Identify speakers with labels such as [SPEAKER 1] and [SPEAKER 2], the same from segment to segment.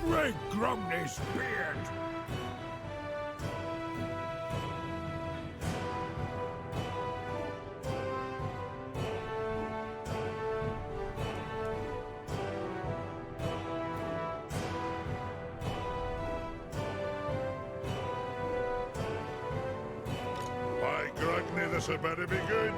[SPEAKER 1] Red Grumney's beard!
[SPEAKER 2] By Grugney, this had better be good.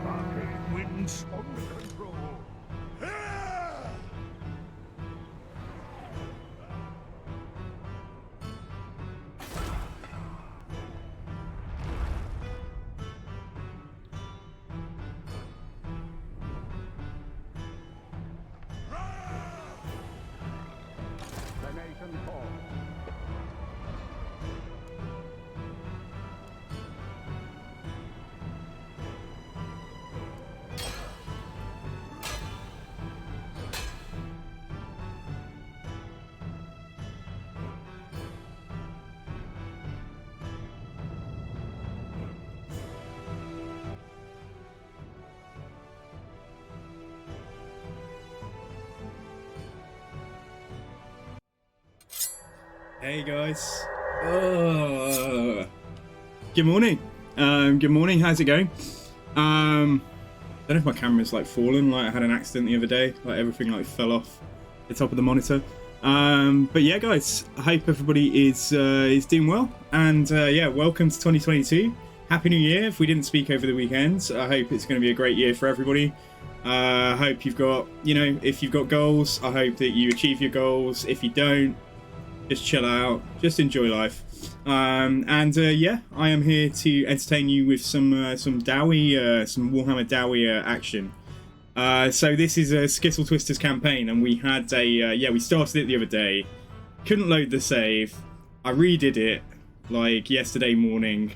[SPEAKER 1] Arcane winds under control. The nation calls.
[SPEAKER 3] Hey guys. Good morning. Good morning. How's it going? Don't know if my camera's like fallen. Like I had an accident the other day. Like everything like fell off the top of the monitor. But yeah, guys. I hope everybody is doing well. And yeah, welcome to 2022. Happy New Year. If we didn't speak over the weekend, I hope it's going to be a great year for everybody. I hope you've got, if you've got goals, I hope that you achieve your goals. If you don't, just chill out, just enjoy life. Yeah, I am here to entertain you with some Dowie, some Warhammer Dowie action. So this is a Skittle Twisters campaign, and we had we started it the other day. Couldn't load the save. I redid it like yesterday morning.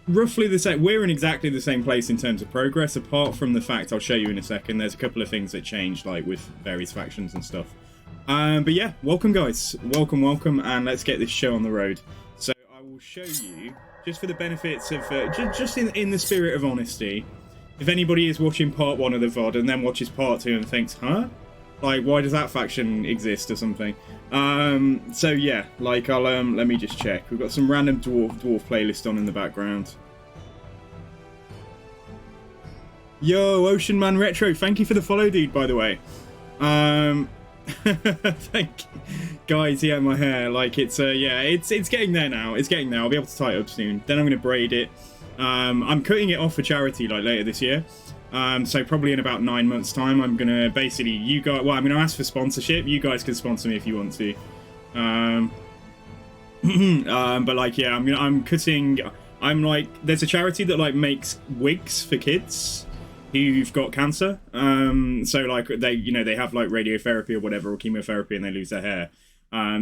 [SPEAKER 3] Roughly the same. We're in exactly the same place in terms of progress, apart from the fact I'll show you in a second. There's a couple of things that changed, like with various factions and stuff. But yeah, welcome guys, welcome, and let's get this show on the road. So I will show you, just for the benefits of, just in the spirit of honesty, if anybody is watching part 1 of the VOD and then watches part 2 and thinks, huh? Like, why does that faction exist or something? So yeah, like I'll, let me just check. We've got some random dwarf playlist on in the background. Yo, Ocean Man Retro, thank you for the follow, dude, by the way. Thank you. Guys, yeah, my hair, like it's it's getting there now. It's getting there. I'll be able to tie it up soon. Then I'm gonna braid it. I'm cutting it off for charity like later this year. So probably in about 9 months time, I'm gonna basically I'm gonna ask for sponsorship. You guys can sponsor me if you want to. But like yeah, I'm cutting. I'm like, there's a charity that like makes wigs for kids who've got cancer. So like they have like radiotherapy or whatever, or chemotherapy, and they lose their hair.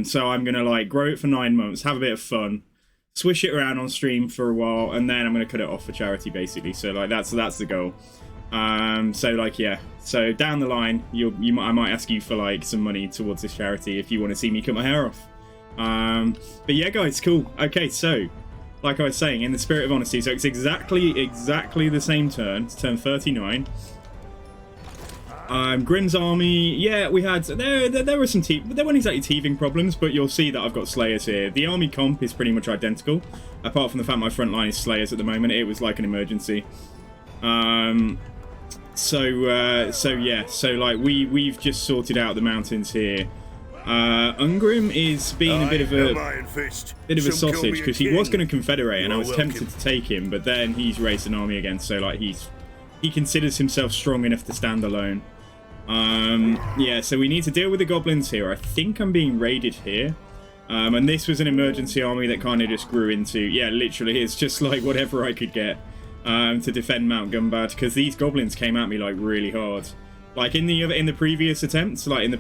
[SPEAKER 3] So I'm gonna like grow it for 9 months, have a bit of fun, swish it around on stream for a while, and then I'm gonna cut it off for charity basically. So like that's the goal. So like yeah, so down the line I might ask you for like some money towards this charity if you want to see me cut my hair off. But yeah guys, cool. Okay, so like I was saying, in the spirit of honesty, so it's exactly the same turn. It's turn 39. Grimm's army, yeah, we had there were some there weren't exactly teething problems, but you'll see that I've got Slayers here. The army comp is pretty much identical, apart from the fact my front line is Slayers at the moment. It was like an emergency. So yeah, so like we've just sorted out the mountains here. Ungrim is being a bit of a sausage because he was going to confederate, and I was tempted to take him, but then he's raised an army again, so like he considers himself strong enough to stand alone. Yeah, so we need to deal with the goblins here. I think I'm being raided here. And this was an emergency army that kind of just grew into, yeah, literally, it's just like whatever I could get to defend Mount Gumbad, because these goblins came at me like really hard. Like in the previous attempts, like in the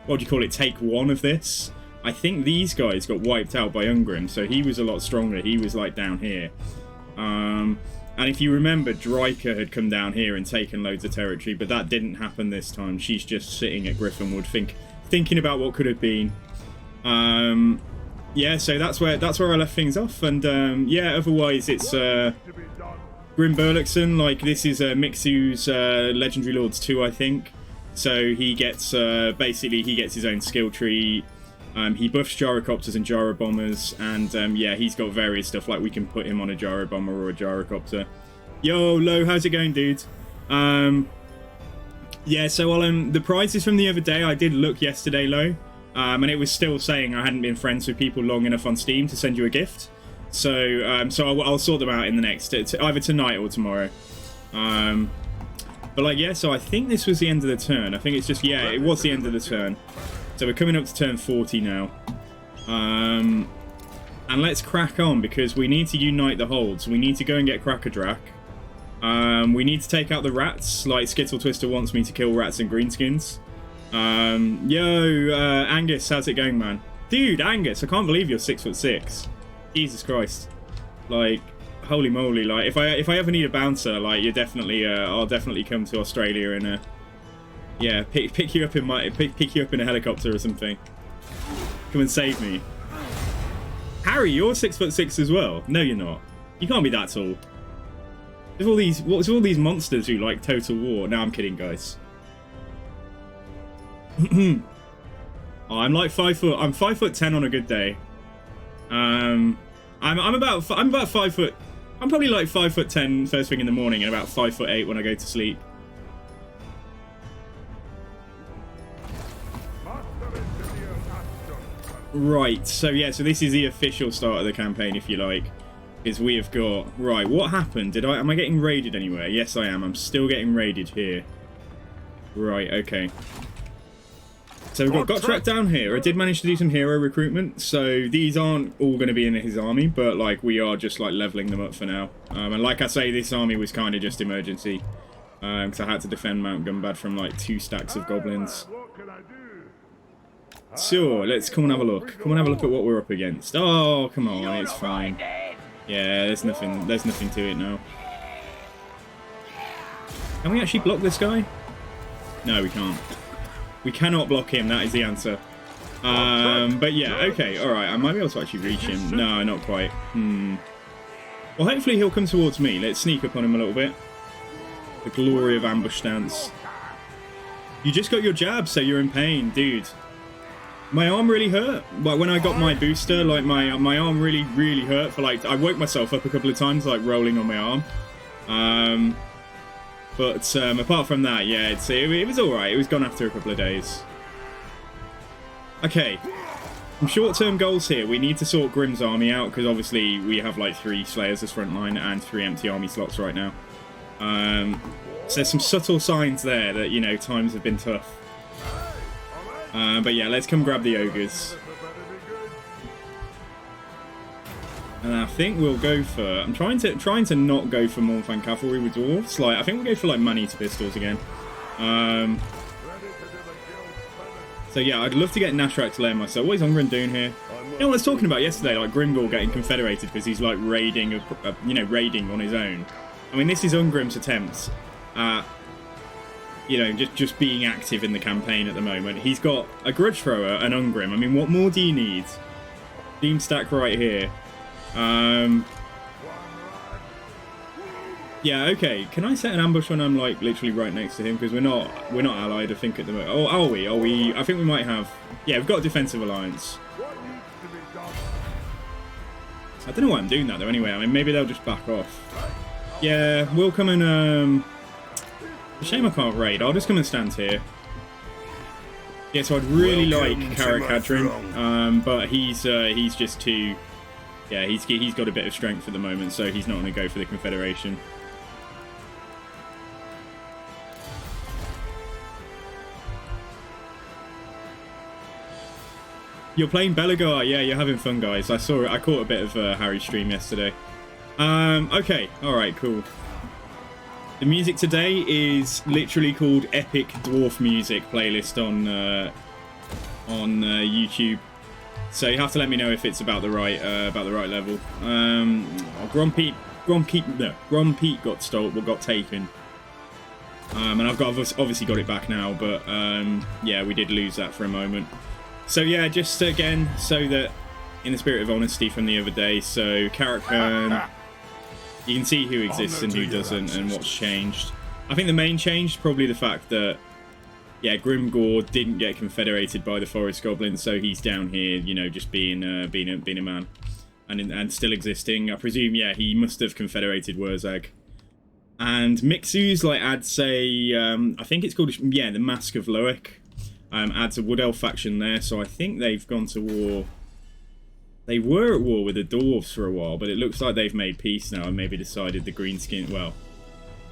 [SPEAKER 3] what do you call it, take one of this, I think these guys got wiped out by Ungrim, so he was a lot stronger. He was like down here. And if you remember, Dryka had come down here and taken loads of territory, but that didn't happen this time. She's just sitting at Griffinwood thinking about what could have been. Yeah, so that's where I left things off, and yeah, otherwise it's Grim Burluxon. Like, this is Mixu's Legendary Lords 2, I think. So he gets basically he gets his own skill tree. He buffs gyrocopters and gyrobombers, and yeah, he's got various stuff, like we can put him on a gyrobomber or a gyrocopter. Yo, Lo, how's it going, dude? Yeah, so the prizes from the other day, I did look yesterday, Lo, and it was still saying I hadn't been friends with people long enough on Steam to send you a gift. So I'll sort them out in the next, either tonight or tomorrow. But like, yeah, so I think this was the end of the turn. I think it's just, yeah, it was the end of the turn. So we're coming up to turn 40 now. And let's crack on, because we need to unite the holds. We need to go and get Crackerdrack. We need to take out the rats, like Skittle Twister wants me to kill rats and greenskins. Yo, Angus, how's it going, man? Dude, Angus, I can't believe you're 6'6". Jesus Christ. Like, holy moly, like, if I ever need a bouncer, like, you're definitely, I'll definitely come to Australia and, yeah, pick you up in a helicopter or something. Come and save me. Harry, you're 6'6" as well. No, you're not. You can't be that tall. There's all these monsters who like Total War. No, I'm kidding, guys. Oh, I'm like 5 foot. I'm 5'10" on a good day. I'm about 5 foot. I'm probably like 5'10" first thing in the morning, and about 5'8" when I go to sleep. Right, so yeah, so this is the official start of the campaign, if you like, is we have got, right, what happened? Am I getting raided anywhere? Yes, I am. I'm still getting raided here. Right, okay. So we've got Gotrek down here. I did manage to do some hero recruitment, so these aren't all going to be in his army, but like we are just like leveling them up for now. And like I say, this army was kind of just emergency, because I had to defend Mount Gumbad from like 2 stacks of goblins. Sure, let's come and have a look. Come and have a look at what we're up against. Oh, come on, it's fine. Yeah, there's nothing to it now. Can we actually block this guy? No, we can't. We cannot block him, that is the answer. But yeah, okay, alright, I might be able to actually reach him. No, not quite. Well, hopefully he'll come towards me. Let's sneak up on him a little bit. The glory of ambush stance. You just got your jab, so you're in pain, dude. My arm really hurt. Like when I got my booster, like my arm really hurt for like, I woke myself up a couple of times like rolling on my arm. But apart from that, yeah, it was alright. It was gone after a couple of days. Okay. Some short-term goals here. We need to sort Grimm's army out, because obviously we have like 3 Slayers as front line and 3 empty army slots right now. So there's some subtle signs there that, you know, times have been tough. But yeah, let's come grab the ogres. And I think we'll go for... I'm trying to not go for Mornfang Cavalry with dwarves. Like, I think we'll go for like Man-Eater pistols again. So yeah, I'd love to get Nashrak to layer myself. What is Ungrim doing here? You know what I was talking about yesterday, like Grimgor getting confederated because he's like raiding, raiding on his own. I mean, this is Ungrim's attempts at, you know, just being active in the campaign at the moment. He's got a Grudge Thrower and Ungrim. I mean, what more do you need? Team stack right here. Yeah, okay. Can I set an ambush when I'm like literally right next to him? Because we're not allied, I think, at the moment. Oh, are we? Are we? I think we might have. Yeah, we've got a defensive alliance.
[SPEAKER 1] What needs to be done?
[SPEAKER 3] I don't know why I'm doing that though. Anyway, I mean, maybe they'll just back off. Yeah, we'll come and. Shame I can't raid. I'll just come and stand here. Yeah, so I'd really like Karakadrin, but he's just too. Yeah, he's got a bit of strength at the moment, so he's not going to go for the Confederation. You're playing Belagar, yeah, you're having fun, guys. I caught a bit of Harry's stream yesterday. Okay, alright, cool. The music today is literally called Epic Dwarf Music playlist on YouTube. So you have to let me know if it's about the right level. Grumpy got got taken. And I've obviously got it back now, but yeah, we did lose that for a moment. So yeah, just again, so that in the spirit of honesty from the other day, so Karakhan, you can see who exists and who doesn't and what's changed. I think the main change is probably the fact that, yeah, Grimgor didn't get confederated by the Forest Goblins, so he's down here, you know, just being a man, and still existing. I presume, yeah, he must have confederated Wurzag. And Mixu's like adds a, I think it's called, yeah, the Mask of Loic, adds a Wood Elf faction there. So I think they've gone to war. They were at war with the Dwarves for a while, but it looks like they've made peace now and maybe decided the Greenskin, well,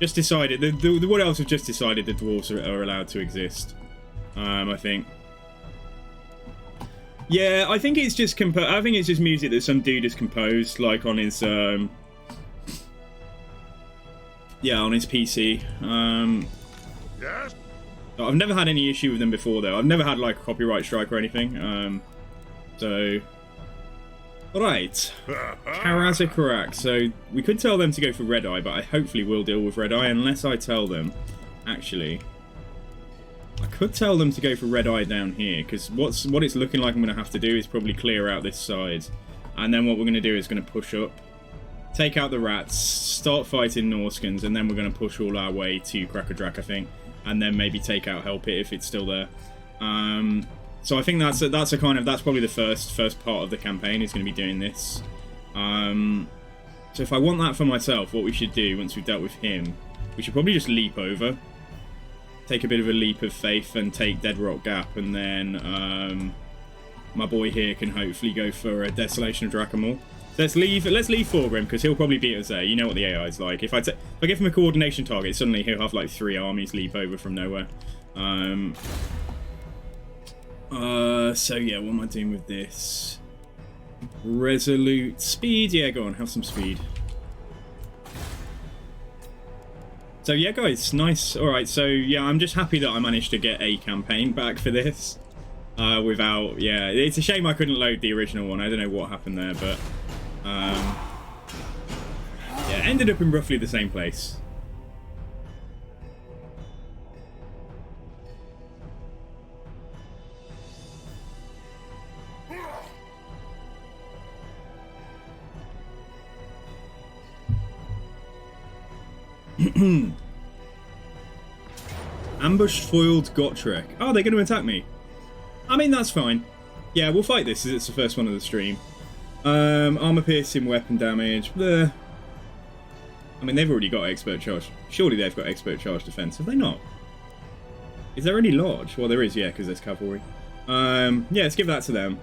[SPEAKER 3] just decided, the Wood Elves have just decided the Dwarves are allowed to exist, I think. Yeah, I think it's just music that some dude has composed, like on his, yeah, on his PC.
[SPEAKER 2] Yes?
[SPEAKER 3] I've never had any issue with them before, though. I've never had, like, a copyright strike or anything, so... Alright, Karazikarak. So we could tell them to go for Red Eye, but I hopefully will deal with Red Eye unless I tell them. Actually, I could tell them to go for Red Eye down here, because what it's looking like I'm going to have to do is probably clear out this side, and then what we're going to do is going to push up, take out the rats, start fighting Norskins, and then we're going to push all our way to Krakadrak, I think, and then maybe take out Help It if it's still there. So I think that's probably the first part of the campaign is going to be doing this. So if I want that for myself, what we should do once we've dealt with him, we should probably just leap over, take a bit of a leap of faith, and take Dead Rock Gap, and then my boy here can hopefully go for a Desolation of Drakamor. So let's leave Thorgrim, because he'll probably beat us there. You know what the AI is like. If I give him a coordination target, suddenly he'll have like 3 armies leap over from nowhere. So yeah, what am I doing with this? Resolute speed, yeah, go on, have some speed. So yeah, guys, nice. Alright, so yeah, I'm just happy that I managed to get a campaign back for this. Without, yeah, it's a shame I couldn't load the original one. I don't know what happened there, but yeah, ended up in roughly the same place. Ambushed foiled Gotrek. Oh, they're going to attack me. I mean, that's fine. Yeah, we'll fight this as it's the first one of the stream. Armor piercing, weapon damage. Bleh. I mean, they've already got expert charge. Surely they've got expert charge defense. Have they not? Is there any lodge? Well, there is, yeah, because there's cavalry. Yeah, let's give that to them.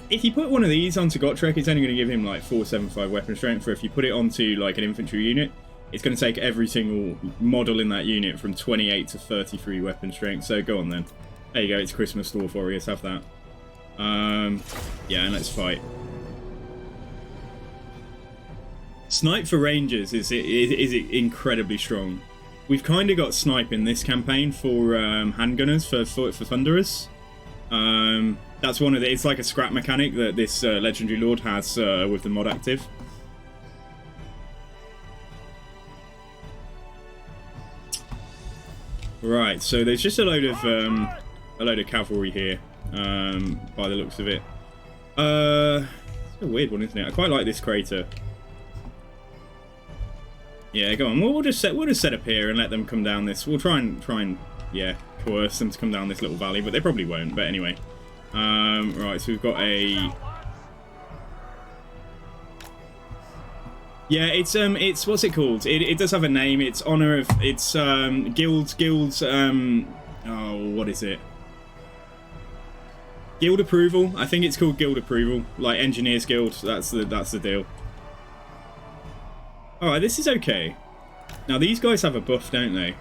[SPEAKER 3] If you put one of these onto Gotrek, it's only going to give him like 475 weapon strength. Or if you put it onto like an infantry unit, it's going to take every single model in that unit from 28 to 33 weapon strength. So go on then. There you go. It's Christmas Dwarf Warriors. Have that. Yeah, and let's fight. Snipe for Rangers is incredibly strong. We've kind of got snipe in this campaign for handgunners for Thunderers. That's one of the. It's like a scrap mechanic that this legendary lord has with the mod active. Right, so there's just a load of cavalry here, by the looks of it. It's a weird one, isn't it? I quite like this crater. Yeah, go on. We'll just set up here and let them come down this. We'll try and yeah, coerce them to come down this little valley, but they probably won't. But anyway, right. So we've got a. Yeah, it's what's it called? It does have a name. It's honor of guilds. Oh, what is it? Guild approval. I think it's called guild approval, like Engineers Guild. That's the deal. All right, this is okay. Now these guys have a buff, don't they?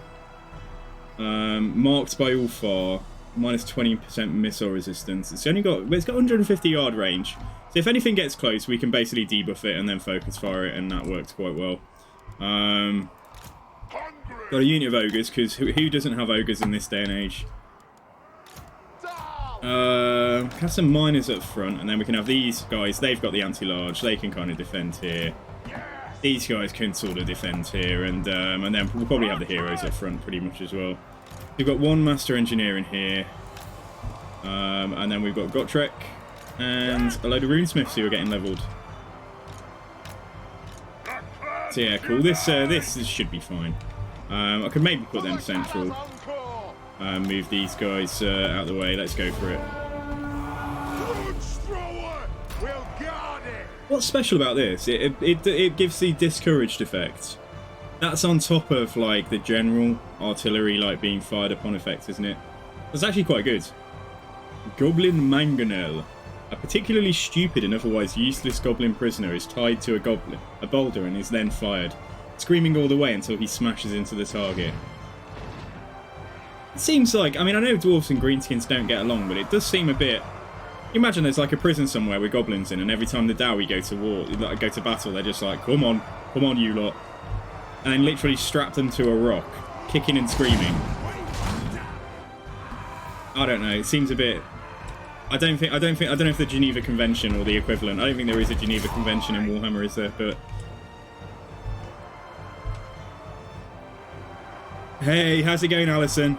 [SPEAKER 3] Marked by all far, minus 20% missile resistance. It's got 150 yard range. So if anything gets close, we can basically debuff it and then focus fire it, and that works quite well. Got a unit of ogres, because who doesn't have ogres in this day and age? Have some miners up front, and then we can have these guys. They've got the anti-large. They can kind of defend here. These guys can sort of defend here, and then we'll probably have the heroes up front pretty much as well. We've got one master engineer in here, and then we've got Gotrek and a load of runesmiths who are getting leveled. So yeah, cool. This should be fine. I could maybe put them central. Move these guys out of the way. Let's go for it. What's special about this? It gives the discouraged effect. That's on top of like the general artillery like being fired upon effect, isn't it? That's actually quite good. Goblin Mangonel. A particularly stupid and otherwise useless goblin prisoner is tied to a boulder and is then fired, screaming all the way until he smashes into the target. It seems like, I mean, I know dwarves and greenskins don't get along, but it does seem a bit... Imagine there's like a prison somewhere with goblins in, and every time the Dowie go to war, like, go to battle, they're just like, come on, you lot. And then literally strap them to a rock, kicking and screaming. I don't know, it seems a bit... I don't know if the Geneva Convention or the equivalent. I don't think there is a Geneva Convention in Warhammer, is there? But hey, how's it going, Alison?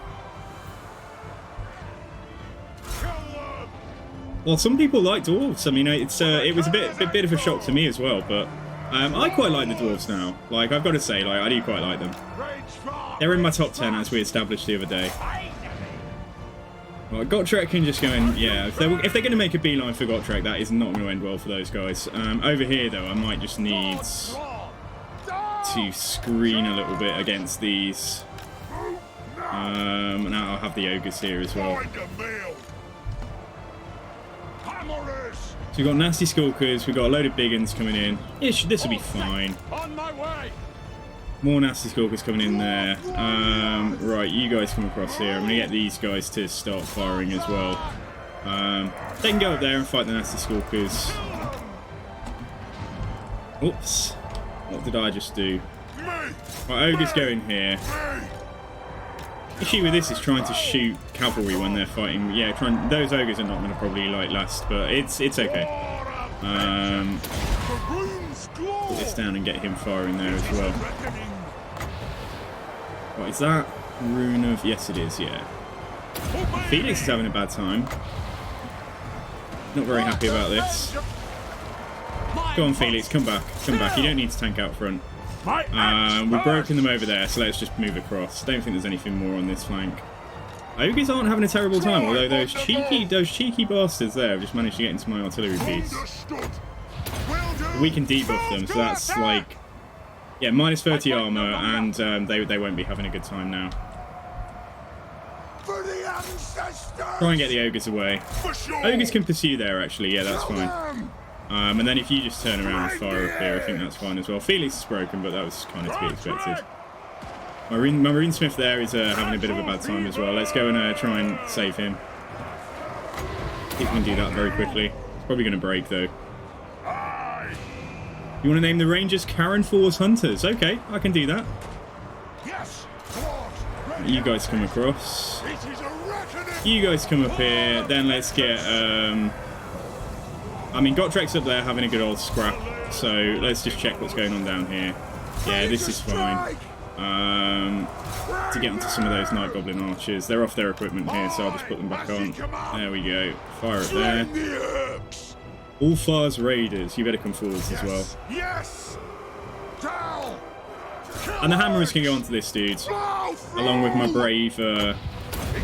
[SPEAKER 3] Well, some people like dwarves. I mean, it was a bit of a shock to me as well, but I quite like the dwarves now. Like, I've got to say, like, I do quite like them. They're in my top 10, as we established the other day. Well, Gotrek can just go in, yeah, if they're going to make a beeline for Gotrek, that is not going to end well for those guys. Over here, though, I might just need to screen a little bit against these. And I'll have the ogres here as well. So we've got nasty skulkers, we've got a load of big uns coming in. This will be fine. More nasty skulkers coming in there. Right, you guys come across here. I'm going to get these guys to start firing as well. They can go up there and fight the nasty skulkers. Oops. What did I just do? Right, ogres go in here. The issue with this is trying to shoot cavalry when they're fighting. Yeah, those ogres are not going to probably like last, but it's okay. Put this down and get him firing there as well. What is that? Rune of... Yes, it is, yeah. Felix is having a bad time. Not very happy about this. Go on, Felix, come back. Come back. You don't need to tank out front. We've broken them over there, so let's just move across. Don't think there's anything more on this flank. Ogres aren't having a terrible time, although those cheeky bastards there have just managed to get into my artillery piece. We can debuff them, so that's like... Yeah, minus 30 armor, and they won't be having a good time now. Try and get the ogres away. Ogres can pursue there, actually. Yeah, that's fine. And then if you just turn around and fire up here, I think that's fine as well. Felix is broken, but that was kind of to be expected. My runesmith there is having a bit of a bad time as well. Let's go and try and save him. He can do that very quickly. It's probably going to break, though. You want to name the Rangers Karen Falls Hunters? Okay, I can do that. You guys come across. You guys come up here. Then let's get... I mean, Gotrek's up there having a good old scrap. So let's just check what's going on down here. Yeah, this is fine. To get onto some of those Night Goblin archers. They're off their equipment here, so I'll just put them back on. There we go. Fire it there. Ulfar's Raiders, you better come forwards as well. And the hammers can go onto this dude, along with my brave,
[SPEAKER 2] It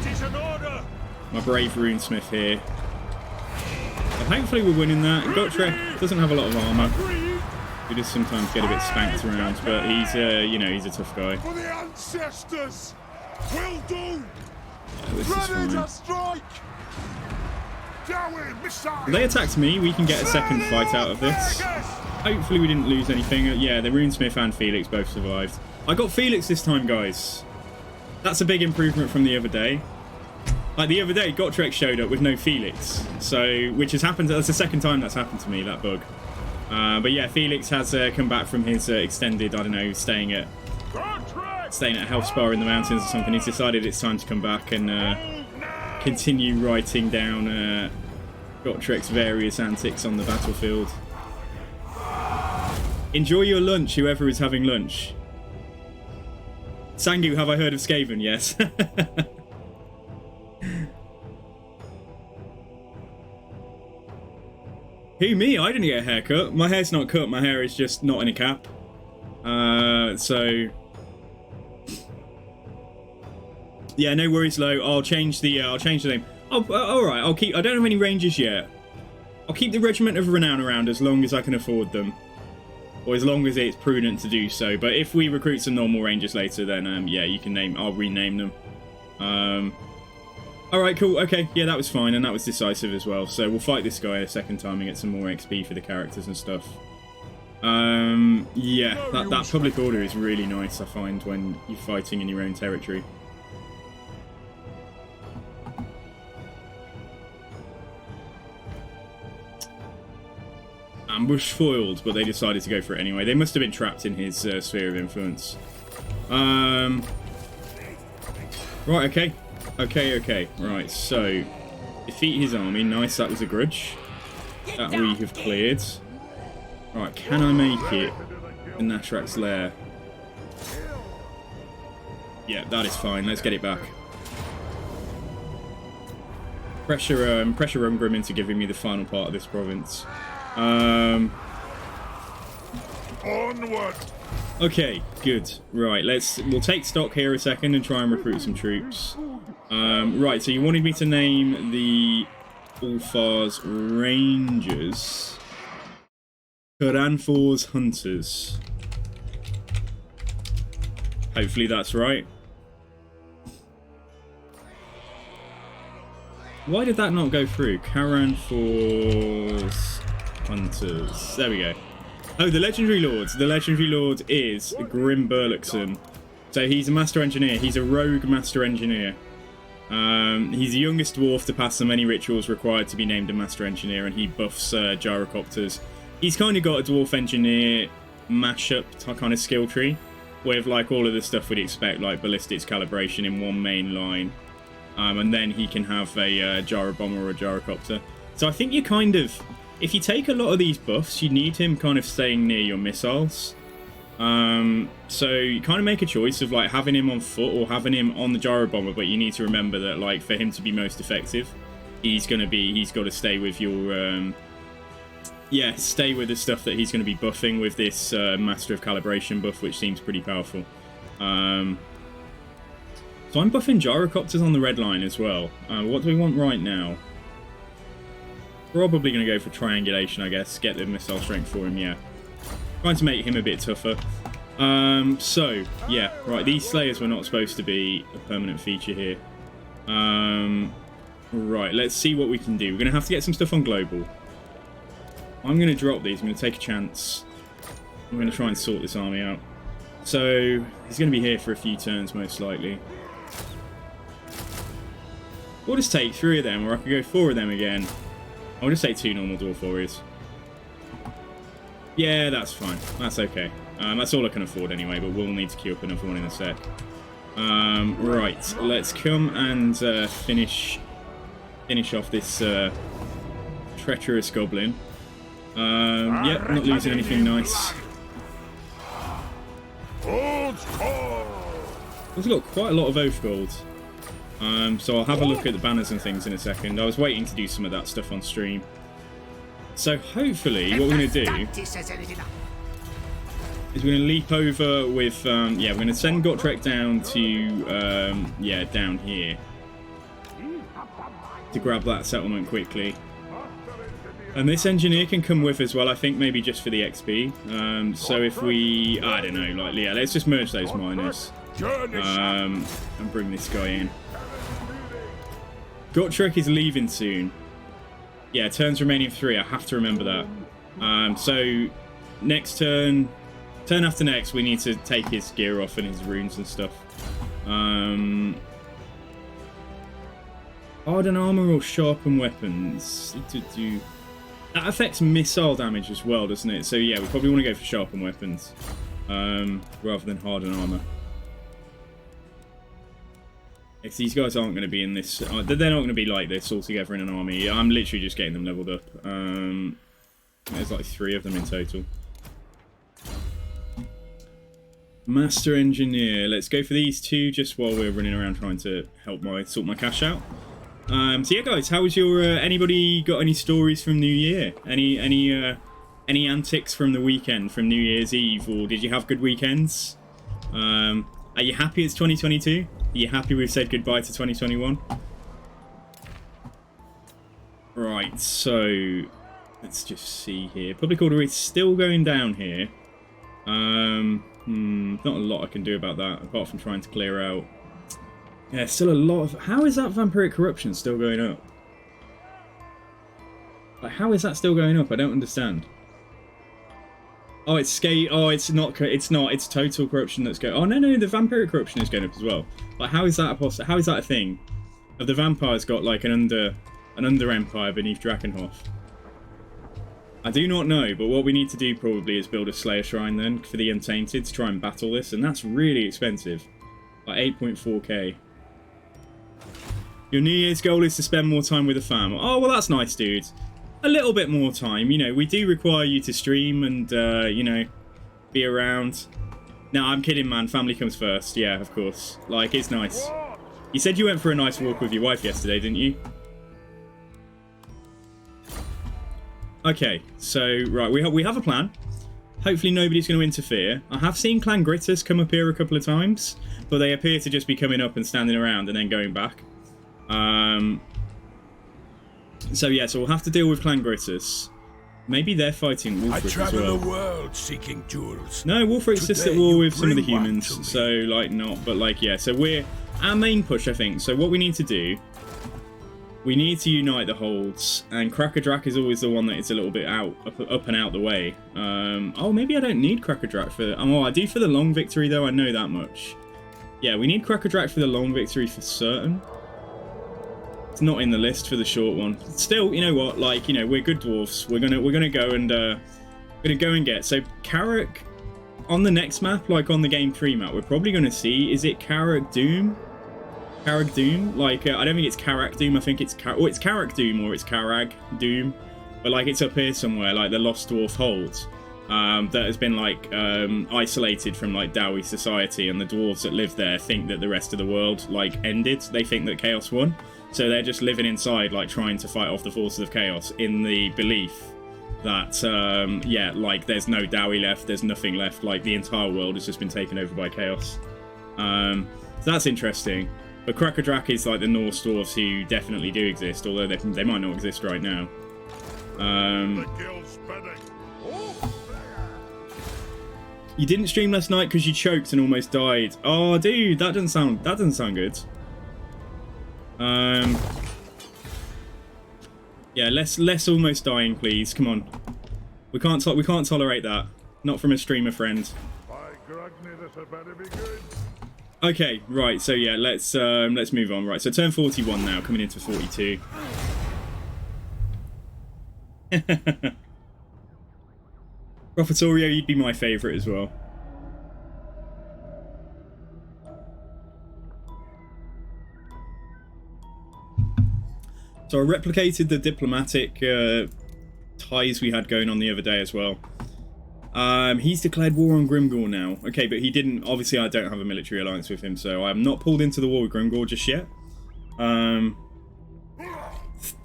[SPEAKER 2] is an order.
[SPEAKER 3] my brave runesmith here. So hopefully we're winning that. Gotrek doesn't have a lot of armor. He does sometimes get a bit spanked around, but he's, you know, he's a tough guy.
[SPEAKER 2] For the ancestors. Will do.
[SPEAKER 3] Yeah, this is fine.
[SPEAKER 2] To strike.
[SPEAKER 3] They attacked me. We can get a second fight out of this. Hopefully we didn't lose anything. Yeah, the runesmith and Felix both survived. I got Felix this time, guys. That's a big improvement from the other day. Like the other day, Gotrek showed up with no Felix. So, which has happened, that's the second time that's happened to me, that bug. But yeah, Felix has come back from his extended, I don't know, staying at a health spa in the mountains or something. He's decided it's time to come back and continue writing down Gotrek's various antics on the battlefield. Enjoy your lunch, whoever is having lunch. Sangu, have I heard of Skaven? Yes. Who, me? I didn't get a haircut. My hair's not cut. My hair is just not in a cap. So... yeah, no worries, Lo. I'll change the name. Oh, all right. I'll keep. I don't have any rangers yet. I'll keep the Regiment of Renown around as long as I can afford them, or as long as it's prudent to do so. But if we recruit some normal rangers later, then yeah, you can name. I'll rename them. All right, cool. Okay, yeah, that was fine, and that was decisive as well. So we'll fight this guy a second time and get some more XP for the characters and stuff. Yeah, that public order is really nice. I find when you're fighting in your own territory. Ambush foiled, but they decided to go for it anyway. They must have been trapped in his sphere of influence. Right, okay. Okay. Right, so... defeat his army. Nice, that was a grudge. That we have cleared. Right, can I make it to Nashrak's lair? Yeah, that is fine. Let's get it back. Pressure Ungrim into giving me the final part of this province.
[SPEAKER 2] Onward.
[SPEAKER 3] Okay, good. Right, we'll take stock here a second and try and recruit some troops. Right, so you wanted me to name the Ulfar's Rangers Kuranfor's Hunters. Hopefully that's right. Why did that not go through? Kuranfor's Hunters. There we go. Oh, the Legendary Lord. The Legendary Lord is Grim Burluxon. So he's a Master Engineer. He's a rogue Master Engineer. He's the youngest dwarf to pass the many rituals required to be named a Master Engineer, and he buffs gyrocopters. He's kind of got a Dwarf Engineer mashup kind of skill tree, with like all of the stuff we'd expect, like ballistics calibration in one main line. And then he can have a gyro bomber or a gyrocopter. So I think you kind of... if you take a lot of these buffs, you need him kind of staying near your missiles. So you kind of make a choice of like having him on foot or having him on the gyro bomber, but you need to remember that like for him to be most effective, he's got to stay with your stay with the stuff that he's going to be buffing with this Master of Calibration buff, which seems pretty powerful. So I'm buffing gyrocopters on the red line as well. What do we want right now? Probably going to go for triangulation, I guess. Get the missile strength for him, yeah. Trying to make him a bit tougher. So, yeah. Right, these Slayers were not supposed to be a permanent feature here. Right, let's see what we can do. We're going to have to get some stuff on Global. I'm going to drop these. I'm going to take a chance. I'm going to try and sort this army out. So, he's going to be here for a few turns, most likely. We'll just take 3 of them, or I could go 4 of them again. I'll just take 2 normal Dwarf Warriors. Yeah, that's fine. That's okay. That's all I can afford anyway, but we'll need to queue up another one in a sec. Right, let's come and finish off this treacherous goblin. Yep, not losing anything nice. We've got quite a lot of oath gold. So I'll have a look at the banners and things in a second. I was waiting to do some of that stuff on stream. So hopefully what we're going to do is we're going to leap over with, yeah, we're going to send Gotrek down to, yeah, down here to grab that settlement quickly. And this engineer can come with as well, I think, maybe just for the XP. So if we, I don't know, like, yeah, let's just merge those miners and bring this guy in. Gotrek is leaving soon. Yeah, turns remaining 3, I have to remember that. So next turn after next, we need to take his gear off and his runes and stuff. Harden armor or sharpen weapons? That affects missile damage as well, doesn't it? So yeah, we probably want to go for sharpen weapons rather than harden armor. If these guys aren't going to be in this, they're not going to be like this all together in an army. I'm literally just getting them leveled up. There's like 3 of them in total. Master Engineer. Let's go for these 2 just while we're running around trying to help sort my cash out. So yeah, guys, how was your? Anybody got any stories from New Year? Any antics from the weekend, from New Year's Eve, or did you have good weekends? Are you happy it's 2022? Are you happy we've said goodbye to 2021? Right, so let's just see here. Public order is still going down here. Not a lot I can do about that apart from trying to clear out. Yeah, still a lot of... How is that vampiric corruption still going up? Like, how is that still going up? I don't understand. Oh, it's skate. Oh, it's not. It's not. It's total corruption that's going. Oh no, the vampiric corruption is going up as well. Like, how is that a How is that a thing? Have the vampires got like an under empire beneath Drakenhof? I do not know, but what we need to do probably is build a Slayer Shrine then for the Untainted to try and battle this, and that's really expensive. Like 8.4k. Your New Year's goal is to spend more time with the fam. Oh, well, that's nice, dude. A little bit more time. You know, we do require you to stream and, you know, be around. No, I'm kidding, man. Family comes first. Yeah, of course. Like, it's nice. You said you went for a nice walk with your wife yesterday, didn't you? Okay, so, right, we have a plan. Hopefully nobody's going to interfere. I have seen Clan Gritters come up here a couple of times, but they appear to just be coming up and standing around and then going back. So yeah, so we'll have to deal with Clan Gritters. Maybe they're fighting Wolfric as well.
[SPEAKER 1] I travel the world seeking jewels.
[SPEAKER 3] No, Wolfric's just at war with some of the humans, so like not, but like yeah. So we're our main push, I think. So what we need to do, we need to unite the holds, and Crackerdrak is always the one that is a little bit up and out the way. Oh, maybe I don't need Crackerdrak for. Oh, I do for the long victory though. I know that much. Yeah, we need Crackerdrak for the long victory for certain. It's not in the list for the short one. Still, you know what? Like, you know, we're good dwarfs. We're gonna go and get. So Carrick on the next map, like on the game 3 map, we're probably gonna see. Is it Carrick Doom? Carrick Doom? Like, I don't think it's Carrack Doom. I think it's it's Carrick Doom or it's Carrag Doom. But like, it's up here somewhere, like the Lost Dwarf Hold. That has been like isolated from like Dowie society, and the dwarves that live there think that the rest of the world like ended. They think that Chaos won. So they're just living inside, like, trying to fight off the forces of Chaos in the belief that, yeah, like, there's no Dowie left, there's nothing left, like, the entire world has just been taken over by Chaos. So that's interesting. But Crackerdrak is, like, the Norse dwarves who definitely do exist, although they might not exist right now. You didn't stream last night because you choked and almost died. Oh, dude, that doesn't sound good. Yeah, less almost dying, please. Come on, we can't tolerate that. Not from a streamer friend. Okay, right. So yeah, let's move on. Right, so turn 41 now, coming into 42. Profitorio, you'd be my favourite as well. So I replicated the diplomatic ties we had going on the other day as well. He's declared war on Grimgor now. Okay, but he didn't... Obviously, I don't have a military alliance with him, so I'm not pulled into the war with Grimgor just yet.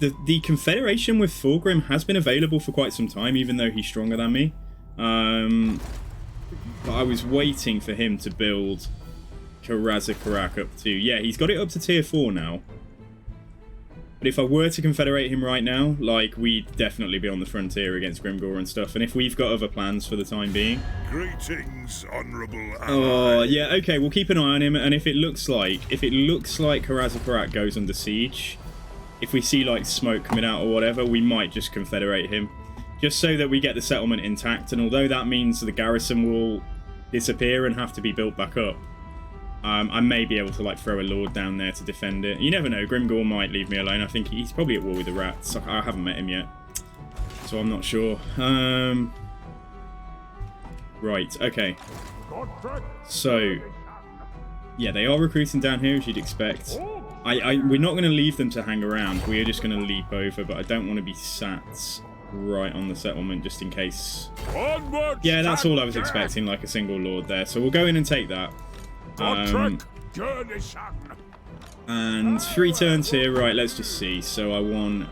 [SPEAKER 3] The Confederation with Thorgrim has been available for quite some time, even though he's stronger than me. But I was waiting for him to build Karazakarak up to... Yeah, he's got it up to tier 4 now. But if I were to confederate him right now, like, we'd definitely be on the frontier against Grimgor and stuff. And if we've got other plans for the time being...
[SPEAKER 2] Greetings, honourable ally.
[SPEAKER 3] Oh, yeah, okay, we'll keep an eye on him. And if it looks like Karazakarak goes under siege, if we see, like, smoke coming out or whatever, we might just confederate him. Just so that we get the settlement intact. And although that means the garrison will disappear and have to be built back up, I may be able to like throw a lord down there to defend it. You never know, Grimgor might leave me alone. I think he's probably at war with the rats. I haven't met him yet, so I'm not sure. Right, okay. So, yeah, they are recruiting down here, as you'd expect. We're not going to leave them to hang around. We are just going to leap over, but I don't want to be sat right on the settlement just in case. Yeah, that's all I was expecting, like a single lord there. So we'll go in and take that. And 3 turns here. Right, let's just see. So I want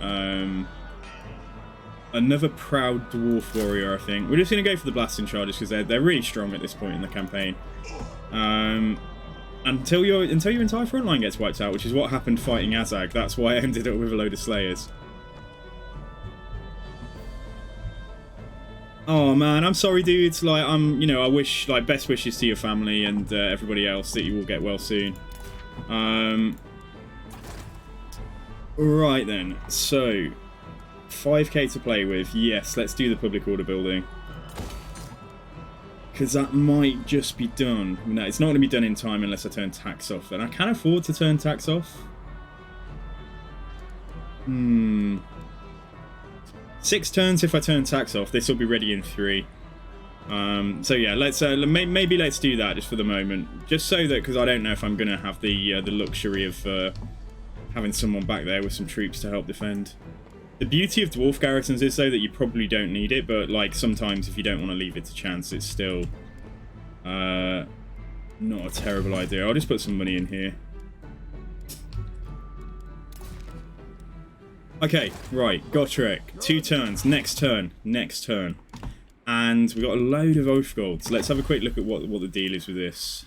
[SPEAKER 3] another proud dwarf warrior, I think. We're just going to go for the blasting charges because they're really strong at this point in the campaign. Until your entire front line gets wiped out, which is what happened fighting Azag. That's why I ended up with a load of slayers. Oh man, I'm sorry, dudes. Like, I wish, like, best wishes to your family and everybody else that you will get well soon. Right then, so 5k to play with. Yes, let's do the public order building because that might just be done. No, it's not going to be done in time unless I turn tax off, and I can afford to turn tax off. 6 turns if I turn tax off. This will be ready in 3. So yeah, let's maybe let's do that just for the moment, just so that, because I don't know if I'm gonna have the luxury of having someone back there with some troops to help defend. The beauty of dwarf garrisons is though that you probably don't need it, but like sometimes if you don't want to leave it to chance, it's still not a terrible idea. I'll just put some money in here. Okay, right, Gotrek, 2 turns, next turn, and we've got a load of oath golds. Let's have a quick look at what the deal is with this.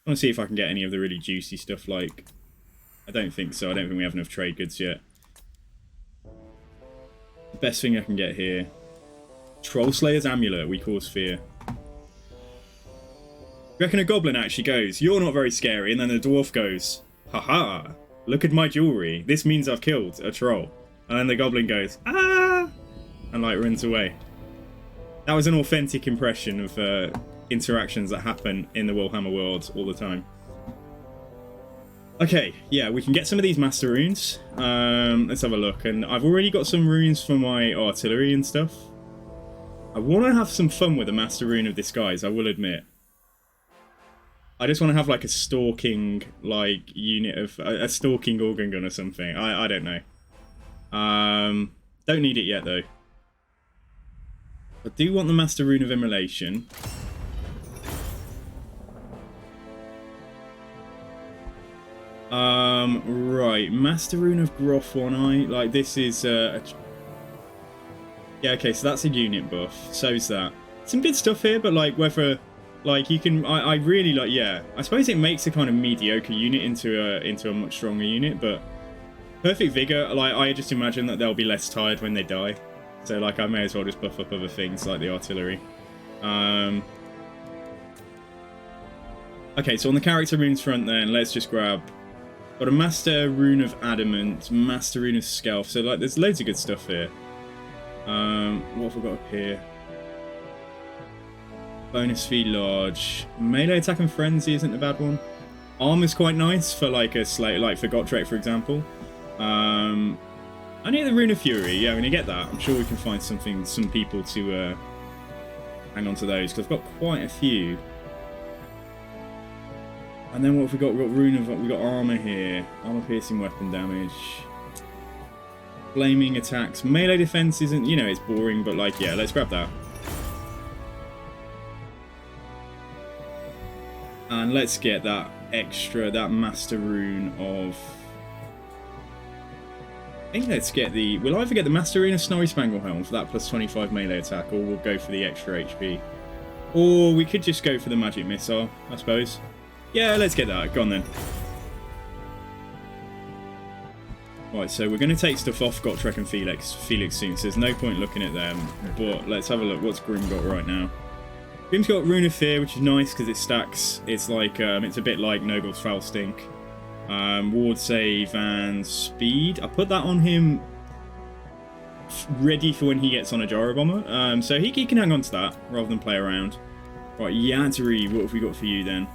[SPEAKER 3] I want to see if I can get any of the really juicy stuff, like, I don't think so, I don't think we have enough trade goods yet. The best thing I can get here, Troll Slayer's Amulet, we cause fear. You reckon a goblin actually goes, "You're not very scary," and then the dwarf goes, "Haha. Look at my jewellery. This means I've killed a troll." And then the goblin goes, "Ah!" and like runs away. That was an authentic impression of interactions that happen in the Warhammer world all the time. Okay, yeah, we can get some of these master runes. Let's have a look. And I've already got some runes for my artillery and stuff. I want to have some fun with the master rune of disguise, I will admit. I just want to have like a stalking like unit of a stalking organ gun or something. I don't know. Don't need it yet though. I do want the master rune of immolation. Right, master rune of Groff one eye. Like this is yeah, okay, so that's a unit buff. So's that. Some good stuff here, but like whether. Like you can, I really like, yeah. I suppose it makes a kind of mediocre unit into a much stronger unit, but perfect vigor. Like I just imagine that they'll be less tired when they die, so like I may as well just buff up other things like the artillery. Okay, so on the character runes front, then let's just grab. Got a master rune of adamant, master rune of scalp. So like, there's loads of good stuff here. What have we got up here? Bonus fee large. Melee attack and frenzy isn't a bad one. Armor's quite nice for like a slate, like for Gotrek for example. I need the Rune of Fury. Yeah, I'm gonna get that. I'm sure we can find some people to hang on to those because I've got quite a few. And then what have we got? We've got Rune of, we got armor here. Armor piercing weapon damage. Flaming attacks. Melee defense isn't, you know, it's boring, but like, yeah, let's grab that. And let's get that extra, that master rune of... I think let's get the... We'll either get the master rune of Snorri Spanglehelm for that plus 25 melee attack, or we'll go for the extra HP. Or we could just go for the magic missile, I suppose. Yeah, let's get that. Go on then. Right, so we're going to take stuff off Gotrek and Felix soon, so there's no point looking at them. But let's have a look. What's Grim got right now? Grim's got Rune of Fear, which is nice because it stacks. It's like it's a bit like Nogle's Foul Stink. Ward save and speed. I put that on him ready for when he gets on a gyro bomber. So he can hang on to that rather than play around. Right, Yadri, what have we got for you then?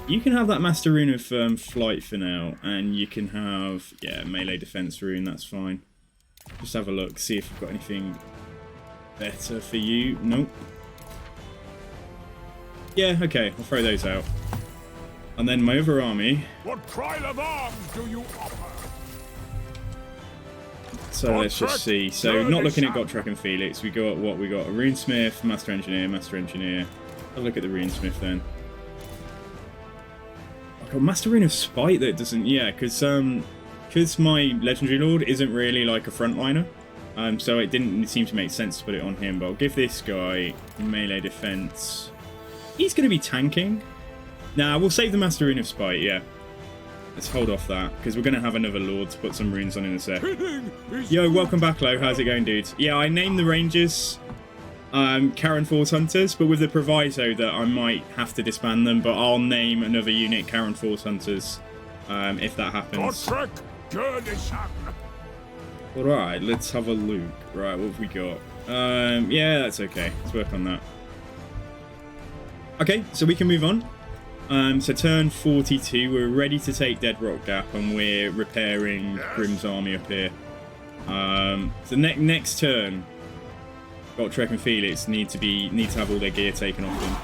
[SPEAKER 3] You can have that Master Rune of Flight for now, and you can have, yeah, melee defense rune, that's fine. Just have a look, see if we've got anything better for you. Nope. Yeah, okay, I'll throw those out. And then my other army.
[SPEAKER 2] What cry of arms do you offer?
[SPEAKER 3] So let's just see. So not looking at Gotrek and Felix, we got what? We got a Runesmith, Master Engineer, Master Engineer. I'll look at the Runesmith then. I've got Master Rune of Spite that doesn't, yeah, because my Legendary Lord isn't really like a frontliner. So it didn't seem to make sense to put it on him, but I'll give this guy melee defense. He's going to be tanking. Nah, we'll save the Master Rune of Spite, yeah. Let's hold off that, because we're going to have another Lord to put some runes on in a sec. Yo, welcome back, Lo. How's it going, dude? Yeah, I named the Rangers Karen Force Hunters, but with the proviso that I might have to disband them, but I'll name another unit Karen Force Hunters if that happens. Alright, let's have a look. Right, what have we got? Yeah, that's okay. Let's work on that. Okay, so we can move on. So turn 42, we're ready to take Dead Rock Gap, and we're repairing Grim's army up here. So next turn, Gotrek and Felix need to have all their gear taken off them.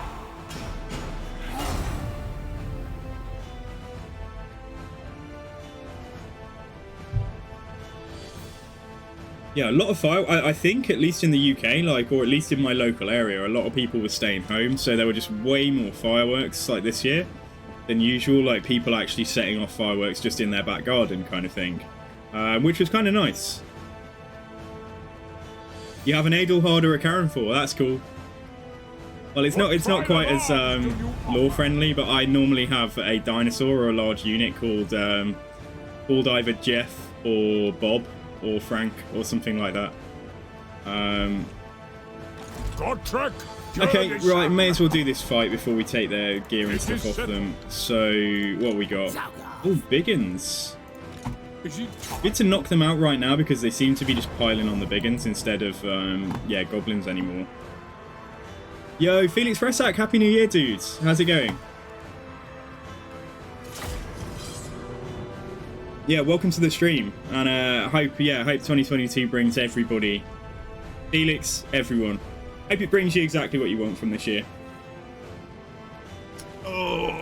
[SPEAKER 3] Yeah, a lot of fire. I think, at least in the UK, like, or at least in my local area, a lot of people were staying home, so there were just way more fireworks like this year than usual. Like people actually setting off fireworks just in their back garden, kind of thing, which was kind of nice. You have an Adelhard or a Karenfor. That's cool. Well, it's not quite as lore friendly, but I normally have a dinosaur or a large unit called either Jeff or Bob or Frank or something like that. Okay, right, may as well do this fight before we take their gear and stuff off them. So, what we got? Oh, Biggins. Good to knock them out right now because they seem to be just piling on the Biggins instead of, yeah, goblins anymore. Yo, Felix Fresak, Happy New Year, dudes. How's it going? Yeah, welcome to the stream, and hope 2022 brings everybody, Felix, everyone. Hope it brings you exactly what you want from this year. Oh.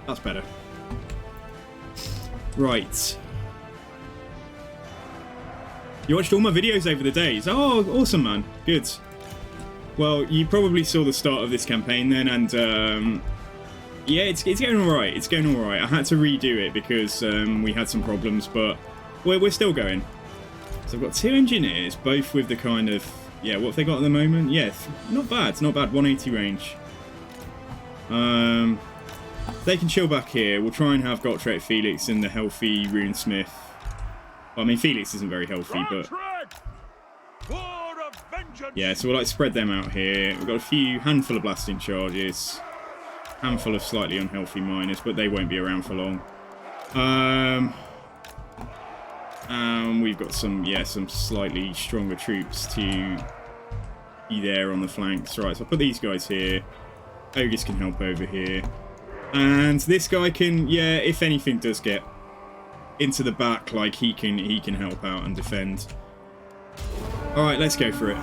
[SPEAKER 3] That's better. Right. You watched all my videos over the days. Oh, awesome, man. Good. Well, you probably saw the start of this campaign then, and yeah, it's going all right. It's going all right. I had to redo it because we had some problems, but we're still going. So I've got 2 engineers, both with the kind of, yeah, what have they got at the moment? Yeah, not bad. It's not bad. 180 range. They can chill back here. We'll try and have Gotrek, Felix, and the healthy Runesmith. Well, I mean, Felix isn't very healthy, but yeah, so we'll like spread them out here. We've got a handful of blasting charges, handful of slightly unhealthy miners, but they won't be around for long. And we've got some slightly stronger troops to be there on the flanks. Right, so I'll put these guys here. Ogres can help over here. And this guy can, yeah, if anything does get into the back, like he can help out and defend. All right, let's go for it.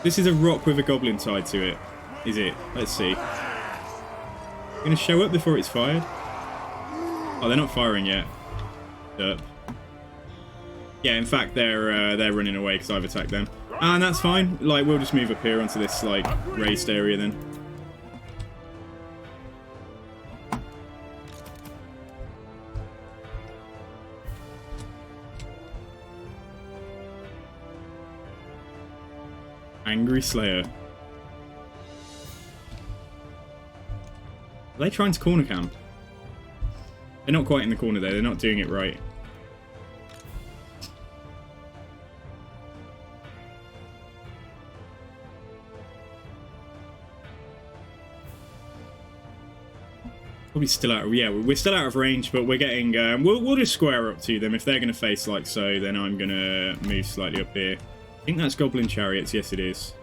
[SPEAKER 3] This is a rock with a goblin tied to it, is it? Let's see. Gonna show up before it's fired. Oh, they're not firing yet. Derp. Yeah, in fact, they're running away because I've attacked them. And that's fine. Like, we'll just move up here onto this, like, raised area then. Angry Slayer. Are they trying to corner camp? They're not quite in the corner there. They're not doing it right. Probably still out of, yeah, we're still out of range, but we're getting, we'll just square up to them. If they're going to face like so, then I'm going to move slightly up here. I think that's Goblin Chariots. Yes, it is.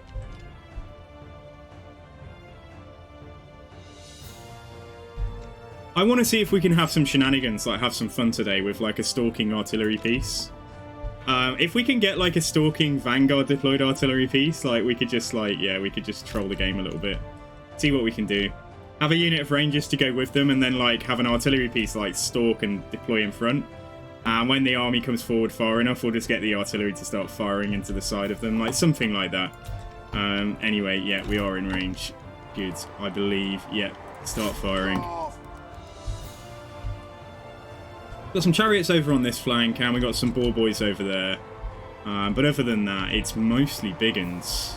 [SPEAKER 3] I want to see if we can have some shenanigans, like have some fun today with like a stalking artillery piece. If we can get like a stalking Vanguard deployed artillery piece, like we could just like, yeah, we could just troll the game a little bit. See what we can do. Have a unit of rangers to go with them, and then like have an artillery piece like stalk and deploy in front. And when the army comes forward far enough, we'll just get the artillery to start firing into the side of them, like something like that. Anyway, yeah, we are in range. Good, I believe. Yeah, start firing. Got some chariots over on this flank, and we got some boar boys over there. But other than that, it's mostly big uns.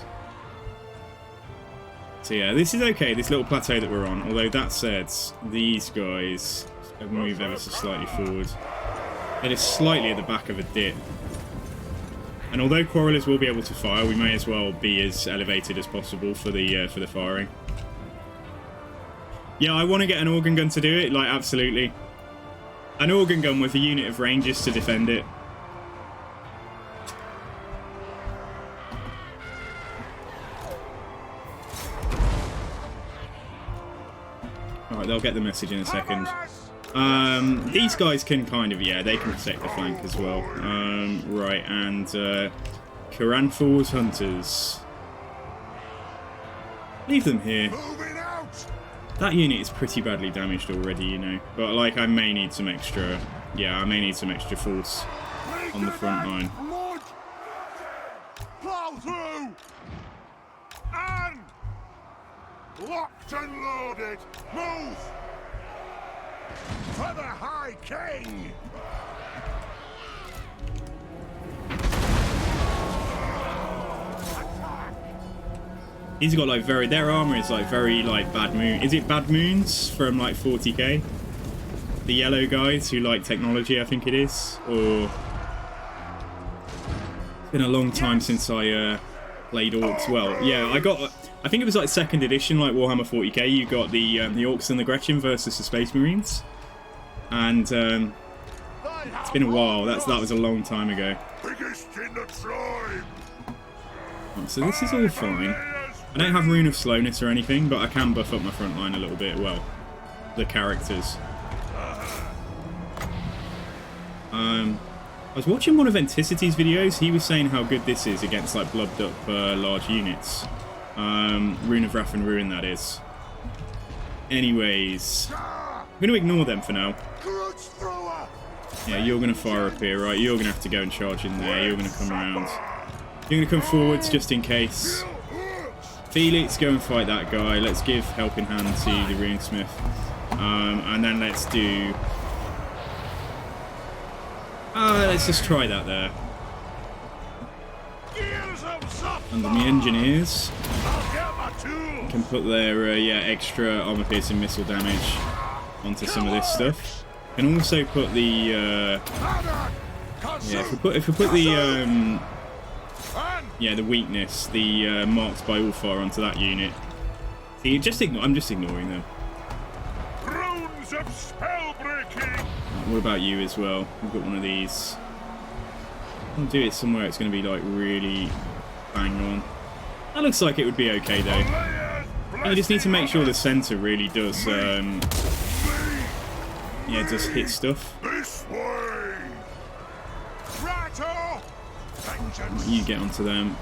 [SPEAKER 3] So yeah, this is okay, this little plateau that we're on. Although that said, these guys have moved ever so slightly forward. It is slightly at the back of a dip. And although Quarrelers will be able to fire, we may as well be as elevated as possible for the firing. Yeah, I want to get an organ gun to do it, like absolutely. An organ gun with a unit of rangers to defend it. Alright, they'll get the message in a second. These guys can kind of, yeah, they can protect the flank as well. Right, and Karanthor's Hunters. Leave them here. That unit is pretty badly damaged already, you know. But, like, I may need some extra... Yeah, I may need some extra force on the front line.
[SPEAKER 2] Plow through! And... locked and loaded! Move! For the High King!
[SPEAKER 3] He's got like very, their armor is like very like Bad Moon. Is it Bad Moons from like 40k? The yellow guys who like technology, I think it is. Or it's been a long time since I played Orcs. Well, yeah, I think it was like 2nd edition, like Warhammer 40k. You got the Orcs and the Gretchen versus the Space Marines, and it's been a while. That was a long time ago.
[SPEAKER 2] Biggest in the tribe.
[SPEAKER 3] So this is all fine. I don't have Rune of Slowness or anything, but I can buff up my front line a little bit. Well, the characters. I was watching one of Enticity's videos. He was saying how good this is against like blubbed up large units. Rune of Wrath and Ruin, that is. Anyways, I'm going to ignore them for now. Yeah, you're going to fire up here, right? You're going to have to go and charge in there. You're going to come around. You're going to come forwards just in case. Felix, go and fight that guy. Let's give Helping Hand to the Runesmith. And then let's do... let's just try that there. And then the engineers can put their extra armor-piercing missile damage onto some of this stuff. Can also put the... if we put the... the weakness, the marked by all fire onto that unit. See, I'm just ignoring them.
[SPEAKER 2] Runes of spellbreaking.
[SPEAKER 3] What about you as well? We've got one of these. I'll do it somewhere it's going to be like really bang on. That looks like it would be okay though. You just need to make sure the centre really does, does hit stuff.
[SPEAKER 2] This way. Rattle.
[SPEAKER 3] You get onto them.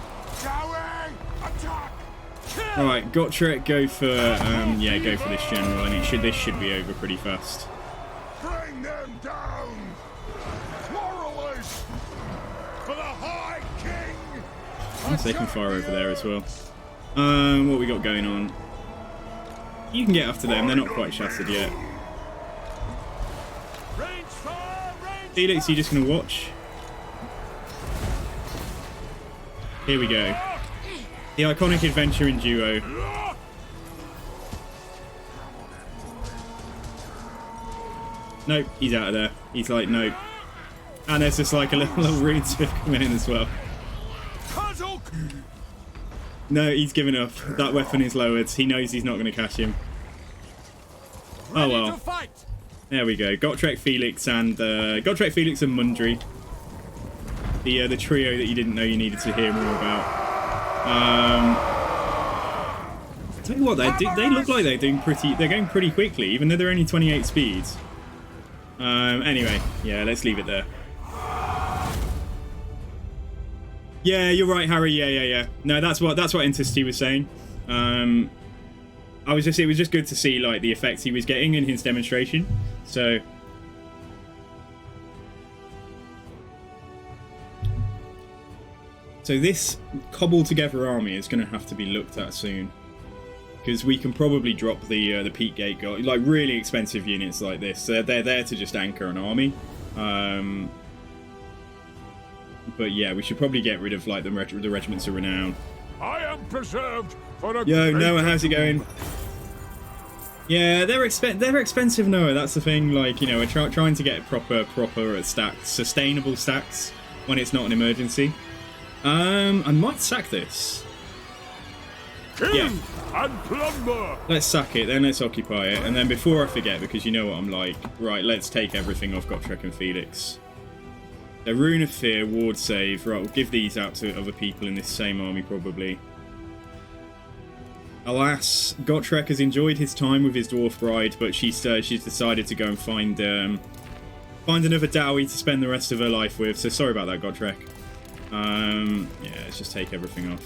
[SPEAKER 3] Alright, Gotrek, go for go for this general, and this should be over pretty fast.
[SPEAKER 2] Bring them down. Quarrelers.
[SPEAKER 3] Yes, they can fire over there as well. What we got going on? You can get after them. They're not quite shattered yet. Felix, you just going to watch? Here we go. The iconic adventure in duo. Nope, he's out of there. He's like, nope. And there's just like a little rune swift coming in as well. No, he's given up. That weapon is lowered. He knows he's not going to catch him. Oh well. There we go. Gotrek, Felix, and Mundry. The trio that you didn't know you needed to hear more about. Tell you what, they look like they're going pretty quickly, even though they're only 28 speeds. Anyway, yeah, let's leave it there. Yeah, you're right, Harry. Yeah. No, that's what Intercity was saying. It was just good to see like the effects he was getting in his demonstration. So this cobbled together army is going to have to be looked at soon, because we can probably drop the Peak Gate guard, like really expensive units like this. They're there to just anchor an army. But yeah, we should probably get rid of like the regiments of renown.
[SPEAKER 2] I am preserved for a
[SPEAKER 3] Yo, Noah, how's it going? Yeah, they're expensive, Noah. That's the thing. Like, you know, we're trying to get proper stacks, sustainable stacks when it's not an emergency. I might sack this. Yeah.
[SPEAKER 2] And plunder.
[SPEAKER 3] Let's sack it, then let's occupy it, and then before I forget, because you know what I'm like, right, let's take everything off Gotrek and Felix. A Rune of Fear, Ward Save, right, we'll give these out to other people in this same army probably. Alas, Gotrek has enjoyed his time with his Dwarf Bride, but she's decided to go and find another Dowie to spend the rest of her life with, so sorry about that, Gotrek. Yeah, let's just take everything off.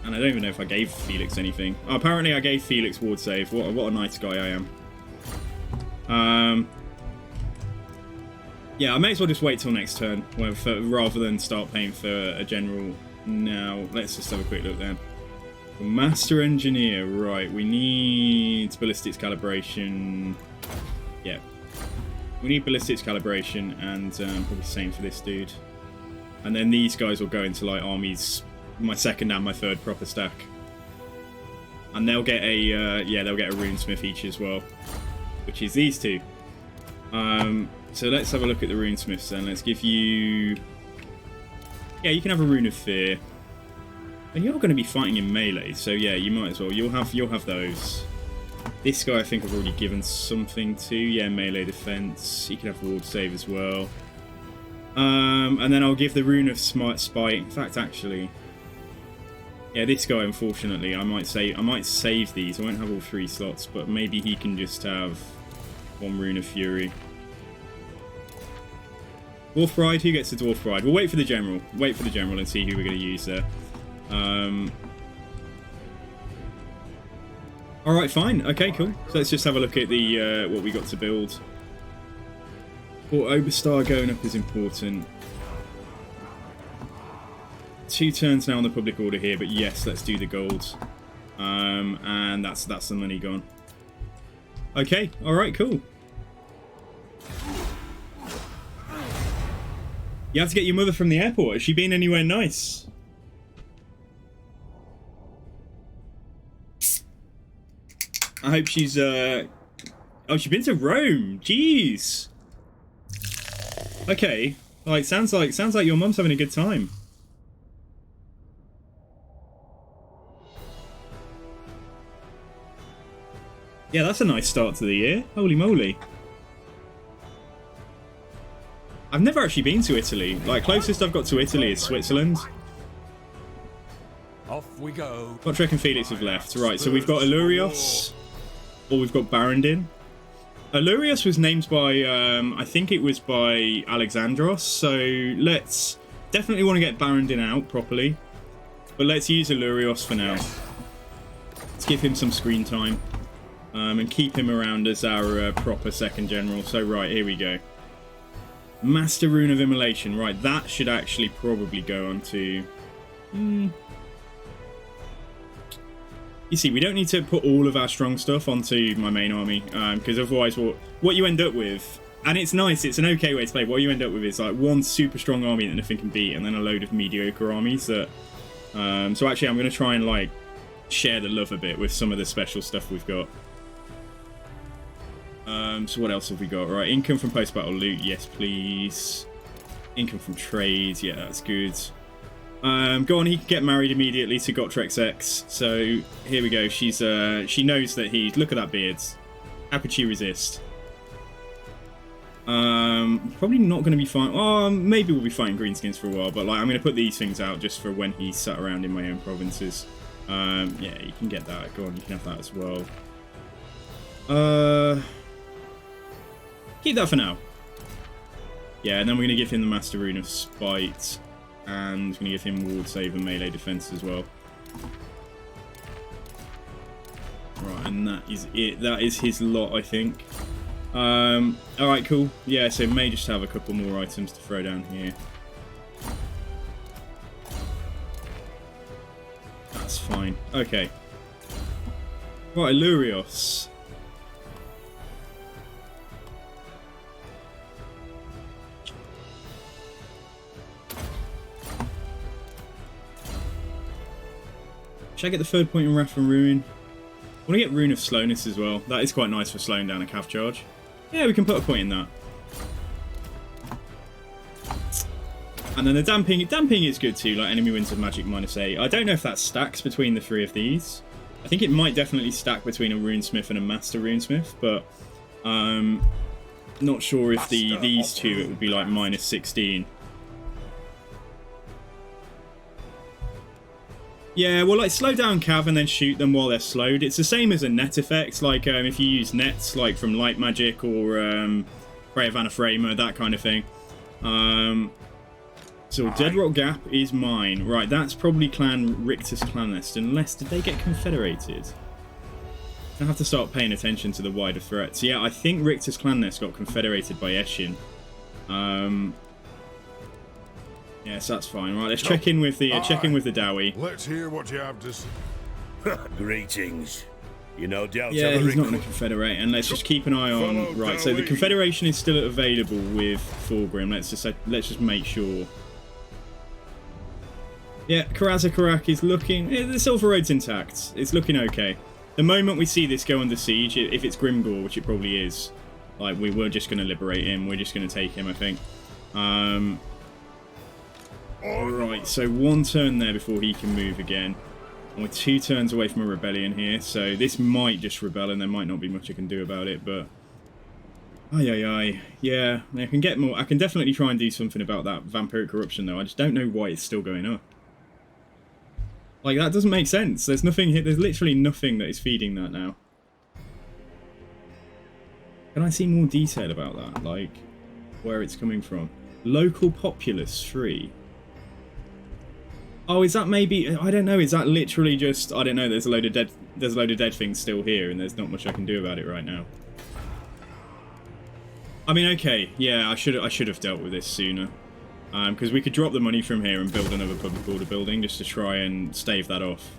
[SPEAKER 3] And I don't even know if I gave Felix anything. Oh, apparently I gave Felix Ward Save. What a nice guy I am. Yeah, I may as well just wait till next turn rather than start paying for a general now. Let's just have a quick look then. Master Engineer, right, we need ballistics calibration. Yeah. We need ballistics calibration and probably same for this dude. And then these guys will go into like armies, my second and my third proper stack. And they'll get a they'll get a runesmith each as well, which is these two. So let's have a look at the runesmiths then. Let's give you... Yeah, you can have a Rune of Fear. And you're going to be fighting in melee, so yeah, you might as well. You'll have those. This guy I think I've already given something to. Yeah, melee defense. You can have Ward Save as well. And then I'll give the Rune of Spite. In fact, actually... Yeah, this guy, unfortunately, I might save these. I won't have all 3 slots, but maybe he can just have 1 Rune of Fury. Dwarf Bride, who gets the Dwarf Bride? We'll wait for the General. Wait for the General and see who we're going to use there. Alright, fine. Okay, cool. So let's just have a look at the what we got to build. Port Oberstar going up is important. 2 turns now on the public order here, but yes, let's do the gold. And that's the money gone. Okay, alright, cool. You have to get your mother from the airport. Has she been anywhere nice? I hope she's oh, she's been to Rome. Jeez. Okay. Like sounds like your mum's having a good time. Yeah, that's a nice start to the year. Holy moly. I've never actually been to Italy. Like, closest I've got to Italy is Switzerland.
[SPEAKER 1] Off we go.
[SPEAKER 3] Gotrek and Felix have left. Right, so we've got Illyrios. Or we've got Barandin. Illyrios was named by, I think it was by Alexandros. So let's definitely want to get Barandin out properly. But let's use Illyrios for now. Let's give him some screen time. And keep him around as our proper second general. So right, here we go. Master Rune of Immolation. Right, that should actually probably go on to... You see, we don't need to put all of our strong stuff onto my main army, because otherwise what you end up with... And it's nice, it's an okay way to play. What you end up with is like one super strong army that nothing can beat, and then a load of mediocre armies that... so actually I'm going to try and like share the love a bit with some of the special stuff we've got. So what else have we got? Right, income from post-battle loot, yes please. Income from trade, yeah, that's good. Go on, he can get married immediately to Gotrek X. So here we go. She knows that he's... Look at that beard. How could she resist? Probably not going to be fighting... Oh, maybe we'll be fighting greenskins for a while, but like I'm going to put these things out just for when he's sat around in my own provinces. Yeah, you can get that. Go on, you can have that as well. Keep that for now. Yeah, and then we're going to give him the Master Rune of Spite, and we're going to give him Ward Save and Melee Defense as well. Right, and that is it. That is his lot, I think. Alright, cool. Yeah, so may just have a couple more items to throw down here. That's fine. Okay. Right, Lurios. Should I get the third point in Wrath and Ruin? I want to get Rune of Slowness as well. That is quite nice for slowing down a cav charge. Yeah, we can put a point in that. And then the damping. Damping is good too, like enemy wins of magic -8. I don't know if that stacks between the three of these. I think it might definitely stack between a Runesmith and a Master Runesmith, but not sure if these two it would be like -16. Yeah, well, like slow down cav and then shoot them while they're slowed. It's the same as a net effect, like if you use nets like from Light Magic or Prey of Anaphrema, that kind of thing. So Deadrock Gap is mine. Right, that's probably Clan Rictus Clan Nest, unless did they get confederated? I have to start paying attention to the wider threats. Yeah, I think Rictus Clan Nest got confederated by Eshin. Yes, that's fine. Right, let's check in with the Dowie.
[SPEAKER 2] Let's hear what you have to say.
[SPEAKER 1] Greetings. You no doubt
[SPEAKER 3] yeah,
[SPEAKER 1] have a
[SPEAKER 3] he's not going to confederate, and let's just keep an eye on. Right, so the confederation is still available with Thorgrim. Let's just make sure. Yeah, Karazakarak is looking. The Silver Road's intact. It's looking okay. The moment we see this go under siege, if it's Grimgor, which it probably is, like we're just going to liberate him. We're just going to take him, I think. Alright, so one turn there before he can move again. And we're 2 turns away from a rebellion here, so this might just rebel and there might not be much I can do about it, but... Yeah, I can get more. I can definitely try and do something about that vampiric corruption though. I just don't know why it's still going up. Like, that doesn't make sense. There's nothing here. There's literally nothing that is feeding that now. Can I see more detail about that? Like, where it's coming from? Local populace 3. Oh, is that maybe... I don't know. Is that literally just... I don't know. There's a load of dead things still here, and there's not much I can do about it right now. I mean, okay. Yeah, I should have dealt with this sooner. Because we could drop the money from here and build another public order building just to try and stave that off.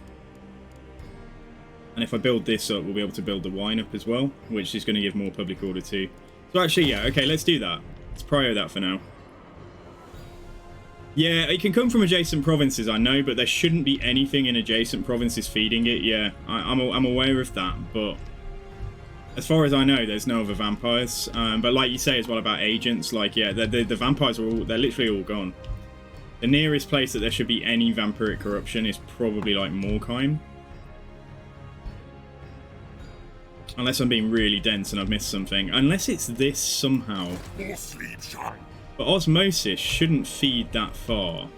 [SPEAKER 3] And if I build this up, we'll be able to build the wine up as well, which is going to give more public order too. So actually, yeah, okay, let's do that. Let's prio that for now. Yeah, it can come from adjacent provinces, I know, but there shouldn't be anything in adjacent provinces feeding it. Yeah, I'm aware of that, but as far as I know, there's no other vampires. But like you say as well about agents, like, yeah, the vampires are they're literally all gone. The nearest place that there should be any vampiric corruption is probably like Morkheim. Unless I'm being really dense and I've missed something. Unless it's this somehow. But osmosis shouldn't feed that far.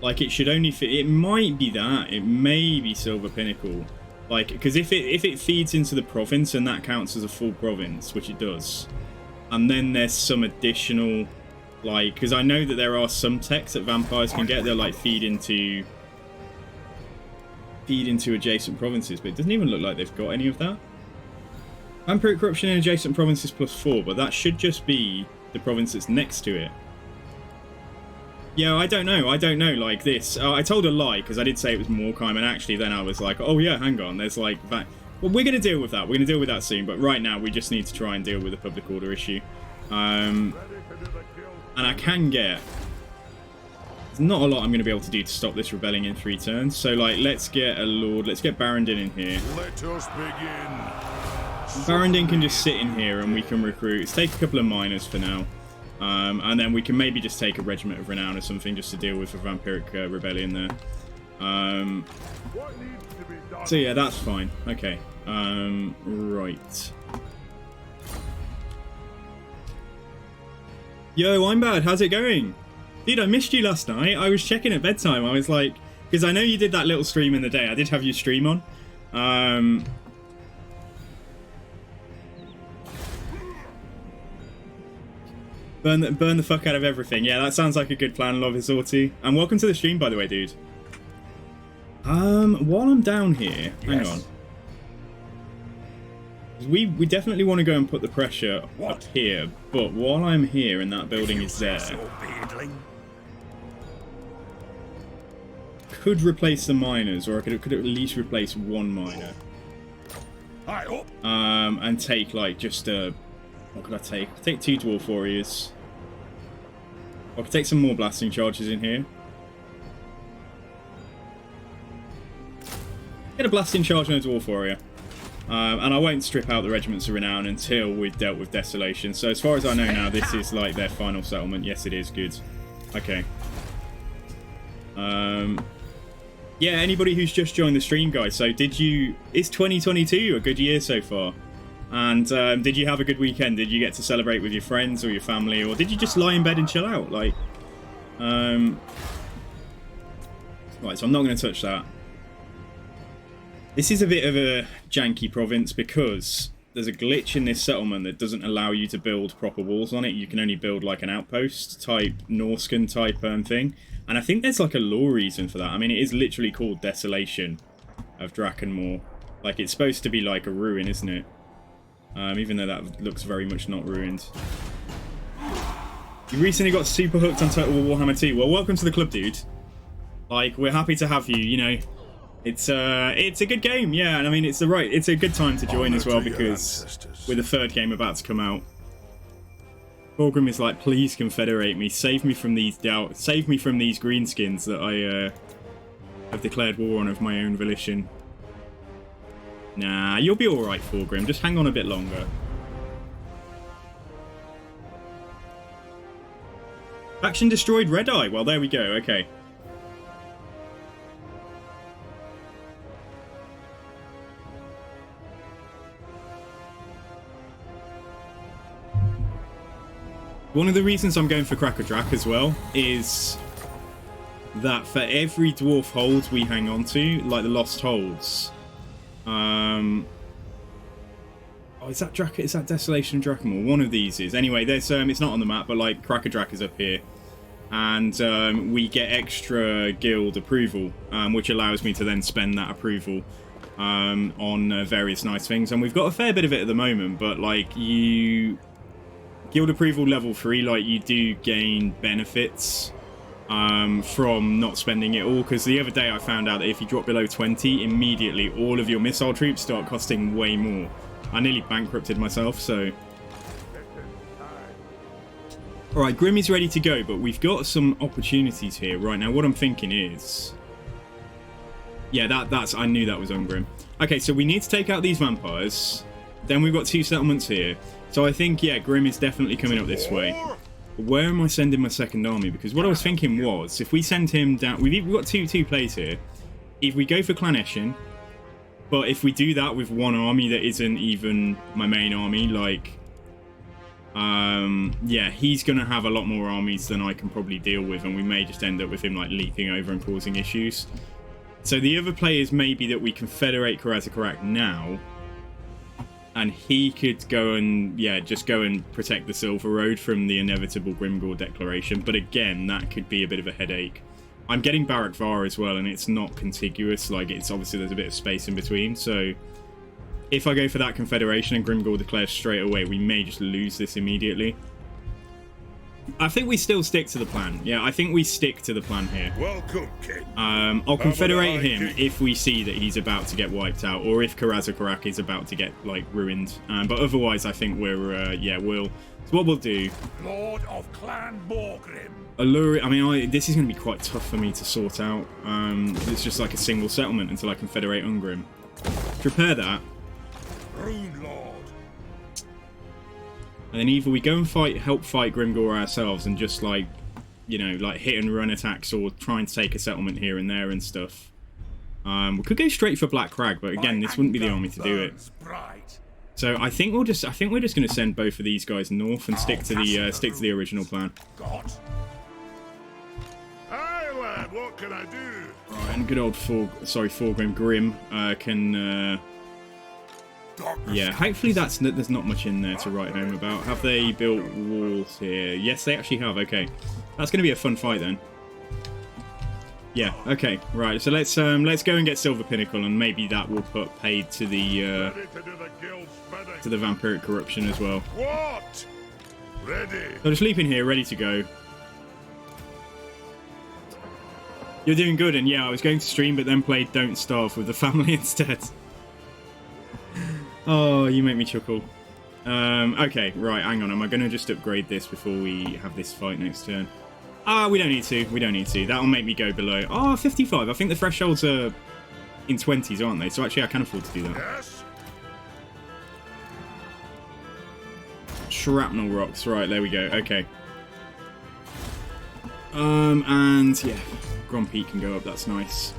[SPEAKER 3] Like, it should only fit. It might be that. It may be Silver Pinnacle. Like, because if it feeds into the province and that counts as a full province, which it does, and then there's some additional, like, because I know that there are some techs that vampires can get. They'll like feed into adjacent provinces, but it doesn't even look like they've got any of that. Vampiric corruption in adjacent provinces +4, but that should just be the province that's next to it. Yeah, I don't know, like this. I told a lie, because I did say it was Moorkheim, and actually then I was like, oh yeah, hang on, there's like that. Well, we're going to deal with that, soon, but right now we just need to try and deal with the public order issue. And I can get... There's not a lot I'm going to be able to do to stop this rebelling in 3 turns, so like, let's get a Lord, let's get Barondin in here.
[SPEAKER 2] Let us begin.
[SPEAKER 3] Barondin can just sit in here and we can recruit. Let's take a couple of miners for now. And then we can maybe just take a regiment of renown or something just to deal with a vampiric rebellion there. So yeah, that's fine. Okay. Right. Yo, I'm bad. How's it going? Dude, I missed you last night. I was checking at bedtime. I was like, because I know you did that little stream in the day. I did have you stream on. Burn the fuck out of everything. Yeah, that sounds like a good plan, Love Isorti. And welcome to the stream, by the way, dude. While I'm down here, hang on. We definitely want to go and put the pressure up here, but while I'm here and that building is there, could replace the miners, or I could at least replace 1 miner. And take like just a... What could I take? I'll take 2 dwarf warriors. I could take some more blasting charges in here. Get a blasting charge and a dwarf warrior. And I won't strip out the regiments of renown until we've dealt with desolation. So as far as I know now, this is like their final settlement. Yes, it is. Good. Okay. Yeah, anybody who's just joined the stream, guys. So is 2022 a good year so far? And did you have a good weekend? Did you get to celebrate with your friends or your family, or did you just lie in bed and chill out? Like, right, so I'm not going to touch that. This is a bit of a janky province because there's a glitch in this settlement that doesn't allow you to build proper walls on it. You can only build like an outpost type, Norscan type thing. And I think there's like a law reason for that. I mean, it is literally called Desolation of Drakenmoor. Like, it's supposed to be like a ruin, isn't it? Even though that looks very much not ruined. You recently got super hooked on Total War Warhammer 2. Well, welcome to the club, dude. Like, we're happy to have you, you know. It's a good game, yeah, and I mean, it's a good time to join as well, because with the 3rd game about to come out, Borgrim is like, please confederate me, save me from these greenskins that I have declared war on of my own volition. Nah, you'll be alright, Borgrim, just hang on a bit longer. Faction destroyed Red Eye, well there we go, okay. One of the reasons I'm going for Krakadrak as well is that for every dwarf hold we hang on to, like the lost holds, oh, is that Desolation Drakenmoor? One of these is. Anyway, there's it's not on the map, but like Krakadrak is up here, and we get extra guild approval, which allows me to then spend that approval on various nice things, and we've got a fair bit of it at the moment. But like guild approval level 3, like you do gain benefits from not spending it all, because the other day I found out that if you drop below 20, immediately all of your missile troops start costing way more. I nearly bankrupted myself, so... Alright, Grim is ready to go, but we've got some opportunities here. Right, now what I'm thinking is... Yeah, that's I knew that was on Grim. Okay, so we need to take out these vampires. Then we've got 2 settlements here. So I think, yeah, Grim is definitely coming up this way. Where am I sending my 2nd army? Because what I was thinking was, if we send him down... We've got two plays here. If we go for Clan Eshin, but if we do that with 1 army that isn't even my main army, like... yeah, he's going to have a lot more armies than I can probably deal with, and we may just end up with him, like, leaping over and causing issues. So the other play is maybe that we confederate Karazakarak now, and he could go and, yeah, just go and protect the Silver Road from the inevitable Grimgor declaration. But again, that could be a bit of a headache. I'm getting Barak Var as well, and it's not contiguous. Like, it's obviously there's a bit of space in between. So if I go for that confederation and Grimgor declares straight away, we may just lose this immediately. I think we still stick to the plan. Yeah, I think we stick to the plan here.
[SPEAKER 2] Welcome, King.
[SPEAKER 3] I'll confederate him
[SPEAKER 2] King.
[SPEAKER 3] if we see that he's about to get wiped out, or if Karazakarak is about to get like ruined. But otherwise, I think we're yeah, we'll. So what we'll do.
[SPEAKER 2] Lord of Clan Morgrim.
[SPEAKER 3] Allure. I mean, this is going to be quite tough for me to sort out. It's just like a single settlement until I confederate Ungrim. Prepare that.
[SPEAKER 2] Rune Lord.
[SPEAKER 3] And then either we go and help fight Grimgor ourselves and just like, you know, like hit and run attacks or try and take a settlement here and there and stuff. We could go straight for Black Crag, but again, this wouldn't be the army to do it. So I think we're just going to send both of these guys north and stick to the original plan.
[SPEAKER 2] God. Aye, lad, what can I do?
[SPEAKER 3] Right, and good old Thorgrim Grim can. Yeah, hopefully there's not much in there to write home about. Have they built walls here? Yes, they actually have. Okay, that's going to be a fun fight then. Yeah. Okay. Right. So let's go and get Silver Pinnacle, and maybe that will put paid to the vampiric corruption as well.
[SPEAKER 2] What? Ready.
[SPEAKER 3] So just leap in here, ready to go. You're doing good, and yeah, I was going to stream, but then played Don't Starve with the family instead. Oh, you make me chuckle. Okay, right, hang on. Am I going to just upgrade this before we have this fight next turn? We don't need to. We don't need to. That'll make me go below. Oh, 55. I think the thresholds are in 20s, aren't they? So actually, I can afford to do that.
[SPEAKER 2] Yes.
[SPEAKER 3] Shrapnel rocks. Right, there we go. Okay. And yeah, Grand Peak can go up. That's nice.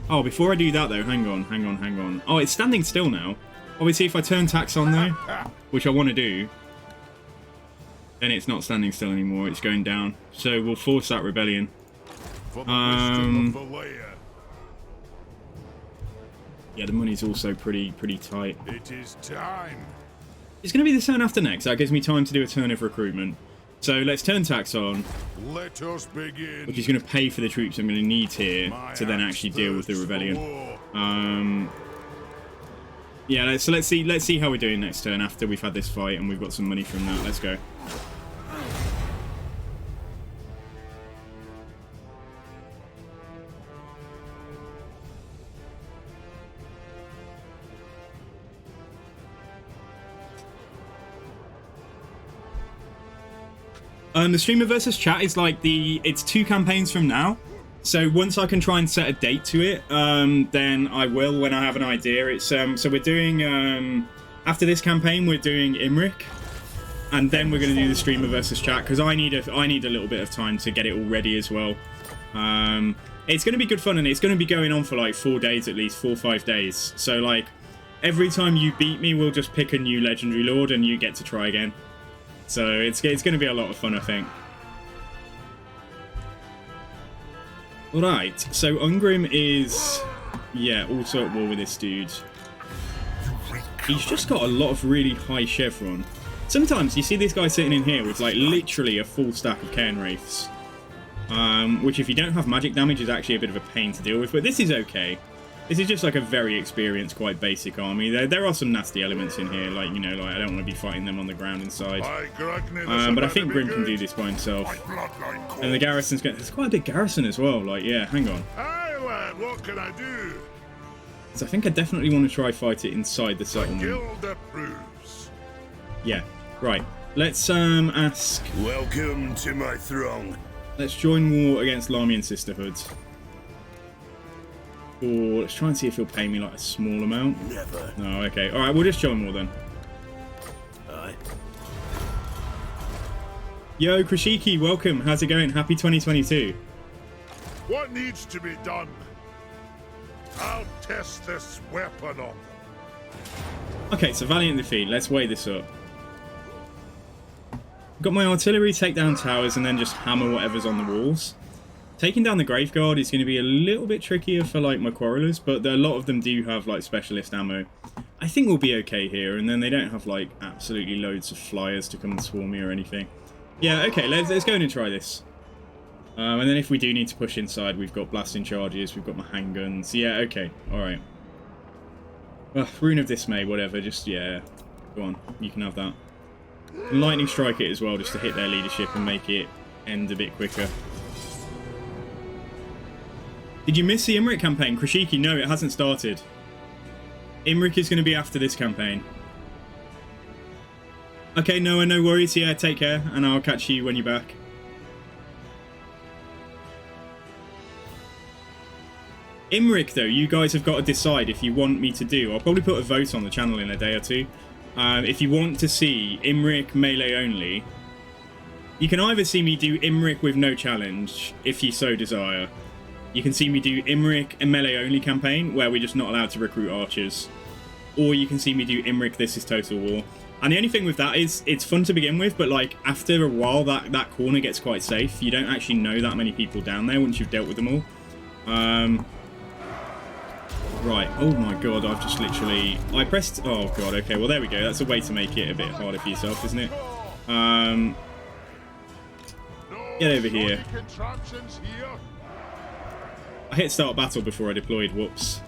[SPEAKER 3] Oh, before I do that though, hang on. Oh, it's standing still now. Obviously, if I turn tax on though, which I want to do, then it's not standing still anymore. It's going down. So we'll force that rebellion.
[SPEAKER 2] For the wisdom of Valea.
[SPEAKER 3] Yeah, the money's also pretty tight.
[SPEAKER 2] It is time.
[SPEAKER 3] It's going to be the turn after next. That gives me time to do a turn of recruitment. So let's turn tax on,
[SPEAKER 2] Let us begin.
[SPEAKER 3] which is going to pay for the troops I'm going to need here to then actually deal with the rebellion. Yeah, so let's see how we're doing next turn after we've had this fight and we've got some money from that. Let's go. The streamer versus chat is like it's 2 campaigns from now. So once I can try and set a date to it, then I will when I have an idea. It's so we're doing after this campaign we're doing Imric, and then we're going to do the streamer versus chat because I need a little bit of time to get it all ready as well. It's going to be good fun and it's going to be going on for like 4 days at least, 4 or 5 days. So like every time you beat me, we'll just pick a new legendary lord and you get to try again. So it's going to be a lot of fun, I think. Right, so Ungrim is, yeah, also at war with this dude. He's just got a lot of really high chevron. Sometimes you see this guy sitting in here with like literally a full stack of Cairn Wraiths. Which if you don't have magic damage is actually a bit of a pain to deal with, but this is okay. This is just like a very experienced, quite basic army. There are some nasty elements in here, like, you know, like I don't want to be fighting them on the ground inside. But I think Grim can do this by himself. And the garrison's going. There's quite a big garrison as well. Like, yeah, hang on.
[SPEAKER 2] Aye, lad, what can I do?
[SPEAKER 3] So I think I definitely want to try fight it inside the settlement.
[SPEAKER 2] Guild approves.
[SPEAKER 3] Yeah, right. Let's ask.
[SPEAKER 1] Welcome to my throng.
[SPEAKER 3] Let's join war against Lamian Sisterhoods. Or let's try and see if he'll pay me like a small amount.
[SPEAKER 1] Never.
[SPEAKER 3] No, okay. Alright, we'll just join war then.
[SPEAKER 1] Aye.
[SPEAKER 3] Yo, Krishiki, welcome. How's it going? Happy 2022.
[SPEAKER 2] What needs to be done? I'll test this weapon on them.
[SPEAKER 3] Okay, so Valiant defeat. Let's weigh this up. Got my artillery, take down towers, and then just hammer whatever's on the walls. Taking down the Graveguard is going to be a little bit trickier for like my Quarrelers, but a lot of them do have like specialist ammo. I think we'll be okay here, and then they don't have like absolutely loads of flyers to come and swarm me or anything. Yeah, okay, let's go in and try this. And then if we do need to push inside, we've got blasting charges, we've got my handguns. Yeah, okay, alright. Rune of Dismay, whatever, just, yeah. Go on, you can have that. And lightning strike it as well, just to hit their leadership and make it end a bit quicker. Did you miss the Imrik campaign? Krashiki, no, it hasn't started. Imrik is going to be after this campaign. Okay, Noah, no worries. Yeah, take care, and I'll catch you when you're back. Imrik, though, you guys have got to decide if you want me to do. I'll probably put a vote on the channel in a day or two. If you want to see Imrik melee only, you can either see me do Imrik with no challenge, if you so desire. You can see me do Imrik a melee only campaign, where we're just not allowed to recruit archers. Or you can see me do Imrik This is Total War. And the only thing with that is, it's fun to begin with, but like, after a while, that corner gets quite safe. You don't actually know that many people down there once you've dealt with them all. Right, oh my god, I've just literally... I pressed... Oh god, okay, well there we go. That's a way to make it a bit harder for yourself, isn't it? Get over here. I hit start battle before I deployed, whoops.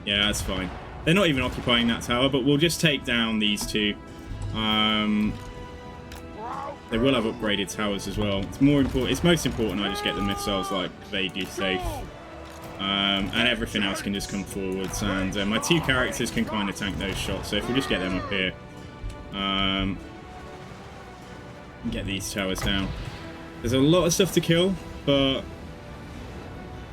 [SPEAKER 3] Yeah, that's fine. They're not even occupying that tower, but we'll just take down these two. They will have upgraded towers as well. It's more important. It's most important I just get the missiles like vaguely safe, and everything else can just come forwards. And my two characters can kind of tank those shots. So if we just get them up here, get these towers down. There's a lot of stuff to kill, but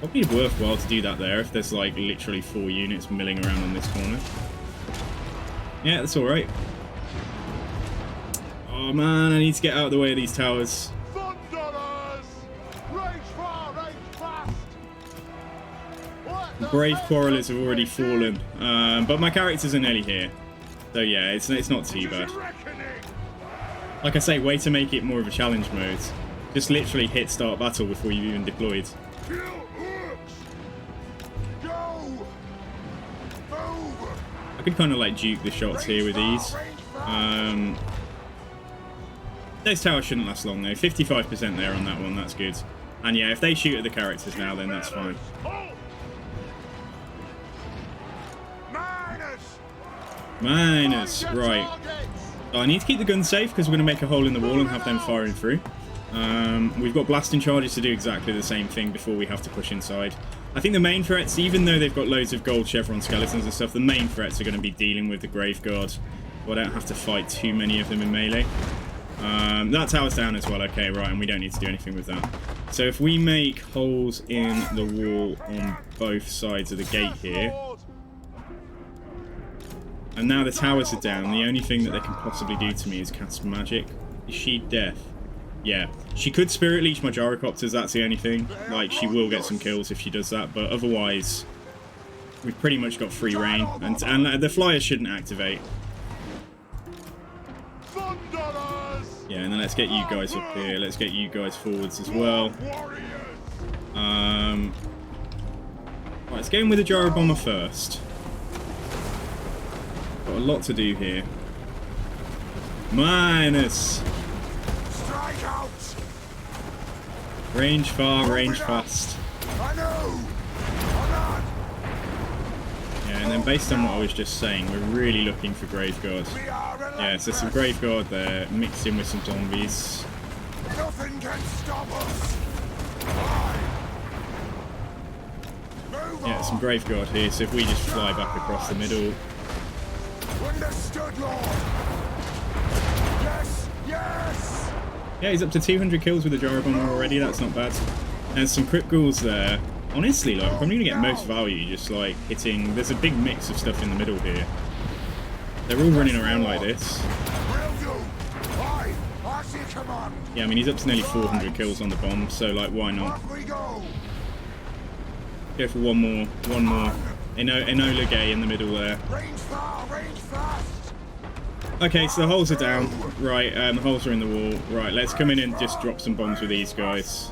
[SPEAKER 3] probably worthwhile to do that there if there's like literally 4 units milling around on this corner. Yeah, that's all right. Oh man, I need to get out of the way of these towers. The brave quarrelers have already fallen, but my characters are nearly here. So yeah, it's not too bad. Like I say, way to make it more of a challenge mode. Just literally hit start battle before you've even deployed. I could kind of like duke the shots here with these. Those towers shouldn't last long though. 55% there on that one, that's good. And yeah, if they shoot at the characters now, then that's fine. Minus, right. Oh, I need to keep the guns safe because we're going to make a hole in the wall and have them firing through. We've got blasting charges to do exactly the same thing before we have to push inside. I think the main threats, even though they've got loads of gold chevron skeletons and stuff, the main threats are going to be dealing with the Grave Guard. So I don't have to fight too many of them in melee. That tower's down as well. Okay, right, and we don't need to do anything with that. So if we make holes in the wall on both sides of the gate here, and now the towers are down, the only thing that they can possibly do to me is cast magic. Is she deaf? Yeah. She could Spirit Leech my Gyrocopters, that's the only thing. Like, she will get some kills if she does that, but otherwise, we've pretty much got free reign. And the flyers shouldn't activate. Yeah, and then let's get you guys up here. Let's get you guys forwards as well. Right, let's go in with a Gyro Bomber first. Got a lot to do here. Minus.
[SPEAKER 2] Strike out.
[SPEAKER 3] Range far, range fast.
[SPEAKER 2] I know.
[SPEAKER 3] Yeah, and then based on what I was just saying, we're really looking for Grave Guard. Yeah, so some Grave Guard there, mixed in with some zombies.
[SPEAKER 2] Nothing can stop us.
[SPEAKER 3] Yeah, some Grave Guard here, so if we just fly back across the middle.
[SPEAKER 2] Understood, Lord. Yes, yes.
[SPEAKER 3] Yeah, he's up to 200 kills with the Gyro Bomber already, that's not bad. There's some Crypt Ghouls there. Honestly, like, I'm probably going to get most value just, like, hitting... There's a big mix of stuff in the middle here. They're all running around like this. Yeah, I mean, he's up to nearly 400 kills on the bomb, so, like, why not? Go for one more. Enola Gay in the middle there. Okay, so the holes are down. Right, the holes are in the wall. Right, let's come in and just drop some bombs with these guys.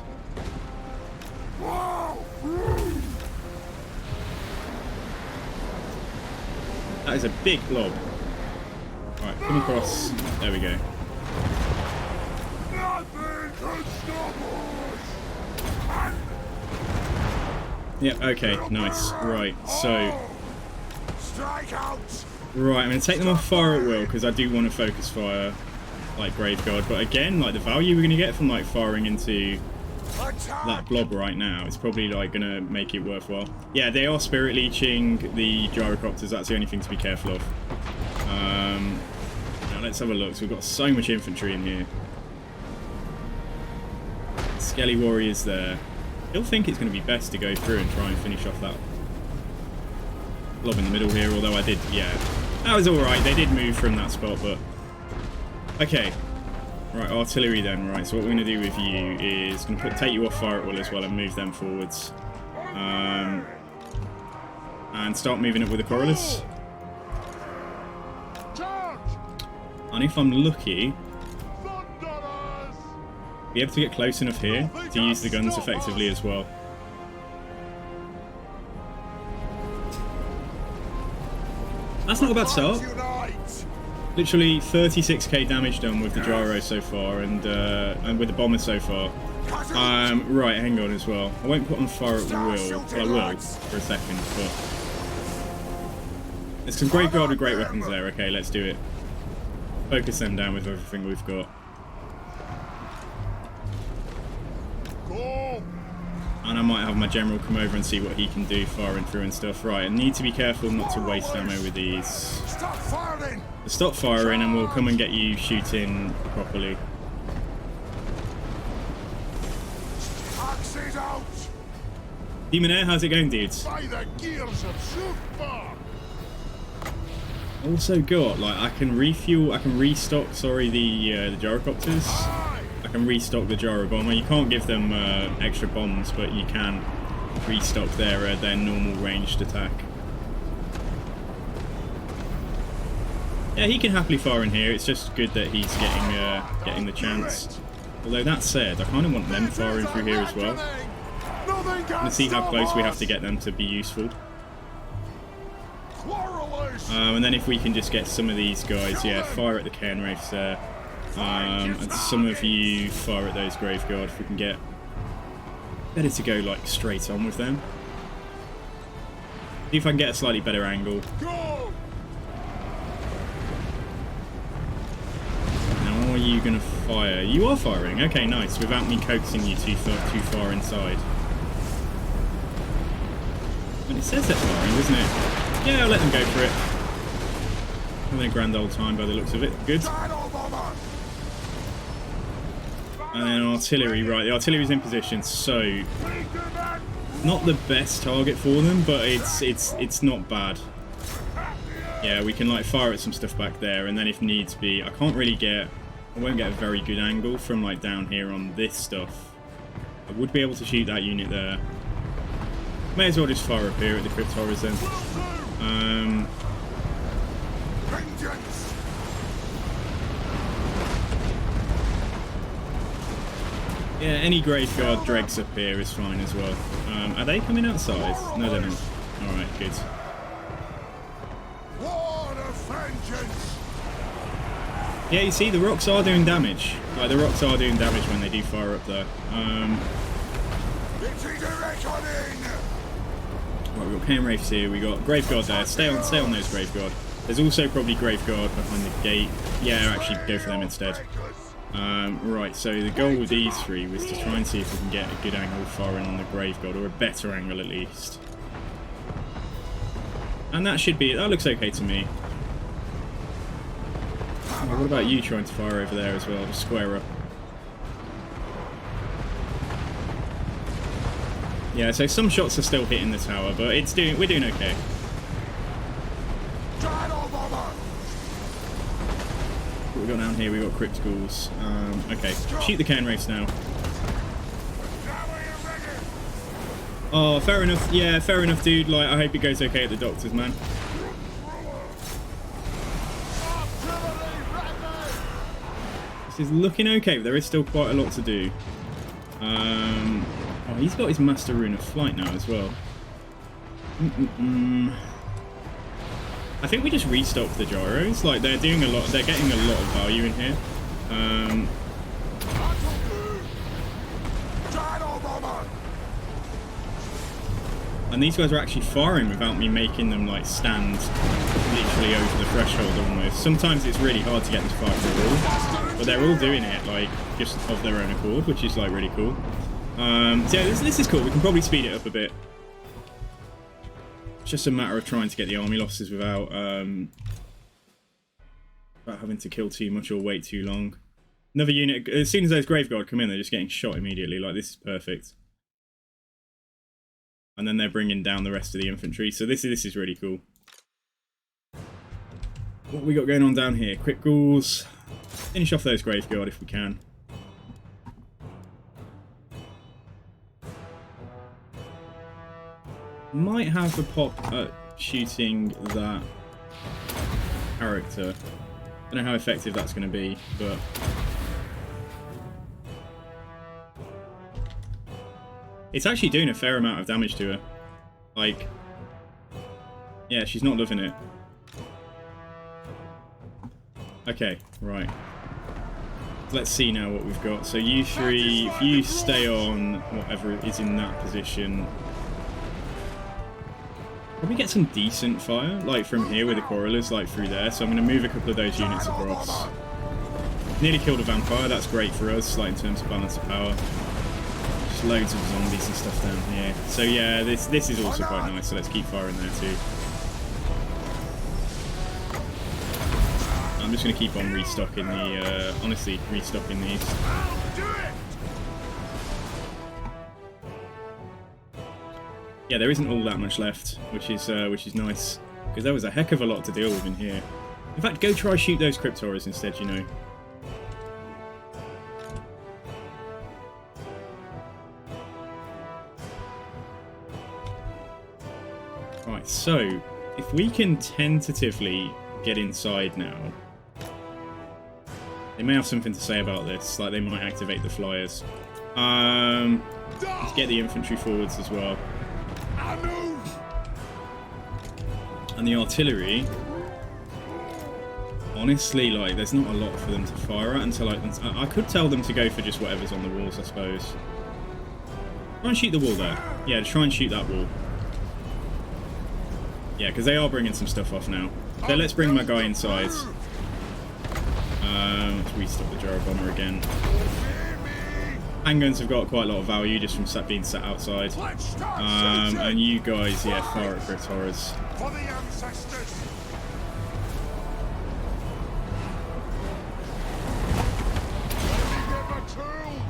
[SPEAKER 3] That is a big blob. Right, come across. There we go. Yep, okay, nice. Right, so Right, I'm going to take them off fire at will because I do want to focus fire like Graveguard. But again, like the value we're going to get from like firing into that blob right now, it's probably like going to make it worthwhile. Yeah, they are spirit leeching the gyrocopters. That's the only thing to be careful of. Now let's have a look. So we've got so much infantry in here. Skelly warriors there. Still think it's going to be best to go through and try and finish off that blob in the middle here, although I did, yeah, that was alright. They did move from that spot, but okay. Right, artillery then. Right, so what we're going to do with you is going to take you off fire at will as well and move them forwards. And start moving up with the Corylus. And if I'm lucky, be able to get close enough here to use the guns effectively as well. That's not a bad start. Literally 36k damage done with the gyro so far, and with the bomber so far. Right, hang on as well. I won't put on fire at will. Well, I will for a second, but there's some Graveguard with great weapons there. Okay, let's do it. Focus them down with everything we've got. And I might have my general come over and see what he can do firing through and stuff. Right, I need to be careful not to waste ammo with these. Stop firing and we'll come and get you shooting properly. Demon Air, how's it going, dudes? Also got, like, I can refuel, I can restock, sorry, the gyrocopters. I can restock the gyro bomber. You can't give them extra bombs, but you can restock their normal ranged attack. Yeah, he can happily fire in here. It's just good that he's getting the chance. Although that said, I kind of want them firing through here as well. Let's see how close we have to get them to be useful. And then if we can just get some of these guys, yeah, fire at the cairn wraiths there. And some of you fire at those Graveguard if we can get better to go like straight on with them. See if I can get a slightly better angle. Now are you going to fire? You are firing, okay, nice, without me coaxing you too far inside. And it says they're firing, doesn't it? Yeah, I'll let them go for it. Having a grand old time by the looks of it. Good. And then artillery, right, the artillery's in position, so not the best target for them, but it's not bad. Yeah, we can like fire at some stuff back there, and then if needs be, I won't get a very good angle from like down here on this stuff. I would be able to shoot that unit there. May as well just fire up here at the Crypt Horrors then. Yeah, any Graveguard dregs up here is fine as well. Are they coming outside? No, they're not. Alright, good. Yeah, you see, the rocks are doing damage. Like, the rocks are doing damage when they do fire up there. Right, we've got Cairn Wraiths here, we got Graveguard there. Stay on those Graveguard. There's also probably Graveguard behind the gate. Yeah, actually go for them instead. Right, so the goal with these three was to try and see if we can get a good angle firing on the Graveguard, or a better angle at least. And that should be it. That looks okay to me. Oh, what about you trying to fire over there as well? Just square up. Yeah, so some shots are still hitting the tower, but we're doing okay. What we got down here? We got Crypt Ghouls. Okay, shoot the Cairn Wraiths now. Oh, fair enough. Yeah, fair enough, dude. Like, I hope it goes okay at the doctors, man. This is looking okay, but there is still quite a lot to do. Oh, he's got his Master Rune of Flight now as well. I think we just restock the gyros. Like, they're doing a lot. They're getting a lot of value in here. And these guys are actually firing without me making them like stand literally over the threshold almost. Sometimes it's really hard to get them to fire through a wall, but they're all doing it like just of their own accord, which is like really cool. So yeah, this is cool. We can probably speed it up a bit. It's just a matter of trying to get the army losses without having to kill too much or wait too long. Another unit, as soon as those Graveguard come in, they're just getting shot immediately. Like, this is perfect. And then they're bringing down the rest of the infantry. So this is really cool. What we got going on down here? Quick ghouls. Finish off those Graveguard if we can. Might have a pop at shooting that character. I don't know how effective that's going to be, but... It's actually doing a fair amount of damage to her. Like... Yeah, she's not loving it. Okay, right. Let's see now what we've got. So you three, if you stay on whatever is in that position... Probably get some decent fire, like from here with the Quarrelers, like through there. So I'm going to move a couple of those units across. Nearly killed a vampire, that's great for us, like in terms of balance of power. Just loads of zombies and stuff down here. So yeah, this is also quite nice, so let's keep firing there too. I'm just going to keep on restocking the, honestly, restocking these. Yeah, there isn't all that much left, which is nice, because there was a heck of a lot to deal with in here. In fact, go try shoot those Cryptoras instead, you know. Right, so if we can tentatively get inside now, they may have something to say about this, like they might activate the flyers. Let's get the infantry forwards as well. And the artillery, honestly, like, there's not a lot for them to fire at until I could tell them to go for just whatever's on the walls, I suppose. Try and shoot the wall there. Yeah, try and shoot that wall. Yeah, because they are bringing some stuff off now. So let's bring my guy inside. Let's restock the gyro bomber again. Handguns have got quite a lot of value just from being sat outside. And you guys, yeah, fire at Cryptoras.
[SPEAKER 2] For the ancestors.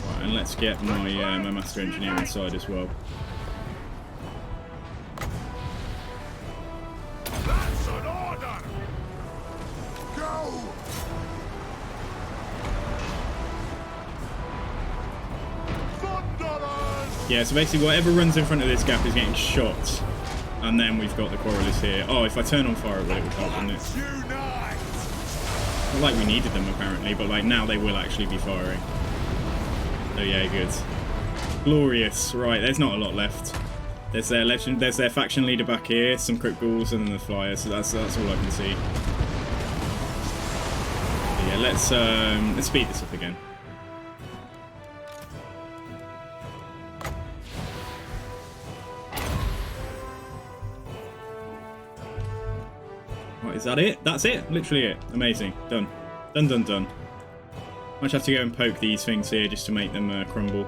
[SPEAKER 3] Right, and let's get my my master engineer inside as well.
[SPEAKER 2] That's an order. Go.
[SPEAKER 3] Yeah, so basically whatever runs in front of this gap is getting shot. And then we've got the Quarrelers here. Oh, if I turn on fire, it would help, wouldn't it? Not like we needed them, apparently, but like now they will actually be firing. So yeah, good. Glorious. Right, there's not a lot left. There's their faction leader back here, some Crypt Ghouls, and then the Flyer, so that's all I can see. But yeah, let's speed this up again. Is that it? That's it? Literally it. Amazing. Done. Done, done, done. Might have to go and poke these things here just to make them crumble.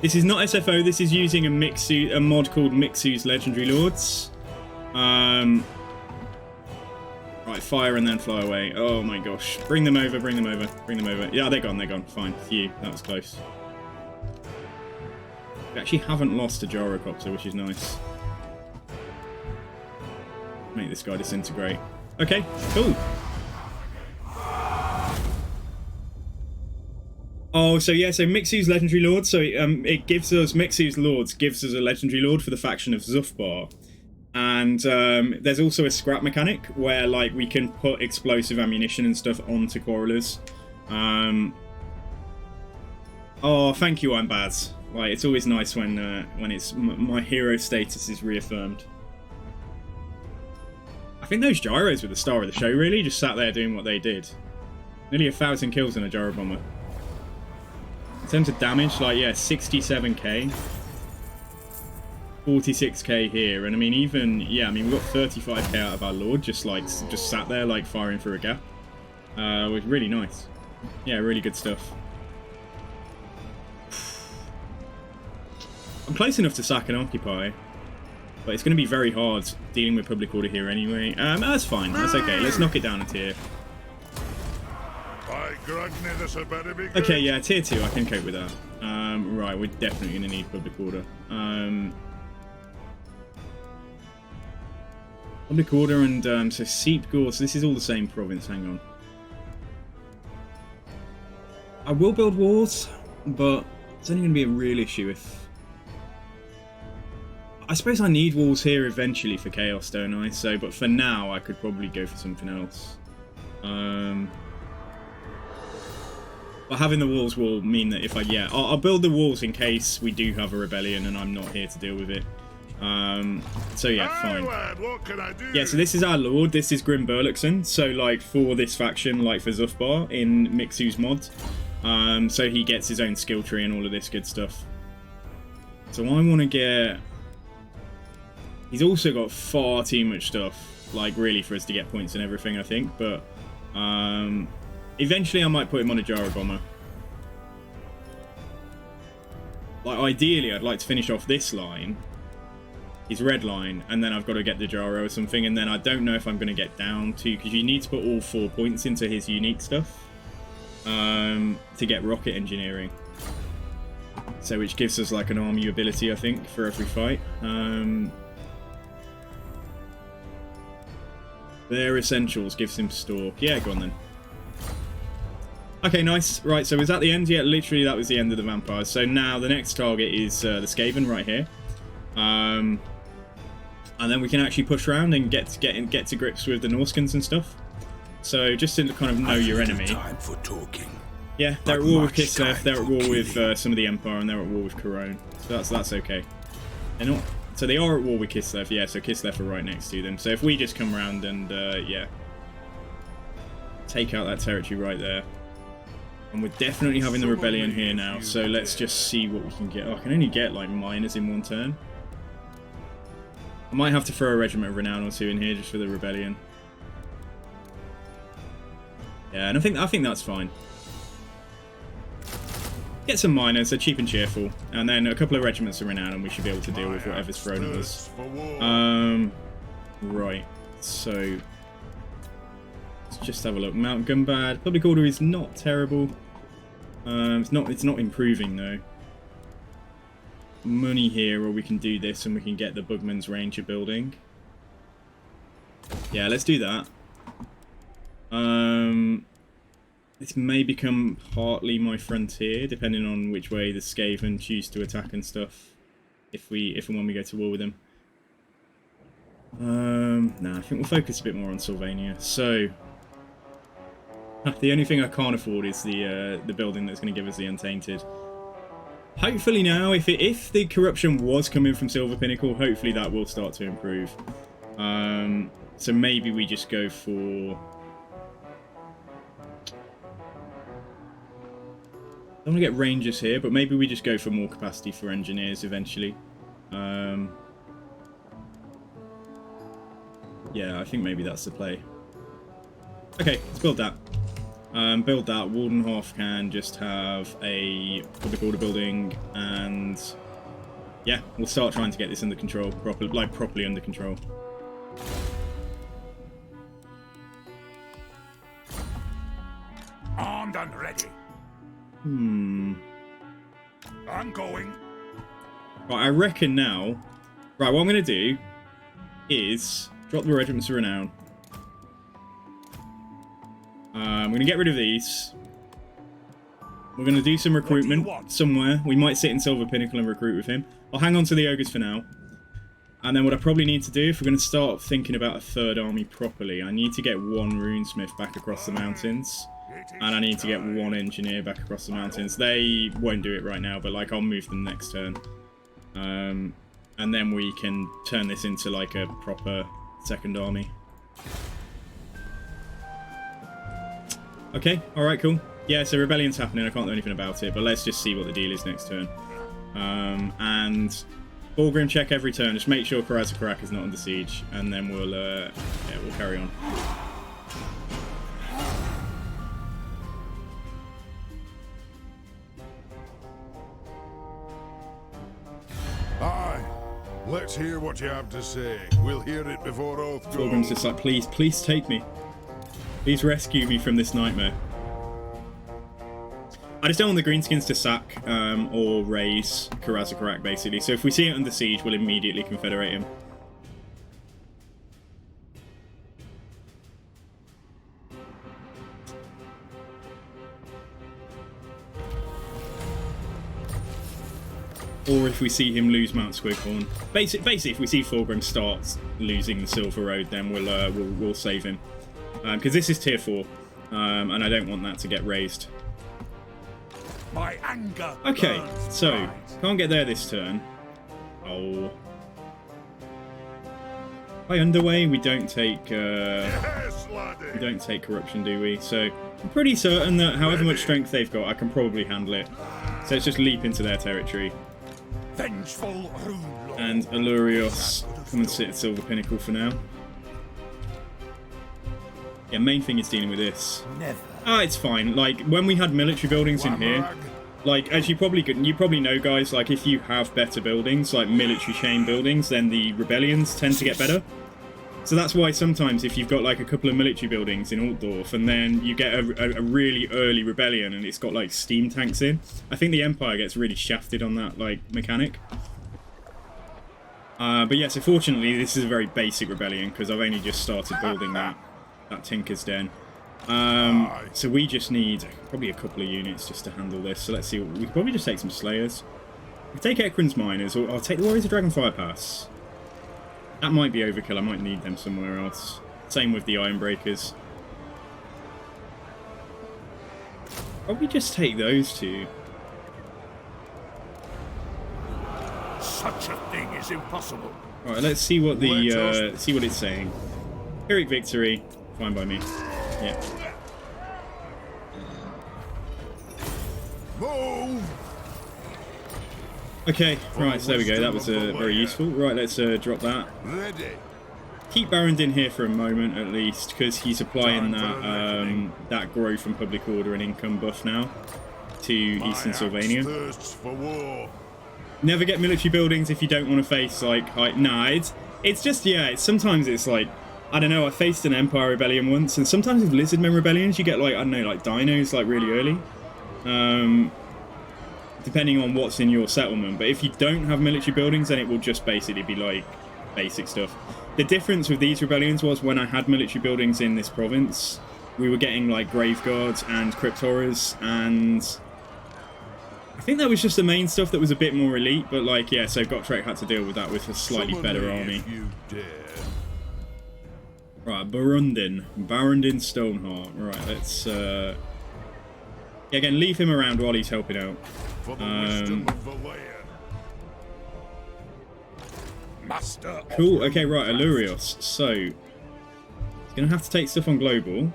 [SPEAKER 3] This is not SFO, this is using a mod called Mixu's Legendary Lords. Right, fire and then fly away. Oh my gosh. Bring them over, bring them over, bring them over. Yeah, they're gone. Fine. Phew, that was close. We actually haven't lost a gyrocopter, which is nice. Make this guy disintegrate. Okay, cool. Oh, so yeah, so Mixu's Legendary Lord. So it gives us, Mixu's Lords gives us a Legendary Lord for the faction of Zhufbar. And there's also a scrap mechanic where like we can put explosive ammunition and stuff onto Quarrelers. Oh, thank you, I'm bad. Like, it's always nice when it's my hero status is reaffirmed. I think those gyros were the star of the show, really. Just sat there doing what they did. Nearly 1,000 kills in a gyro bomber. In terms of damage, like, yeah, 67k. 46k here, and I mean, even, yeah, I mean, we got 35k out of our Lord, just sat there, like, firing through a gap. Was really nice. Yeah, really good stuff. I'm close enough to sack and occupy, but it's going to be very hard dealing with public order here anyway. That's fine, that's okay, let's knock it down a tier. Okay, yeah, tier 2, I can cope with that. Right, we're definitely going to need public order. Public order and, so Seep Gore, so this is all the same province, hang on. I will build walls, but it's only going to be a real issue if... I suppose I need walls here eventually for Chaos, don't I? So, but for now, I could probably go for something else. But having the walls will mean that if I... Yeah, I'll build the walls in case we do have a rebellion and I'm not here to deal with it. So yeah, fine.
[SPEAKER 2] What can I do?
[SPEAKER 3] Yeah, so this is our Lord, this is Grim Burluxon. So like for this faction, like for Zhufbar in Mixu's mod. So he gets his own skill tree and all of this good stuff. So I want to get... He's also got far too much stuff, like really for us to get points and everything, I think. But eventually I might put him on a gyro bomber. Like ideally I'd like to finish off this line, his red line, and then I've got to get the gyro or something, and then I don't know if I'm going to get down to, because you need to put all 4 points into his unique stuff to get rocket engineering. So which gives us like an army ability, I think, for every fight. Their essentials gives him stalk. Yeah, go on then. Okay, nice. Right, so was that the end? Yeah, literally that was the end of the vampires. So now the next target is the Skaven right here. And then we can actually push around and get to grips with the Norskins and stuff. So just to kind of know your enemy.
[SPEAKER 1] Time for talking.
[SPEAKER 3] Yeah, they're at war with Kislev, they're at war with some of the Empire, and they're at war with Corone. So that's okay. They're not... So they are at war with Kislev, yeah, so Kislev are right next to them. So if we just come around and, yeah, take out that territory right there. And we're definitely having the rebellion here now, so let's just see what we can get. Oh, I can only get, like, miners in one turn. I might have to throw a regiment of renown or two in here just for the rebellion. Yeah, and I think that's fine. Get some miners, they're cheap and cheerful, and then a couple of regiments of renown, and we should be able to deal with whatever's thrown at us. Right, so let's just have a look. Mount Gumbad, public order is not terrible. It's not improving though. Money here, or we can do this, and we can get the Bugman's Ranger building. Yeah, let's do that. This may become partly my frontier, depending on which way the Skaven choose to attack and stuff. If and when we go to war with them. Nah, I think we'll focus a bit more on Sylvania. So, the only thing I can't afford is the building that's going to give us the Untainted. Hopefully now, if the corruption was coming from Silver Pinnacle, hopefully that will start to improve. So maybe we just go for... I want to get Rangers here, but maybe we just go for more capacity for Engineers eventually. Yeah, I think maybe that's the play. Okay, let's build that. Build that. Waldenhof can just have a public order building, and yeah, we'll start trying to get this under control, properly under control.
[SPEAKER 2] Armed and ready. I'm going.
[SPEAKER 3] Right, I reckon now... Right, what I'm going to do is drop the regiments of renown. I'm going to get rid of these. We're going to do some recruitment somewhere. We might sit in Silver Pinnacle and recruit with him. I'll hang on to the Ogres for now. And then what I probably need to do, if we're going to start thinking about a third army properly, I need to get one runesmith back across the mountains. And I need to get one engineer back across the mountains. They won't do it right now, but like I'll move them next turn. And then we can turn this into like a proper second army. Okay, alright, cool. Yeah, so rebellion's happening. I can't do anything about it, but let's just see what the deal is next turn. And Fulgrim check every turn. Just make sure Karazakarak is not under siege, and then we'll carry on.
[SPEAKER 2] Aye. Let's hear what you have to say. We'll hear it before oath goes.
[SPEAKER 3] Fulgrim's just like, please take me. Please rescue me from this nightmare. I just don't want the Greenskins to sack or raise Karazakarak, basically. So if we see it under siege, we'll immediately confederate him. Or if we see him lose Mount Squighorn. Basically, if we see Fulgrim start losing the Silver Road, then we'll save him. Because this is tier 4, and I don't want that to get raised.
[SPEAKER 2] My anger.
[SPEAKER 3] Okay, so can't get there this turn. Oh, by underway we don't take
[SPEAKER 2] Yes, laddie.
[SPEAKER 3] we don't take corruption, do we? So I'm pretty certain that however much strength they've got, I can probably handle it. So let's just leap into their territory.
[SPEAKER 2] Vengeful rule.
[SPEAKER 3] And Alurios, come and sit at Silver Pinnacle for now. Yeah, main thing is dealing with this.
[SPEAKER 4] Never.
[SPEAKER 3] Ah, it's fine. Like, when we had military buildings in here, like, as you probably know, guys, like, if you have better buildings, like military chain buildings, then the rebellions tend to get better. So that's why sometimes if you've got, like, a couple of military buildings in Altdorf, and then you get a really early rebellion, and it's got, like, steam tanks in, I think the Empire gets really shafted on that, like, mechanic. But yeah, so fortunately, this is a very basic rebellion, because I've only just started building that Tinker's Den. So we just need probably a couple of units just to handle this. So let's see. We could probably just take some Slayers. We take Ekron's Miners, or I'll take the Warriors of Dragonfire Pass. That might be overkill. I might need them somewhere else. Same with the Ironbreakers. Probably just take those two.
[SPEAKER 2] Such a thing is impossible.
[SPEAKER 3] All right, let's see what the see what it's saying. Pyrrhic victory, fine by me. Yeah.
[SPEAKER 2] Move.
[SPEAKER 3] Okay, right, so there we go. That was very useful. Right, let's drop that.
[SPEAKER 2] Ready.
[SPEAKER 3] Keep Barrendin here for a moment at least, because he's applying that growth and public order and income buff now to Eastern Sylvania.
[SPEAKER 2] Thirsts for war.
[SPEAKER 3] Never get military buildings if you don't want to face like it's just sometimes it's like, I don't know, I faced an Empire rebellion once, and sometimes with Lizardmen rebellions you get like, I don't know, like dinos like really early. Depending on what's in your settlement. But if you don't have military buildings, then it will just basically be like basic stuff. The difference with these rebellions was when I had military buildings in this province, we were getting like Grave Guards and Crypt Horrors, and I think that was just the main stuff that was a bit more elite. But like, yeah, so Gotrek had to deal with that with a slightly better army.
[SPEAKER 2] You dare.
[SPEAKER 3] Right, Barrendin Stoneheart. Right, let's again, leave him around while he's helping out.
[SPEAKER 2] For the wisdom of the land. Master.
[SPEAKER 3] Cool, okay, right, Alurios. So, he's going to have to take stuff on Global.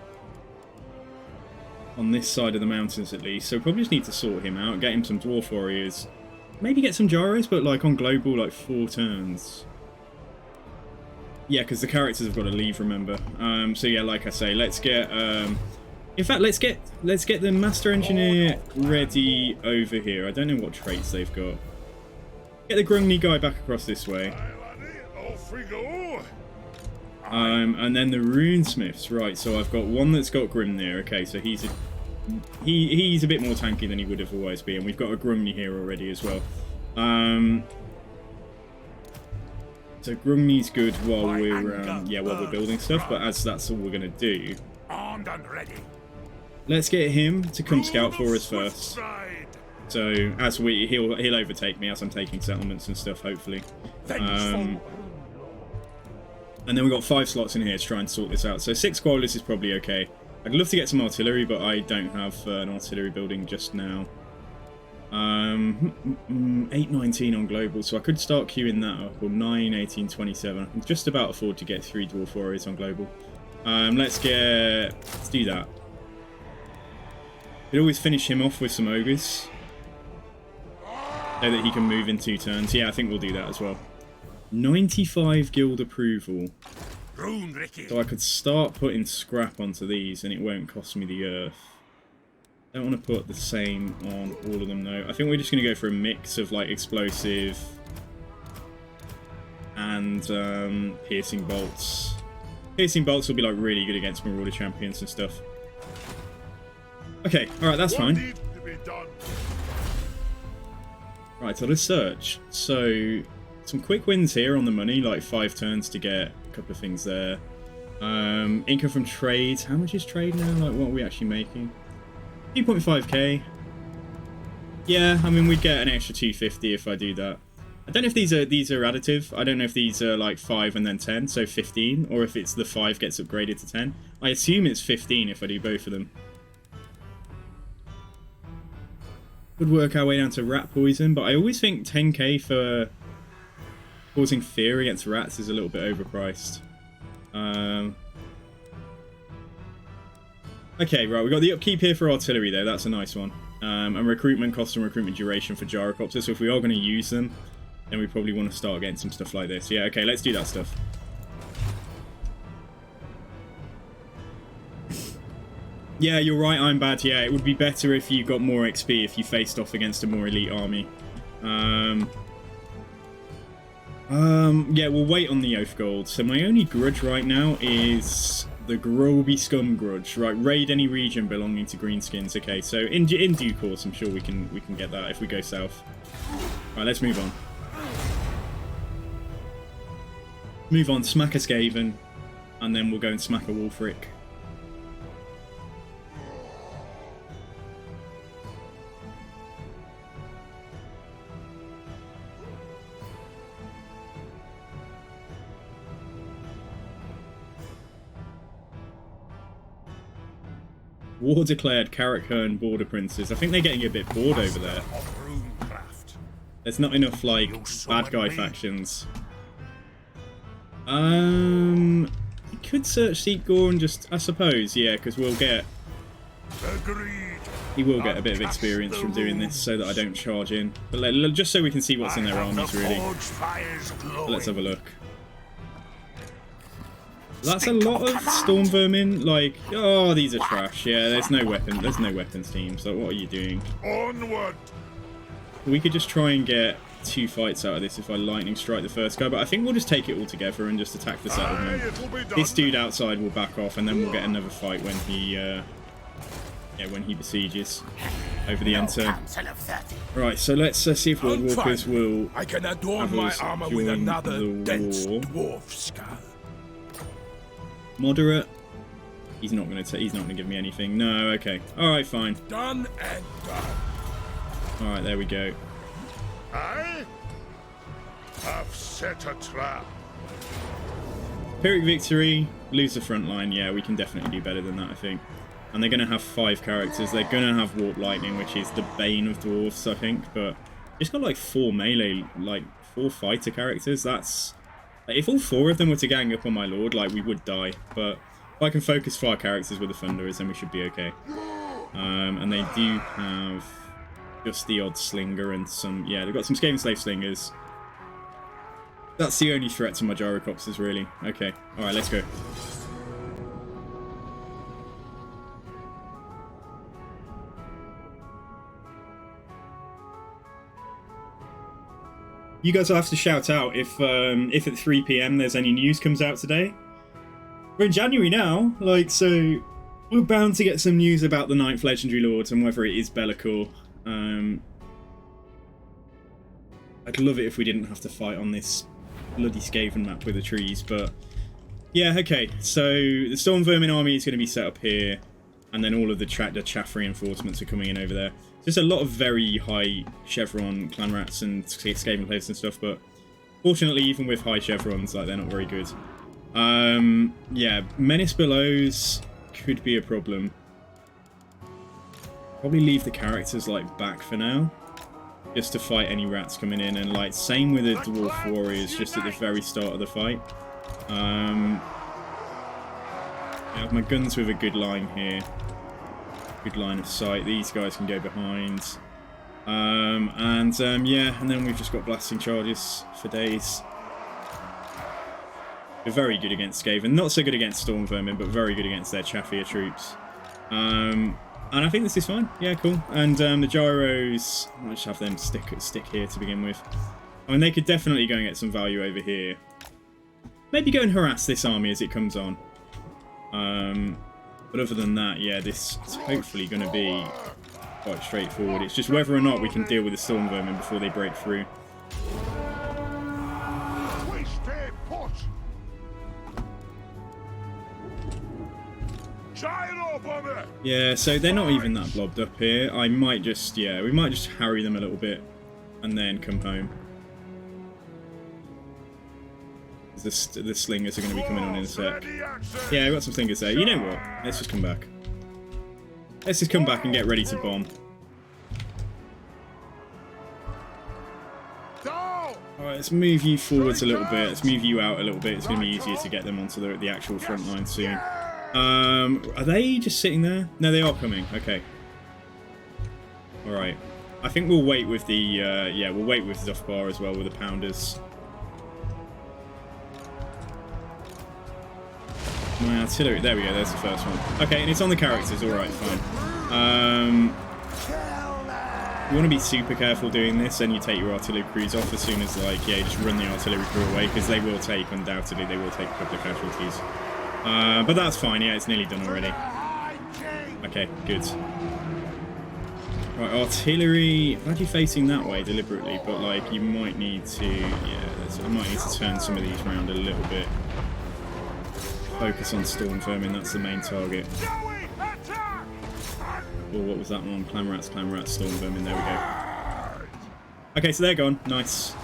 [SPEAKER 3] On this side of the mountains, at least. So, probably just need to sort him out, get him some Dwarf Warriors. Maybe get some Gyros, but like on Global, like 4 turns. Yeah, because the characters have got to leave, remember. So, yeah, like I say, let's get... in fact, let's get the Master Engineer ready over here. I don't know what traits they've got. Get the Grungni guy back across this way.
[SPEAKER 2] Off we go.
[SPEAKER 3] And then the Runesmiths, right? So I've got one that's got Grimnir. Okay, so he's a bit more tanky than he would otherwise be, and we've got a Grungni here already as well. So Grungni's good while we're building stuff, but as that's all we're gonna do.
[SPEAKER 2] Armed and ready.
[SPEAKER 3] Let's get him to come scout for us first. So as he'll overtake me as I'm taking settlements and stuff, hopefully. And then we've got 5 slots in here to try and sort this out. So 6 Squadless is probably okay. I'd love to get some artillery, but I don't have an artillery building just now. 819 on Global, so I could start queuing that up. Or 91827. I can just about afford to get 3 Dwarf Warriors on Global. Let's do that. Could always finish him off with some ogres, so that he can move in 2 turns. Yeah, I think we'll do that as well. 95 guild approval. So I could start putting scrap onto these and it won't cost me the earth. Don't want to put the same on all of them though. I think we're just going to go for a mix of like explosive and piercing bolts. Piercing bolts will be like really good against Marauder champions and stuff. Okay, alright, that's fine. Right, so let's search. So, some quick wins here on the money, like 5 turns to get a couple of things there. Income from trades. How much is trade now? Like, what are we actually making? 2.5k. Yeah, I mean, we'd get an extra 250 if I do that. I don't know if these are additive. I don't know if these are like 5 and then 10, so 15, or if it's the 5 gets upgraded to 10. I assume it's 15 if I do both of them. Could work our way down to rat poison, but I always think 10k for causing fear against rats is a little bit overpriced. Okay, right, we got the upkeep here for artillery though, that's a nice one. And recruitment cost and recruitment duration for gyrocopters, so if we are going to use them, then we probably want to start getting some stuff like this. Yeah, okay, let's do that stuff. Yeah, you're right, I'm bad. Yeah, it would be better if you got more XP if you faced off against a more elite army. Yeah, we'll wait on the Oath Gold. So my only grudge right now is the Groby Scum grudge. Right, raid any region belonging to Greenskins. Okay, so in due course, I'm sure we can get that if we go south. Right, let's move on. Move on, smack a Skaven, and then we'll go and smack a Wolfric. War declared, Carrickhearn, Border Princes. I think they're getting a bit bored over there. There's not enough, like, bad guy factions. You could search Seek Gorn, just, I suppose, yeah, because we'll get... He will get a bit of experience from doing this so that I don't charge in. But just so we can see what's in their armies, really. Let's have a look. That's a lot of storm vermin. Like, oh, these are trash. Yeah, there's no weapons teams. Like, what are you doing?
[SPEAKER 2] Onward.
[SPEAKER 3] We could just try and get 2 fights out of this if I lightning strike the first guy, but I think we'll just take it all together and just attack the settlement. This dude outside will back off, and then we'll get another fight when he, when he besieges over the end turn. Right, so let's see if World Walkers will
[SPEAKER 4] I can adorn my armor with another dense dwarf skull.
[SPEAKER 3] Moderate. He's not gonna give me anything. No, okay. Alright, fine.
[SPEAKER 4] Done and done.
[SPEAKER 3] Alright, there we go.
[SPEAKER 2] I have set a trap.
[SPEAKER 3] Pyrrhic victory, lose the front line. Yeah, we can definitely do better than that, I think. And they're gonna have 5 characters. They're gonna have Warp Lightning, which is the bane of dwarves, I think, but it's got like 4 melee, like 4 fighter characters. That's... If all 4 of them were to gang up on my lord, like, we would die. But if I can focus 5 characters with the Thunderers, then we should be okay. And they do have just the odd Slinger and some... Yeah, they've got some Skaven Slave Slingers. That's the only threat to my Gyrocopters, really. Okay, alright, let's go. You guys will have to shout out if at 3 PM there's any news comes out today. We're in January now, like, so we're bound to get some news about the 9th Legendary Lord and whether it is Be'lakor. I'd love it if we didn't have to fight on this bloody Skaven map with the trees, but yeah, okay. So the Storm Vermin army is going to be set up here, and then all of the chaff reinforcements are coming in over there. Just a lot of very high chevron clan rats and Skaven players and stuff, but fortunately, even with high chevrons, like, they're not very good. Yeah, Menace Belows could be a problem. Probably leave the characters, like, back for now, just to fight any rats coming in, and, like, same with the Dwarf Warriors, just at the very start of the fight. I have my guns with a good line here. good line of sight. These guys can go behind. Yeah, and then we've just got blasting charges for days. We're very good against Skaven. Not so good against Storm Vermin, but very good against their Chaffier troops. And I think this is fine. Yeah, cool. And the gyros, I'll just have them stick here to begin with. I mean, they could definitely go and get some value over here. Maybe go and harass this army as it comes on. But other than that, yeah, this is hopefully going to be quite straightforward. It's just whether or not we can deal with the Storm Vermin before they break through. Yeah, so they're not even that blobbed up here. I might just, yeah, we might just harry them a little bit and then come home. The slingers are going to be coming on in a sec. Yeah, I've got some slingers there. You know what? Let's just come back. Let's just come back and get ready to bomb. Alright, let's move you forwards a little bit. Let's move you out a little bit. It's going to be easier to get them onto the actual front line soon. Are they just sitting there? No, they are coming. Okay. Alright. I think we'll wait with the, yeah, we'll wait with Zhufbar as well, with the pounders. My artillery, there we go, there's the first one. Okay, and it's on the characters, alright, fine. You want to be super careful doing this, and you take your artillery crews off as soon as, like, yeah, you just run the artillery crew away, because they will take, undoubtedly, they will take a couple of casualties. But that's fine, yeah, it's nearly done already. Okay, good. Right, artillery, I'm actually facing that way deliberately, but, like, you might need to, yeah, I might need to turn some of these around a little bit. Focus on Storm Vermin, that's the main target. Oh, what was that one? Clan Rats, Storm Vermin, there we go. Okay, so they're gone, nice.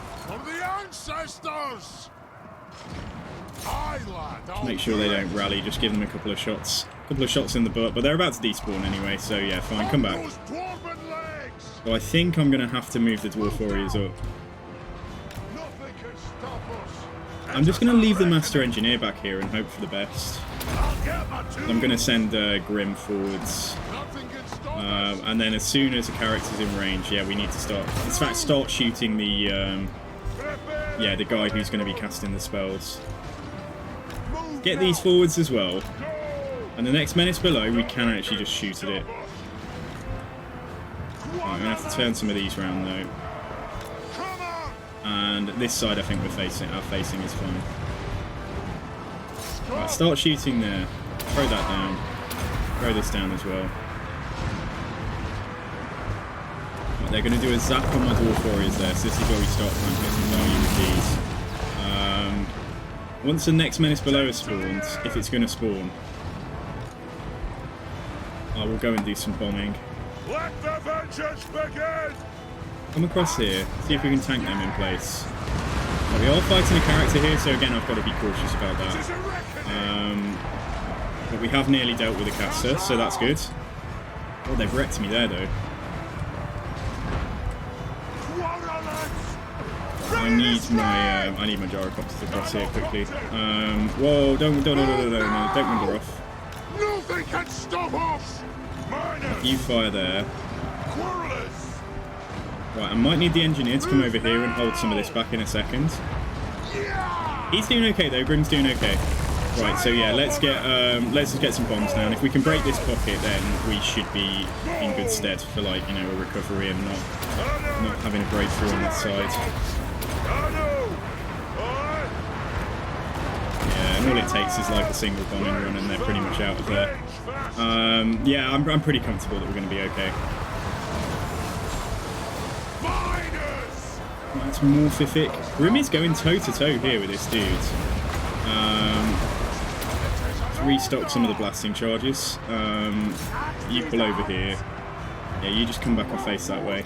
[SPEAKER 3] Make sure they don't rally, just give them a couple of shots. A couple of shots in the butt, but they're about to despawn anyway, so yeah, fine, come back. So I think I'm going to have to move the Dwarf Warriors up. I'm just going to leave the Master Engineer back here and hope for the best. I'm going to send Grim forwards. And then as soon as a character's in range, yeah, we need to start... In fact, start shooting the... yeah, the guy who's going to be casting the spells. Get these forwards as well. And the next menace below, we can actually just shoot at it. Right, I'm going to have to turn some of these round though. And this side I think our facing is fine. Right, start shooting there. Throw that down. Throw this down as well. Right, they're going to do a zap on my Dwarf Warriors there, so this is where we start trying to get some value with these. Once the next menace below has spawned, if it's going to spawn, I will go and do some bombing.
[SPEAKER 2] Let the vengeance begin!
[SPEAKER 3] Come across here, see if we can tank them in place. We are fighting a character here, so again I've got to be cautious about that. But we have nearly dealt with a caster, so that's good. Oh, they've wrecked me there though. I need my gyrocopters across here quickly. Whoa! Don't wander off.
[SPEAKER 2] Nothing can stop us.
[SPEAKER 3] You fire there. Right, I might need the engineer to come over here and hold some of this back in a second. He's doing okay though. Grim's doing okay. Right, so yeah, let's just get some bombs down. If we can break this pocket, then we should be in good stead for, like, you know, a recovery and not having a breakthrough on that side. Yeah, and all it takes is like a single bombing run, and they're pretty much out of there. Yeah, I'm pretty comfortable that we're going to be okay. That's Morphific. Grim is going toe-to-toe here with this dude. Let's restock some of the blasting charges. You pull over here. Yeah, you just come back and face that way.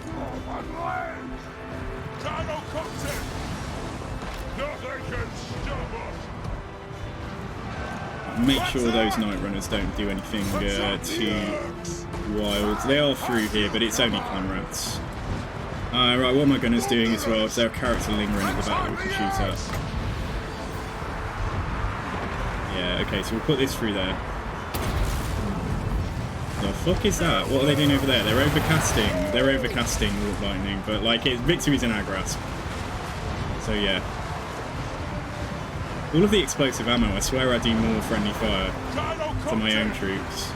[SPEAKER 3] Make sure those Night Runners don't do anything too wild. They are through here, but it's only Clan Rats. Right, what my gunner's doing as well, is there a character lingering at the back that we can shoot at. Yeah, okay, so we'll put this through there. The fuck is that? What are they doing over there? They're overcasting. They're overcasting Warp Lightning, but like victory's in our grasp. So yeah. All of the explosive ammo, I swear I do more friendly fire to my own troops.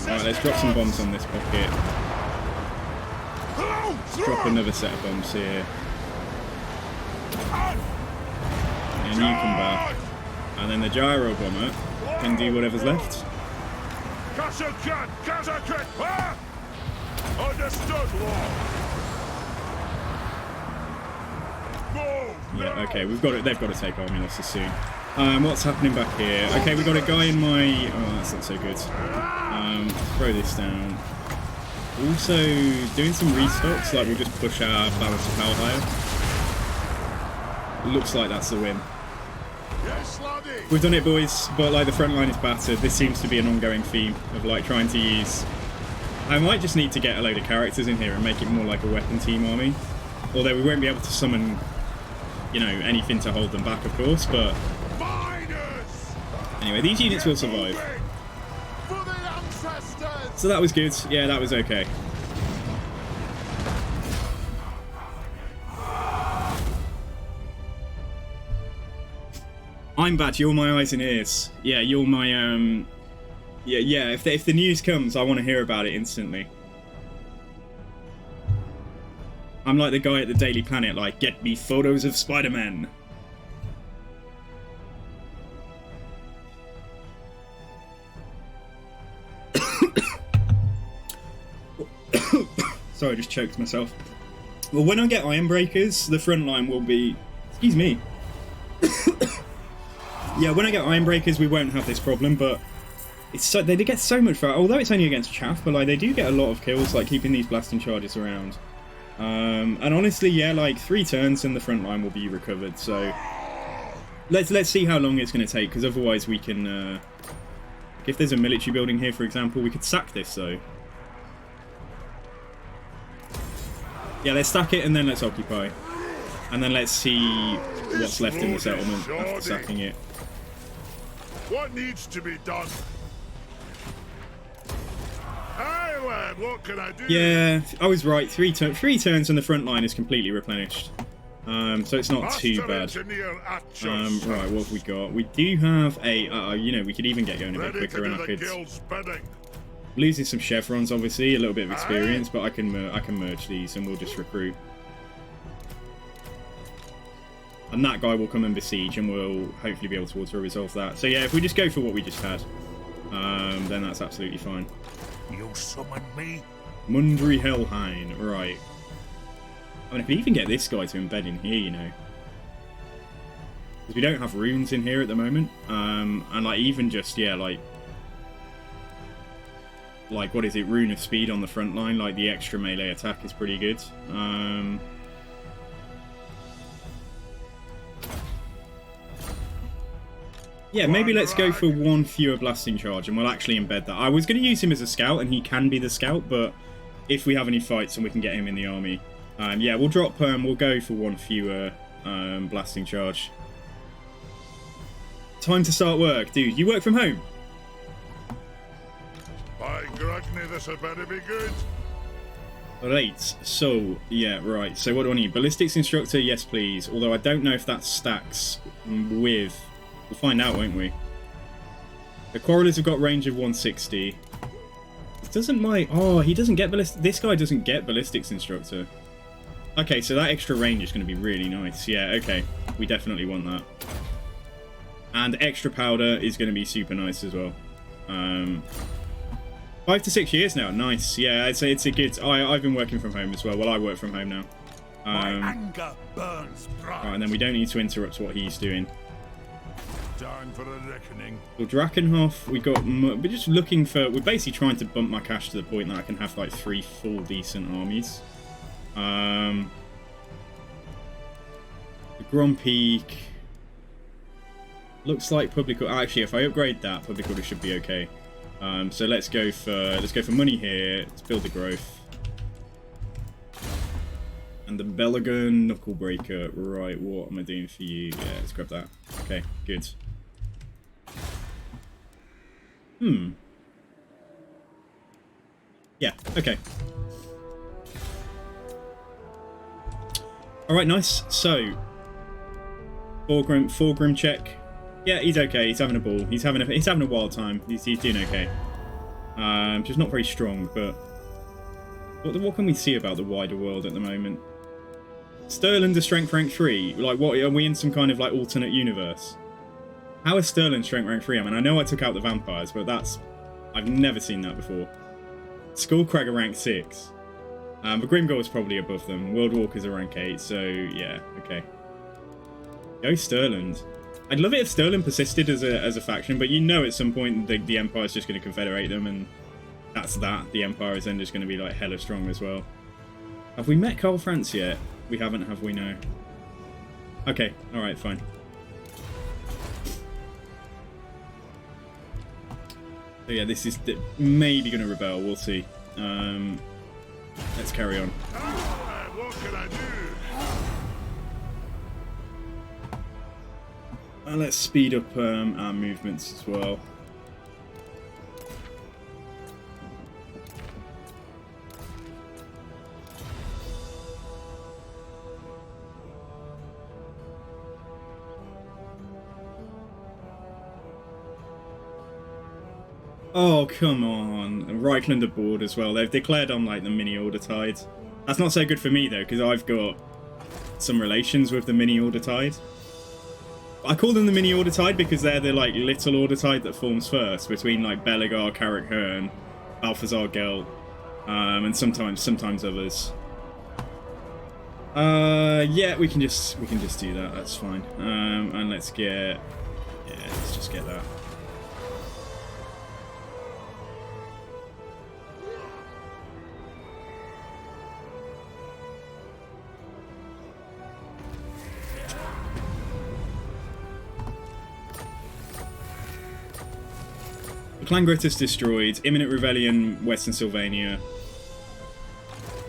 [SPEAKER 3] Right, let's drop some bombs on this pocket. Let's drop another set of bombs here. And you come back. And then the gyro bomber can do whatever's left. Yeah, okay, we've got it. They've got to take army losses soon. What's happening back here? Okay, we've got a guy in my... Oh, that's not so good. Throw this down. Also, doing some restocks, like we'll just push our balance of power higher. Looks like that's the win. We've done it, boys, but like the front line is battered. This seems to be an ongoing theme of like trying to use... I might just need to get a load of characters in here and make it more like a weapon team army. Although we won't be able to summon, you know, anything to hold them back, of course, but... Anyway, these units will survive. So that was good. Yeah, that was okay. I'm bad. You're my eyes and ears. Yeah, you're my yeah. If the news comes, I want to hear about it instantly. I'm like the guy at the Daily Planet, like, get me photos of Spider-Man. Sorry, I just choked myself. Well, when I get Iron Breakers, the front line will be... Excuse me. Yeah, when I get Iron Breakers, we won't have this problem, but it's so, they get so much fire. Although it's only against chaff, but like they do get a lot of kills, like keeping these blasting charges around. And honestly, yeah, like 3 turns and the front line will be recovered. So let's see how long it's going to take, because otherwise we can... if there's a military building here, for example, we could sack this, though. Yeah, let's stack it and then let's occupy. And then let's see what's left in the settlement after sacking it.
[SPEAKER 2] What needs to be done? Hey, lad, what can I do?
[SPEAKER 3] Yeah, I was right. 3 turns and the front line is completely replenished. So it's not too bad. Right, what have we got? We do have a... you know, we could even get going a bit quicker, and I could... Losing some chevrons, obviously, a little bit of experience, but I can merge these and we'll just recruit. And that guy will come and besiege, and we'll hopefully be able to auto-resolve that. So yeah, if we just go for what we just had, then that's absolutely fine.
[SPEAKER 2] You summoned me?
[SPEAKER 3] Mundry Helheim, right. I mean, if we even get this guy to embed in here, you know. Because we don't have runes in here at the moment. And like, even just, yeah, like, what is it, Rune of Speed on the front line, like the extra melee attack is pretty good. Yeah, maybe let's go for 1 fewer blasting charge and we'll actually embed that. I was going to use him as a scout and he can be the scout, but if we have any fights and we can get him in the army, yeah, we'll drop, we'll go for 1 fewer blasting charge. Time to start work. Dude, you work from home?
[SPEAKER 2] By Grugny, this had better be good.
[SPEAKER 3] Right, so, yeah, right. So what do I need? Ballistics Instructor, yes please. Although I don't know if that stacks with... We'll find out, won't we? The Quarrelers have got range of 160. Doesn't my... Oh, he doesn't get ballistics... This guy doesn't get Ballistics Instructor. Okay, so that extra range is going to be really nice. Yeah, okay. We definitely want that. And extra powder is going to be super nice as well. 5 to 6 years now. Nice. Yeah, it's a good... I've been working from home as well. Well, I work from home now.
[SPEAKER 2] My anger burns bright.
[SPEAKER 3] Right, and then we don't need to interrupt what he's doing.
[SPEAKER 2] Time for a reckoning.
[SPEAKER 3] Well, Drakenhof, we got... We're just looking for... We're basically trying to bump my cash to the point that I can have like 3 full decent armies. The Grand Peak... Looks like public... Actually, if I upgrade that, public order should be okay. So let's go for money here. Let's build the growth. And the Belagun Knucklebreaker. Right, what am I doing for you? Yeah, let's grab that. Okay, good. Yeah, okay. Alright, nice. So, Fulgrim check. Yeah, he's okay. He's having a ball. He's having a wild time. He's doing okay. Just not very strong, but what can we see about the wider world at the moment? Sterling's a strength rank 3. Like, what are we in some kind of like alternate universe? How is Sterling strength rank 3? I mean, I know I took out the vampires, but I've never seen that before. Skullcrag are rank 6. But Grimgor is probably above them. World Walkers are rank 8, so yeah, okay. Go Sterling. I'd love it if Sterling persisted as a faction, but you know at some point the Empire's just going to confederate them, and that's that. The Empire is then just going to be like hella strong as well. Have we met Karl Franz yet? We haven't, have we? No. Okay, alright, fine. So yeah, this is maybe going to rebel, we'll see. Let's carry on.
[SPEAKER 2] What can I do?
[SPEAKER 3] Let's speed up our movements as well. Oh, come on. And Reichland are bored as well. They've declared on, like, the mini-order tide. That's not so good for me, though, because I've got some relations with the mini-order tide. I call them the mini-order tide because they're the, like, little order tide that forms first between, like, Belegar, Carrick Hearn, Balthazar Gelt, and sometimes others. Yeah, we can just do that. That's fine. And let's just get that. Clan-Gritus destroyed. Imminent rebellion, Western Sylvania.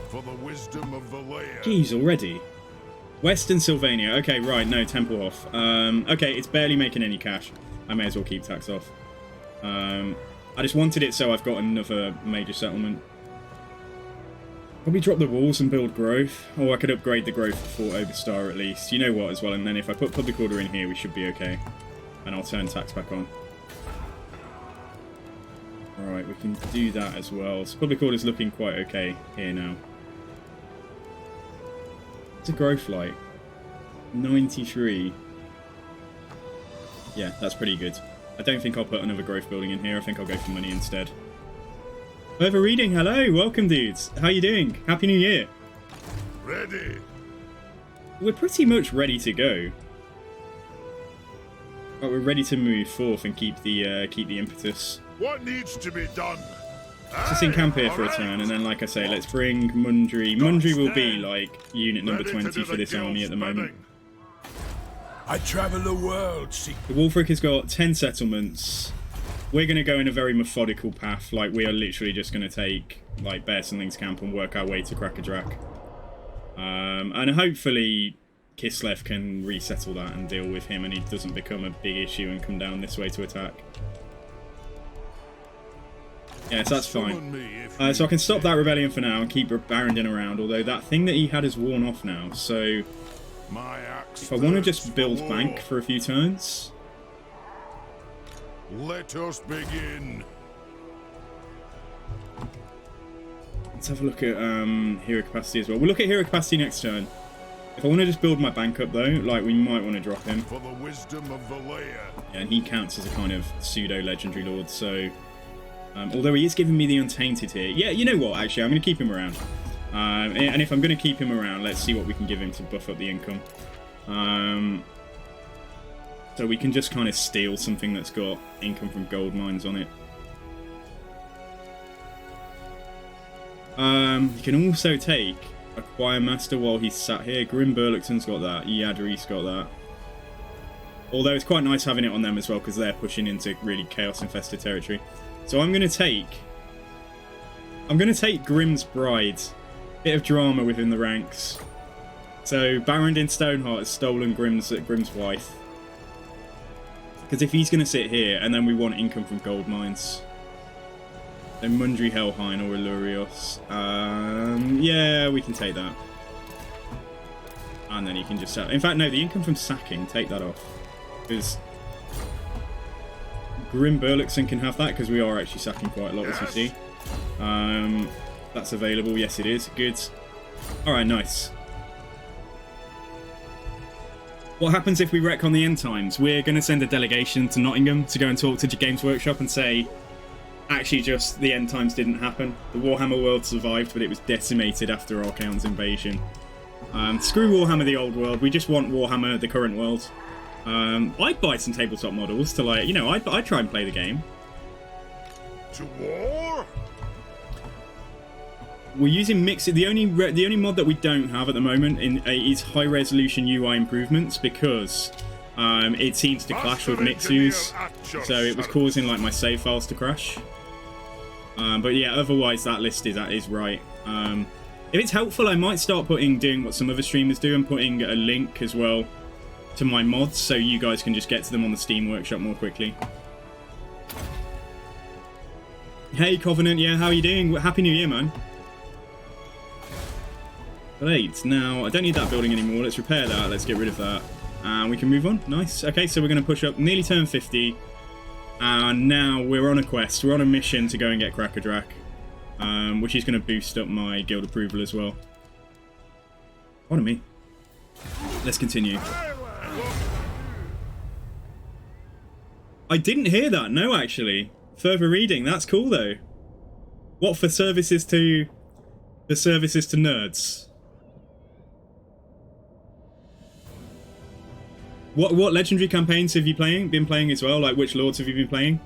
[SPEAKER 2] For the wisdom of the layer.
[SPEAKER 3] Jeez, already. Western Sylvania. Okay, right. No, Tempelhof. Okay, it's barely making any cash. I may as well keep tax off. I just wanted it so I've got another major settlement. Probably drop the walls and build growth. Or I could upgrade the growth for Fort Oberstar at least. You know what as well. And then if I put public order in here, we should be okay. And I'll turn tax back on. Alright, we can do that as well. So public order's looking quite okay here now. What's a growth like? 93. Yeah, that's pretty good. I don't think I'll put another growth building in here. I think I'll go for money instead. Overreading, hello! Welcome, dudes! How you doing? Happy New Year!
[SPEAKER 2] Ready!
[SPEAKER 3] We're pretty much ready to go. But we're ready to move forth and keep the impetus.
[SPEAKER 2] What needs to be done?
[SPEAKER 3] Just in camp here for a turn, and then, like I say, let's bring Mundry. Mundry will be, like, unit number 20 for this army at the moment.
[SPEAKER 4] I travel the world, seek.
[SPEAKER 3] The Wolfric has got 10 settlements. We're going to go in a very methodical path. Like, we are literally just going to take, like, Bearsenling's camp and work our way to Krakadrak. And hopefully Kislev can resettle that and deal with him, and he doesn't become a big issue and come down this way to attack. Yes, that's fine. So I can stop that rebellion for now and keep Barrendin around, although that thing that he had is worn off now, so if I want to just build bank for a few turns...
[SPEAKER 2] Let us begin.
[SPEAKER 3] Let's have a look at hero capacity as well. We'll look at hero capacity next turn. If I want to just build my bank up though, like we might want to drop him.
[SPEAKER 2] For the wisdom of the layer.
[SPEAKER 3] Yeah, and he counts as a kind of pseudo-legendary lord, so... although he is giving me the Untainted here. Yeah, you know what, actually, I'm going to keep him around. And if I'm going to keep him around, let's see what we can give him to buff up the income. So we can just kind of steal something that's got income from gold mines on it. You can also take a Choir Master while he's sat here. Grim Burlington's got that. Yadri's got that. Although it's quite nice having it on them as well, because they're pushing into really chaos-infested territory. So I'm going to take Grim's Bride. Bit of drama within the ranks. So Barrendin Stoneheart has stolen Grim's wife. Because if he's going to sit here, and then we want income from gold mines. Then Mundry, Helheim, or Illyrios. Yeah, we can take that. And then you can just sell. In fact, no, the income from sacking, take that off. Because Grim Burluxon can have that, because we are actually sacking quite a lot, as you see. That's available. Yes, it is. Good. Alright, nice. What happens if we wreck on the end times? We're going to send a delegation to Nottingham to go and talk to Games Workshop and say, actually, just the end times didn't happen. The Warhammer world survived, but it was decimated after Archaon's invasion. Screw Warhammer the old world. We just want Warhammer the current world. I'd buy some tabletop models to, like, you know, I'd try and play the game.
[SPEAKER 2] To war?
[SPEAKER 3] We're using mix. The only mod that we don't have at the moment is high resolution UI improvements, because it seems to clash with Mixus, so it was causing like my save files to crash. But yeah, otherwise that list is right. If it's helpful, I might start doing what some other streamers do and putting a link as well to my mods, so you guys can just get to them on the Steam Workshop more quickly. Hey Covenant, yeah, how are you doing? Happy New Year, man. Right, now, I don't need that building anymore. Let's repair that. Let's get rid of that. And we can move on. Nice. Okay, so we're going to push up nearly turn 50. And now we're on a quest. We're on a mission to go and get Crackerdrak, which is going to boost up my guild approval as well. Pardon me. Let's continue. I didn't hear that. No, actually. Further reading. That's cool, though. What, for services to... For services to nerds? What legendary campaigns have you been playing as well? Like, which lords have you been playing?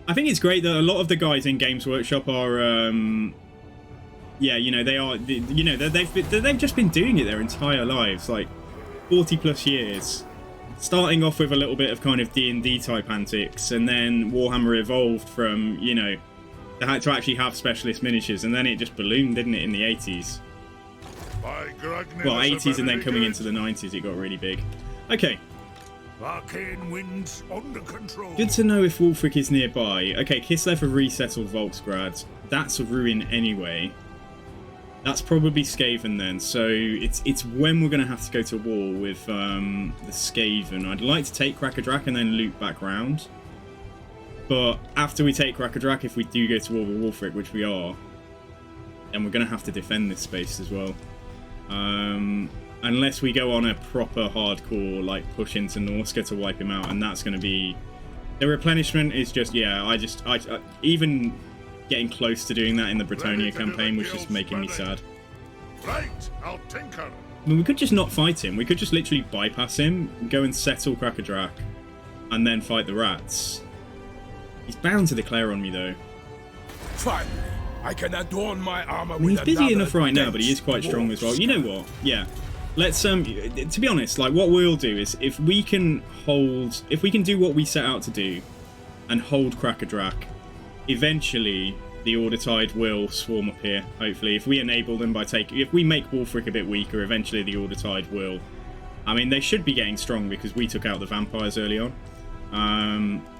[SPEAKER 3] I think it's great that a lot of the guys in Games Workshop are, yeah, you know, they are, you know, they've just been doing it their entire lives, like 40 plus years. Starting off with a little bit of kind of D&D type antics, and then Warhammer evolved from, you know, to actually have specialist miniatures, and then it just ballooned, didn't it, in the 80s? Well, 80s, and then coming into the 90s it got really big. Okay.
[SPEAKER 2] Arcane winds under control.
[SPEAKER 3] Good to know if Wulfric is nearby. Okay, Kislev have resettled Volksgrad. That's a ruin anyway. That's probably Skaven then, so it's when we're going to have to go to war with the Skaven. I'd like to take Crackerdrak and then loop back round. But after we take Crackerdrak, if we do go to war with Wulfric, which we are, then we're going to have to defend this space as well. Unless we go on a proper hardcore like push into Norska to wipe him out, and that's going to be... The replenishment is just, yeah, I even getting close to doing that in the Bretonnia campaign was just making me sad.
[SPEAKER 2] Right, I'll tinker.
[SPEAKER 3] I mean, we could just not fight him. We could just literally bypass him, go and settle Crackerdrak, and then fight the rats. He's bound to declare on me, though.
[SPEAKER 4] Finally, I can adorn my armor.
[SPEAKER 3] I mean, he's busy enough right now, but he is quite strong as well. You know what? Yeah. Let's, to be honest, like, what we'll do is, if we can do what we set out to do, and hold Crackerdrak, eventually the Order Tide will swarm up here, hopefully. If we enable them by if we make Wulfric a bit weaker, eventually the Order Tide will. I mean, they should be getting strong because we took out the vampires early on.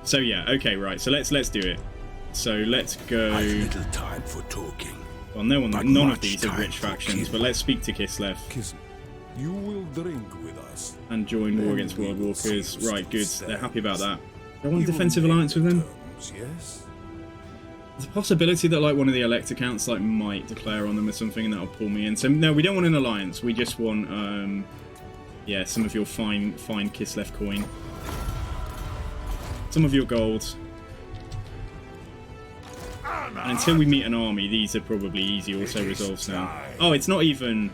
[SPEAKER 3] So yeah, okay, right, so let's do it. So let's go...
[SPEAKER 4] I've little time for talking.
[SPEAKER 3] Well, none of these are rich factions, but let's speak to Kislev.
[SPEAKER 4] You will drink with us.
[SPEAKER 3] And join war against World Walkers. Right, good. They're happy about that. Do I want a defensive alliance with them?
[SPEAKER 4] Yes.
[SPEAKER 3] There's a possibility that like one of the elect accounts like might declare on them or something, and that'll pull me in. So no, we don't want an alliance. We just want yeah, some of your fine Kislev coin. Some of your gold. And until we meet an army, these are probably easy also resolves now. Oh, it's not even...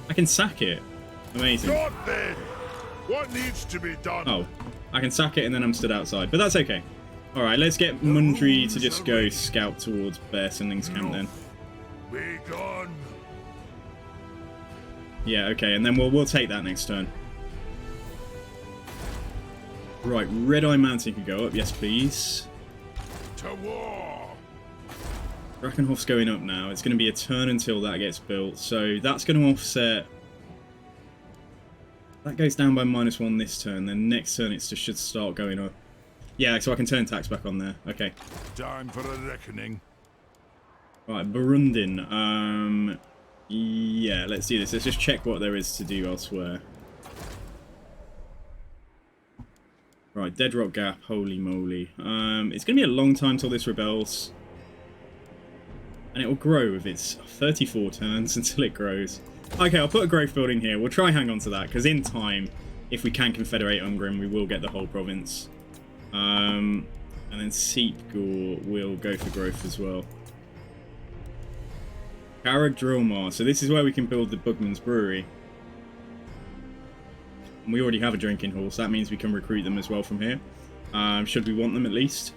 [SPEAKER 3] I can sack it. Amazing.
[SPEAKER 2] What needs to be done?
[SPEAKER 3] Oh, I can sack it and then I'm stood outside, but that's okay. Alright, let's get Mundry to just go scout towards Bearsenling's camp then.
[SPEAKER 2] Be gone.
[SPEAKER 3] Yeah, okay, and then we'll take that next turn. Right, Red Eye Mountain can go up, yes please.
[SPEAKER 2] To war.
[SPEAKER 3] Drachenhof's going up now. It's going to be a turn until that gets built. So that's going to offset. That goes down by -1 this turn. Then next turn it should start going up. Yeah, so I can turn tax back on there. Okay.
[SPEAKER 2] Time for a reckoning.
[SPEAKER 3] Right, Burundin. Yeah, let's do this. Let's just check what there is to do elsewhere. Right, Dead Rock Gap. Holy moly. It's going to be a long time till this rebels. And it will grow with its 34 turns until it grows. Okay, I'll put a growth building here. We'll try hang on to that, because in time, if we can confederate Ungrim, we will get the whole province. And then Seepgor will go for growth as well. Carrag Dromar. So this is where we can build the Bugman's Brewery. And we already have a drinking hall, so that means we can recruit them as well from here. Should we want them at least?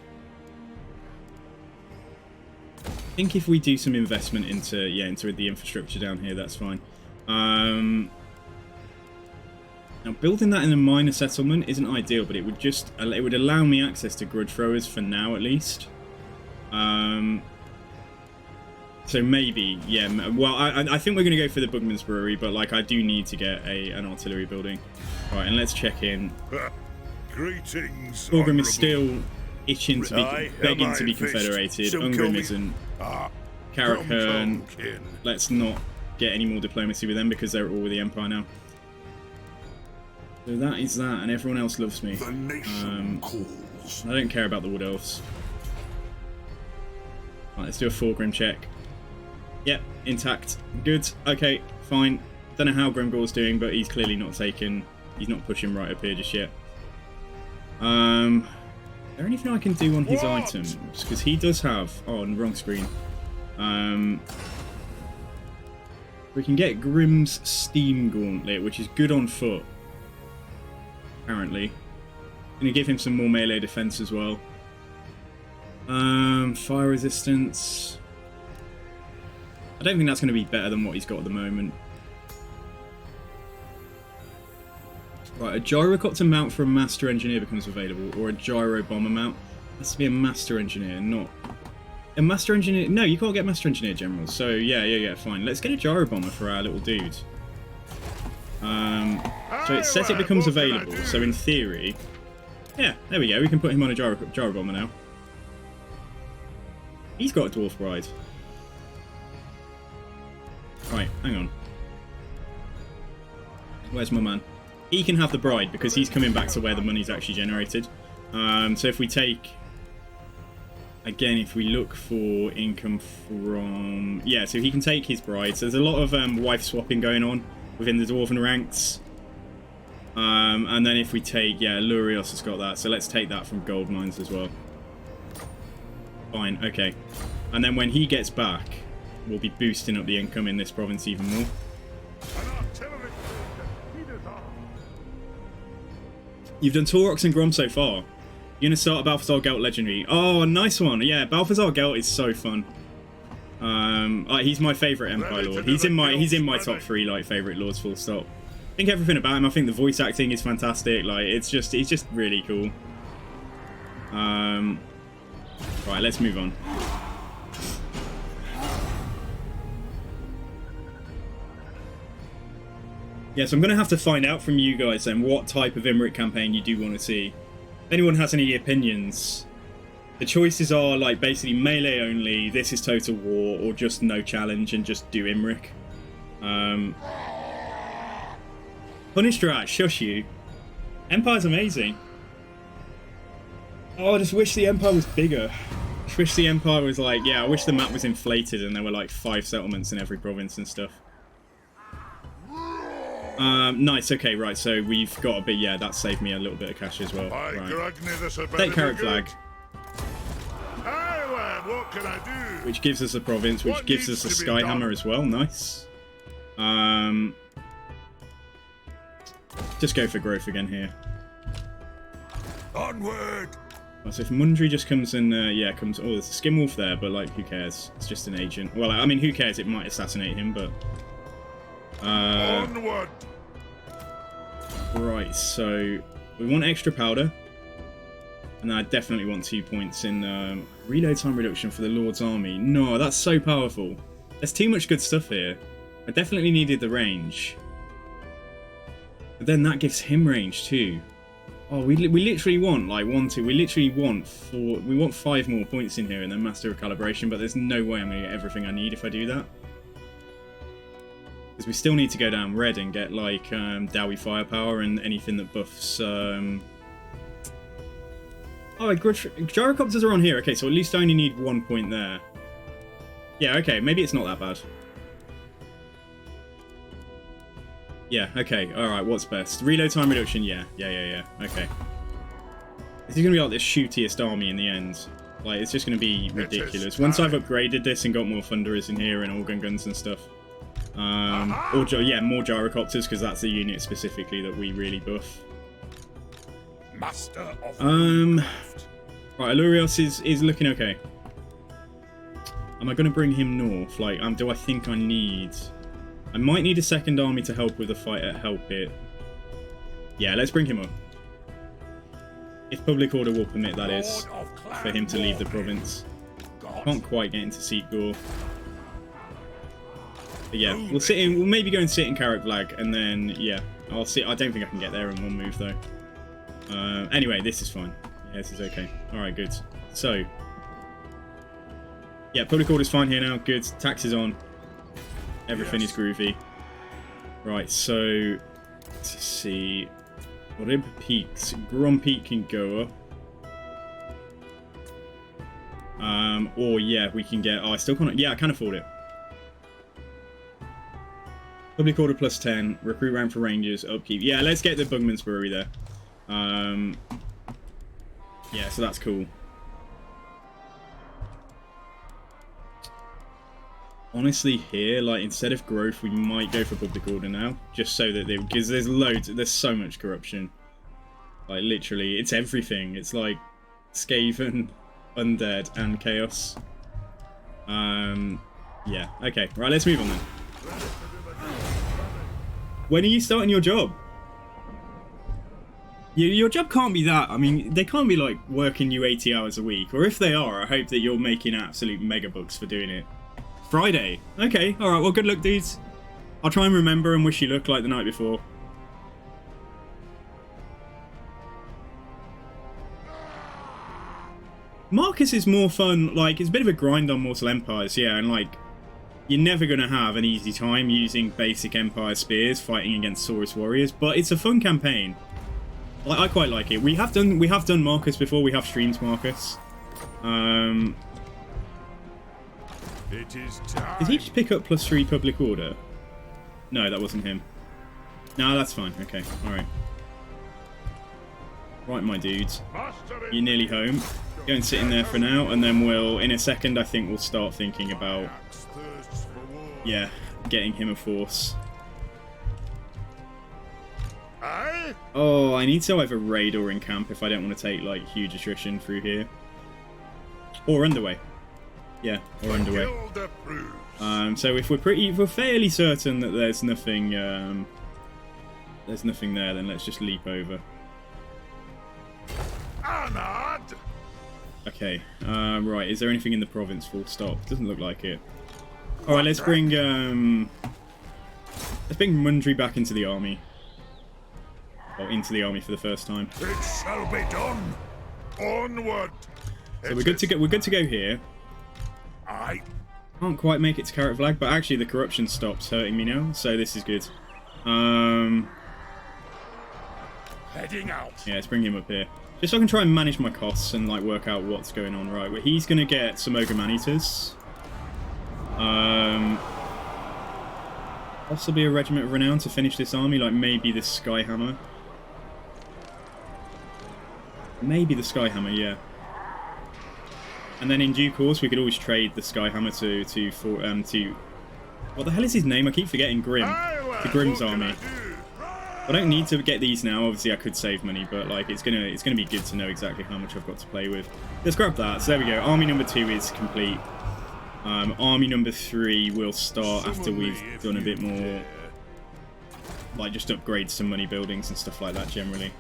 [SPEAKER 3] I think if we do some investment into the infrastructure down here, that's fine. Now building that in a minor settlement isn't ideal, but it would allow me access to grudge throwers for now at least. So maybe, yeah. Well, I think we're going to go for the Bugman's Brewery, but like I do need to get an artillery building. Right, and let's check in.
[SPEAKER 1] Greetings.
[SPEAKER 3] Orgrim is still itching to be begging to be confederated. Ungrim isn't. Carrick, let's not get any more diplomacy with them because they're all with the Empire now. So that is that, and everyone else loves me.
[SPEAKER 1] The nation calls.
[SPEAKER 3] I don't care about the Wood Elves. Right, let's do a Forgrim check. Yep, intact. Good. Okay, fine. Don't know how Grimgor's doing, but he's clearly not taken. He's not pushing right up here just yet. Is there anything I can do on his items? Because he does have... Oh, on the wrong screen. We can get Grimm's Steam Gauntlet, which is good on foot. Apparently. Gonna give him some more melee defense as well. Fire resistance. I don't think that's going to be better than what he's got at the moment. Right, a gyrocopter mount for a master engineer becomes available, or a gyro bomber mount. It has to be a master engineer, not a master engineer. No, you can't get master engineer generals. So yeah, fine. Let's get a gyro bomber for our little dude. So it says it becomes available. So in theory, yeah, there we go. We can put him on a gyro bomber now. He's got a dwarf bride. Right, hang on. Where's my man? He can have the bride because he's coming back to where the money's actually generated. So if we take... Again, if we look for income from... Yeah, so he can take his bride. So there's a lot of wife swapping going on within the dwarven ranks. And then if we take... Yeah, Lurios has got that. So let's take that from gold mines as well. Fine, okay. And then when he gets back, we'll be boosting up the income in this province even more. You've done Taurox and Grom so far. You're going to start a Balthazar Gelt Legendary. Oh, nice one. Yeah, Balthazar Gelt is so fun. He's my favourite Empire Lord. He's in my top 3 like favourite lords, full stop. I think everything about him. I think the voice acting is fantastic. Like he's just really cool. Right, let's move on. Yeah, so I'm going to have to find out from you guys then what type of Imric campaign you do want to see. If anyone has any opinions, the choices are like basically melee only, this is total war, or just no challenge and just do Imric. Punish Drat, shush you. Empire's amazing. Oh, I just wish the Empire was bigger. I just wish the Empire was like, yeah, I wish the map was inflated and there were like 5 settlements in every province and stuff. Nice, okay, right, so we've got a bit, yeah, that saved me a little bit of cash as well. Right. Take Carrot Flag.
[SPEAKER 2] What can I do?
[SPEAKER 3] Which gives us a province, which gives us a Skyhammer as well, nice. Just go for growth again here.
[SPEAKER 1] Onward!
[SPEAKER 3] So if Mundry just comes and, yeah, comes... Oh, there's a Skin Wolf there, but, like, who cares? It's just an agent. Well, I mean, who cares? It might assassinate him, but...
[SPEAKER 2] Onward!
[SPEAKER 3] Right, so... We want extra powder. And then I definitely want 2 points in reload time reduction for the Lord's Army. No, that's so powerful. There's too much good stuff here. I definitely needed the range. But then that gives him range too. Oh, we literally want like 1, 2. We literally want 4. We want 5 more points in here and then Master of Calibration. But there's no way I'm going to get everything I need if I do that. Because we still need to go down red and get like Dowie Firepower and anything that buffs. Oh, gyrocopters are on here. Okay, so at least I only need 1 point there. Yeah, okay, maybe it's not that bad. Yeah, okay, alright, what's best? Reload time reduction, yeah, okay. This is going to be like the shootiest army in the end. Like, it's just going to be ridiculous. Once I've upgraded this and got more Thunderers in here and organ guns and stuff. Yeah, more gyrocopters, because that's the unit specifically that we really buff.
[SPEAKER 2] Master of
[SPEAKER 3] right, Alurios is looking okay. Am I going to bring him north? Like, do I think I need... I might need a second army to help with the fight at Help It. Yeah, let's bring him up. If public order will permit, that is, for him to leave the province. Can't quite get into Seat Gore. But yeah, we'll sit in. We'll maybe go and sit in Carrot Flag, and then yeah, I'll see. I don't think I can get there in one move though. Anyway, this is fine. Yeah, this is okay. All right, good. So yeah, public order's fine here now. Good. Tax is on. Everything is groovy. Right. So let's see. Rib Peaks. Grom Peak can go up. Or yeah, we can get. Oh, I still can't. Yeah, I can afford it. Public order plus 10, recruit round for rangers, upkeep. Yeah, let's get the Bugman's Brewery there. Yeah, so that's cool. Honestly, here, like, instead of growth, we might go for public order now, just so that because there's loads, there's so much corruption. Like, literally, it's everything. It's like Skaven, Undead, and Chaos. Yeah, okay, right, let's move on then. When are you starting your job? Your job can't be that. I mean, they can't be like working you 80 hours a week. Or if they are, I hope that you're making absolute mega bucks for doing it. Friday. Okay, alright, well good luck dudes. I'll try and remember and wish you luck like the night before. Marcus is more fun, like it's a bit of a grind on Mortal Empires, yeah, and like you're never going to have an easy time using basic Empire spears fighting against Saurus warriors, but it's a fun campaign. Like, I quite like it. We have done Marcus before. We have streamed Marcus.
[SPEAKER 2] It is time.
[SPEAKER 3] Did he just pick up +3 public order? No, that wasn't him. No, that's fine. Okay, all right. Right, my dudes. You're nearly home. Go and sit in there for now, and then we'll, in a second, I think we'll start thinking about, yeah, getting him a force. Oh, I need to either raid or in camp if I don't want to take, like, huge attrition through here. Or underway. Yeah, or underway. So if we're fairly certain that there's nothing there, then let's just leap over. Okay, right, is there anything in the province full stop? Doesn't look like it. Alright, let's bring Mundry back into the army. Or into the army for the first time.
[SPEAKER 2] It shall be done. Onward.
[SPEAKER 3] So we're good to go here.
[SPEAKER 2] I
[SPEAKER 3] Can't quite make it to Carrot Flag, but actually the corruption stops hurting me now, so this is good.
[SPEAKER 2] heading out.
[SPEAKER 3] Yeah, let's bring him up here. Just so I can try and manage my costs and like work out what's going on. Right, well, he's going to get some Ogre Man-Eaters. Possibly a Regiment of Renown to finish this army, like maybe the Skyhammer. Maybe the Skyhammer, yeah. And then in due course, we could always trade the Skyhammer to what the hell is his name? I keep forgetting. Grim. To Grim's army. I don't need to get these now. Obviously, I could save money, but like it's gonna be good to know exactly how much I've got to play with. Let's grab that. So there we go. Army number 2 is complete. Army number 3 will start after we've done a bit more, like just upgrade some money buildings and stuff like that generally.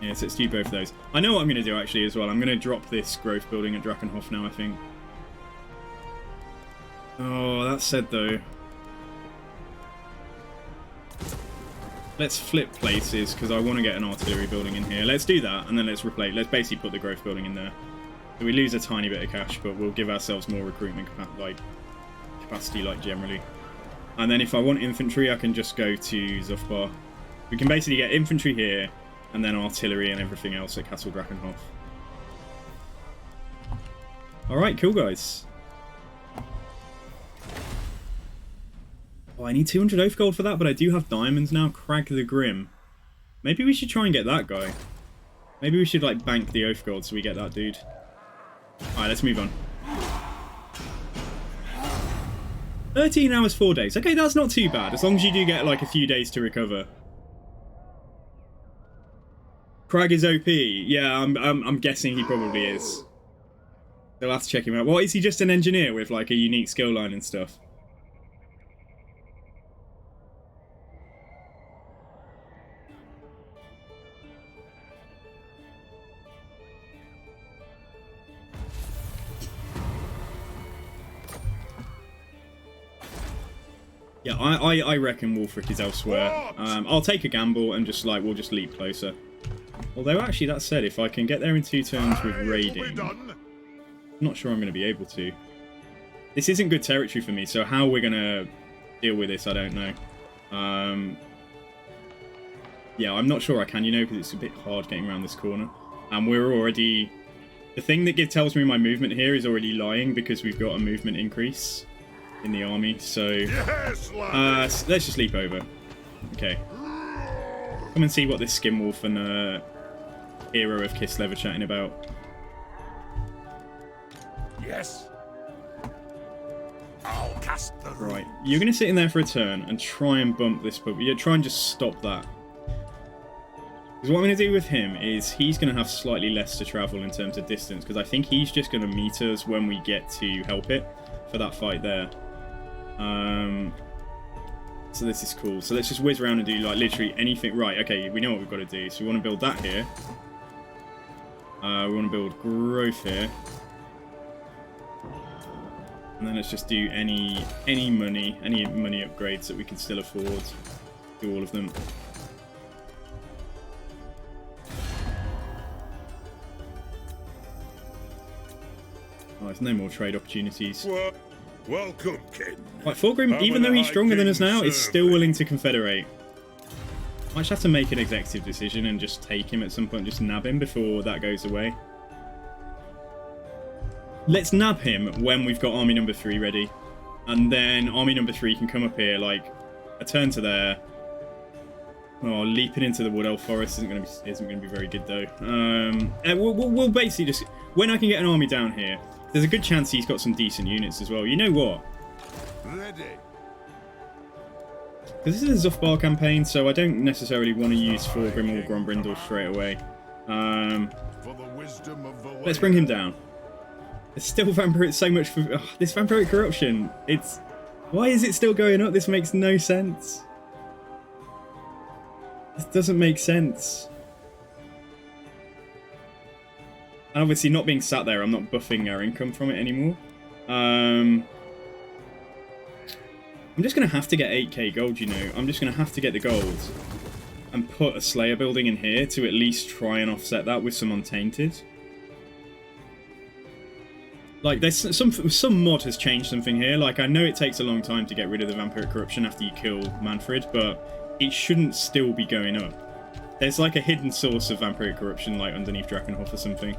[SPEAKER 3] Yeah, so let's do both of those. I know what I'm going to do actually as well. I'm going to drop this growth building at Drakenhof now, I think. Oh, that said though. Let's flip places because I want to get an artillery building in here. Let's do that and then let's replace. Let's basically put the growth building in there. So we lose a tiny bit of cash, but we'll give ourselves more recruitment capacity, like generally. And then if I want infantry, I can just go to Zhufbar. We can basically get infantry here and then artillery and everything else at Castle Drakenhof. Alright, cool guys. Oh, I need 200 oath gold for that, but I do have diamonds now. Crag the Grim. Maybe we should try and get that guy. Maybe we should like bank the oath gold so we get that dude. Alright, let's move on. 13 hours, 4 days. Okay, that's not too bad, as long as you do get like a few days to recover. Crag is OP. Yeah, I'm guessing he probably is. They'll have to check him out. What, is he just an engineer with like a unique skill line and stuff? Yeah, I reckon Wolfric is elsewhere. I'll take a gamble and just like we'll just leap closer. Although actually that said, if I can get there in 2 turns with raiding, I'm not sure I'm going to be able to. This isn't good territory for me, so how we're going to deal with this, I don't know. Yeah, I'm not sure I can, you know, because it's a bit hard getting around this corner. And we're already... The thing that tells me my movement here is already lying because we've got a movement increase in the army, so let's just leap over. Okay. Come and see what this Skinwolf and Hero of Kislev are chatting about.
[SPEAKER 4] Yes. I'll cast the
[SPEAKER 3] Right, you're going to sit in there for a turn and try and bump this, but yeah, try and just stop that. Because what I'm going to do with him is he's going to have slightly less to travel in terms of distance, because I think he's just going to meet us when we get to help it for that fight there. So this is cool. So let's just whiz around and do like literally anything. Right, okay, we know what we've got to do. So we want to build that here. We want to build growth here. And then let's just do any money upgrades that we can still afford. Do all of them. Oh, there's no more trade opportunities.
[SPEAKER 1] Welcome, King.
[SPEAKER 3] Right, Thorgrim, even though he's stronger than us now, is still willing to confederate. Might just have to make an executive decision and just take him at some point, just nab him before that goes away. Let's nab him when we've got army number 3 ready. And then army number 3 can come up here, like, a turn to there. Oh, leaping into the Wood Elf Forest isn't going to be very good, though. We'll basically just... When I can get an army down here, there's a good chance he's got some decent units as well. You know what?
[SPEAKER 2] Ready.
[SPEAKER 3] Because this is a Zhufbar campaign, so I don't necessarily want to use Thorgrim or Grombrindal straight away.
[SPEAKER 2] For the wisdom of the
[SPEAKER 3] Let's bring him down. It's still vampiric so much for... this vampiric corruption. It's... Why is it still going up? This makes no sense. This doesn't make sense. And obviously not being sat there, I'm not buffing our income from it anymore. I'm just going to have to get 8k gold, you know. I'm just going to have to get the gold. And put a Slayer building in here to at least try and offset that with some Untainted. Like, there's some mod has changed something here. Like, I know it takes a long time to get rid of the vampiric corruption after you kill Manfred, but it shouldn't still be going up. There's like a hidden source of vampiric corruption, like underneath Drakenhof or something.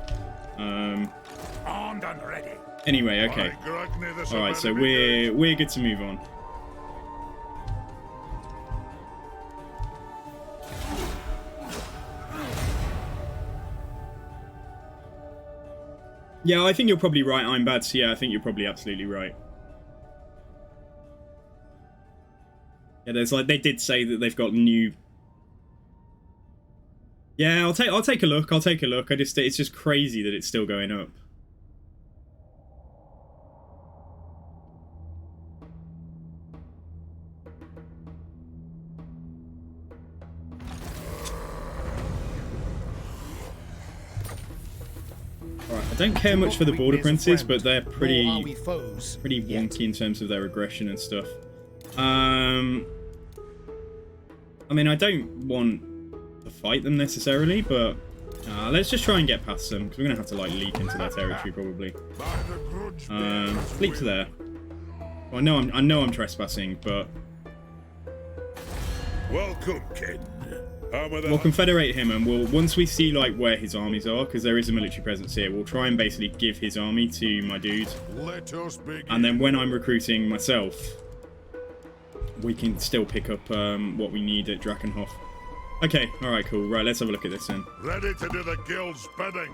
[SPEAKER 4] Armed and ready.
[SPEAKER 3] Anyway, okay. Alright, so we're good to move on. Yeah, I think you're probably right, I'm bad. So yeah, I think you're probably absolutely right. Yeah, there's like, they did say that they've got new... Yeah, I'll take a look. It's just crazy that it's still going up. Right, I don't care much for the border princes, but they're pretty
[SPEAKER 5] foes
[SPEAKER 3] wonky in terms of their aggression and stuff. I mean, I don't want to fight them necessarily, but let's just try and get past them, because we're going to have to, like, leak into their territory, probably. Leap to there. Well, I know I'm trespassing, but...
[SPEAKER 1] Welcome, Ken.
[SPEAKER 3] We'll confederate him, and we'll, once we see, like, where his armies are, because there is a military presence here, we'll try and basically give his army to my dude. And then when I'm recruiting myself, we can still pick up what we need at Drakenhof. Okay, alright, cool. Right, let's have a look at this then.
[SPEAKER 2] Ready to do the guild's bidding.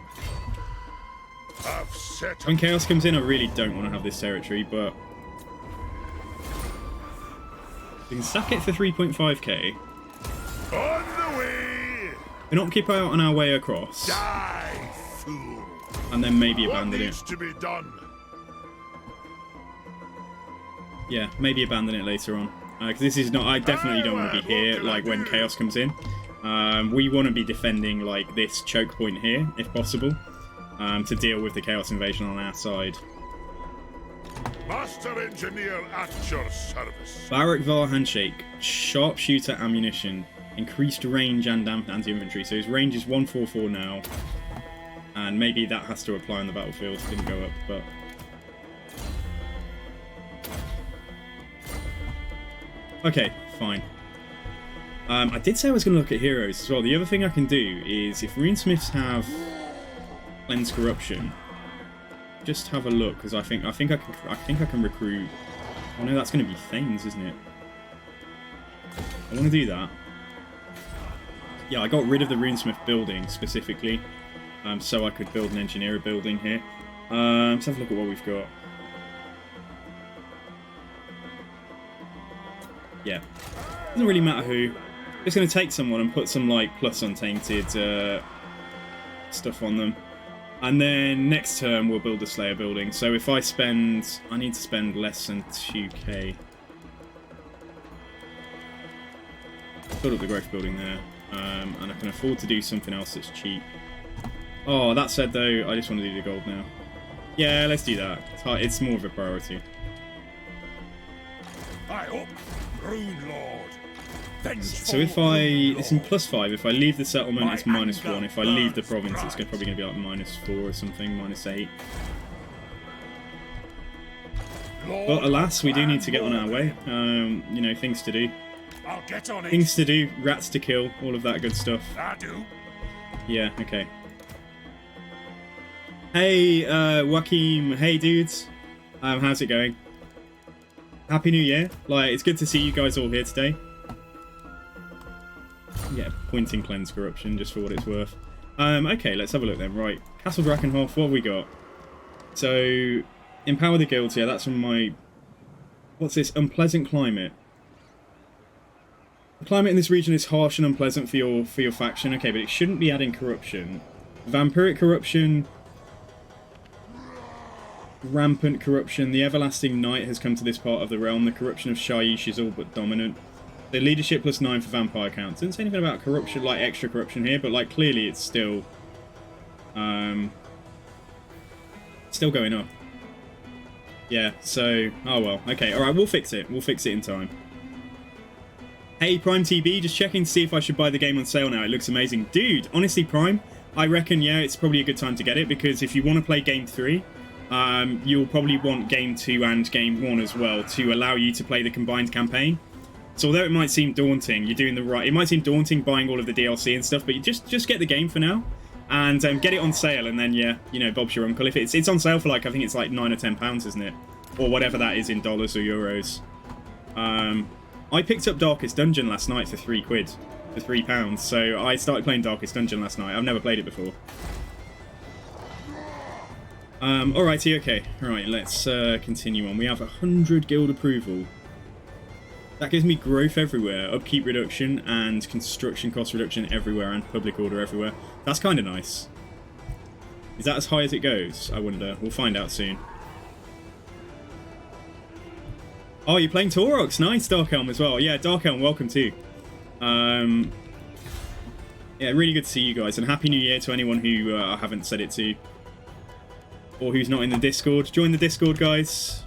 [SPEAKER 2] I've set
[SPEAKER 3] When Chaos comes in, I really don't want to have this territory, but... we can sack it for 3.5k.
[SPEAKER 2] on the way.
[SPEAKER 3] We can occupy it on our way across.
[SPEAKER 2] Die, fool.
[SPEAKER 3] And then maybe
[SPEAKER 2] What
[SPEAKER 3] abandon it.
[SPEAKER 2] needs to be done?
[SPEAKER 3] Yeah, maybe abandon it later on. Because this is not... I definitely don't want to be here, like, when Chaos comes in. We want to be defending, like, this choke point here, if possible, to deal with the Chaos invasion on our side.
[SPEAKER 2] Master Engineer at your service.
[SPEAKER 3] Barrack Var Handshake, Sharpshooter Ammunition, increased range and anti-infantry. So his range is 144 now. And maybe that has to apply on the battlefield. Didn't go up, but... okay, fine. I did say I was going to look at heroes as well. The other thing I can do is, if runesmiths have cleanse corruption, just have a look, because I think I can recruit. Oh no, that's going to be Thanes, isn't it? I want to do that. Yeah, I got rid of the runesmith building specifically, so I could build an engineer building here. Let's have a look at what we've got. Yeah, doesn't really matter who. Just going to take someone and put some, like, plus untainted stuff on them. And then next turn we'll build a Slayer building. So if I need to spend less than 2k. Build up the growth building there. And I can afford to do something else that's cheap. Oh, that said though, I just want to do the gold now. Yeah, let's do that. It's more of a priority.
[SPEAKER 1] I up, Rune Lord.
[SPEAKER 3] So if it's in +5. If I leave the settlement, it's -1. If I leave the province, it's probably going to be like -4 or something, -8. But alas, we do need to get on our way. You know, things to do.
[SPEAKER 1] I'll get on it.
[SPEAKER 3] Things to do, rats to kill, all of that good stuff.
[SPEAKER 1] I do.
[SPEAKER 3] Yeah, okay. Hey, Joaquim. Hey, dudes. How's it going? Happy New Year. Like, it's good to see you guys all here today. Yeah, pointing cleanse corruption, just for what it's worth. Okay, let's have a look then. Right, Castle Drakenhof, what have we got? So, empower the guilds. Yeah, that's from my... what's this? Unpleasant climate. The climate in this region is harsh and unpleasant for your faction. Okay, but it shouldn't be adding corruption. Vampiric corruption... rampant corruption. The Everlasting Night has come to this part of the realm. The corruption of Shyish is all but dominant. The leadership +9 for vampire counts. Didn't say anything about corruption, like extra corruption here, but like clearly it's still going up. Yeah, so oh well. Okay, alright, we'll fix it. We'll fix it in time. Hey Prime TB, just checking to see if I should buy the game on sale now. It looks amazing. Dude, honestly Prime, I reckon yeah, it's probably a good time to get it, because if you want to play Game 3, you'll probably want Game 2 and Game 1 as well to allow you to play the combined campaign. So although it might seem daunting, you're doing the right... it might seem daunting buying all of the DLC and stuff, but you just get the game for now. And get it on sale, and then, yeah, you know, Bob's your uncle. If it's on sale for, like, I think it's like £9 or £10, isn't it? Or whatever that is in dollars or euros. I picked up Darkest Dungeon last night for £3. For £3. So I started playing Darkest Dungeon last night. I've never played it before. Alrighty, okay. Alright, let's continue on. We have 100 guild approval. That gives me growth everywhere, upkeep reduction, and construction cost reduction everywhere, and public order everywhere. That's kind of nice. Is that as high as it goes? I wonder. We'll find out soon. Oh, you're playing Taurox. Nice, Darkhelm as well. Yeah, Darkhelm, welcome too. Yeah, really good to see you guys, and Happy New Year to anyone who I haven't said it to. or who's not in the Discord, join the Discord, guys.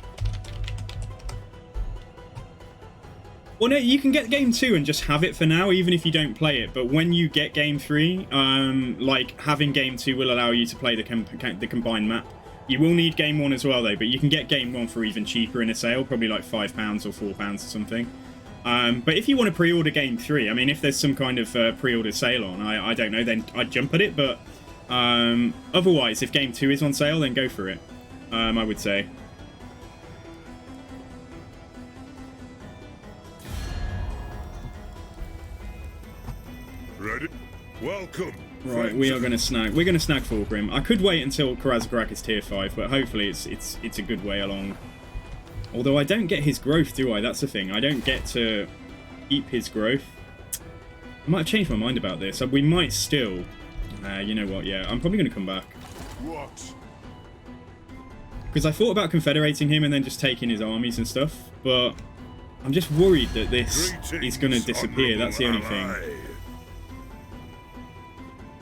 [SPEAKER 3] Well, no, you can get game 2 and just have it for now, even if you don't play it. But when you get game 3, like having game 2 will allow you to play the combined map. You will need game 1 as well, though. But you can get game 1 for even cheaper in a sale, probably like £5 or £4 or something. But if you want to pre-order game 3, I mean, if there's some kind of pre-order sale on, I don't know, then I'd jump at it. But otherwise, if game 2 is on sale, then go for it. I would say.
[SPEAKER 2] Ready? Welcome.
[SPEAKER 3] Right, we are going to snag. We're going to snag Fulgrim. I could wait until Karazagrak is tier 5, but hopefully it's a good way along. Although I don't get his growth, do I? That's the thing. I don't get to keep his growth. I might have changed my mind about this. We might still. You know what? Yeah, I'm probably going to come back.
[SPEAKER 2] What?
[SPEAKER 3] Because I thought about confederating him and then just taking his armies and stuff, but I'm just worried that this is going to disappear. That's the only thing.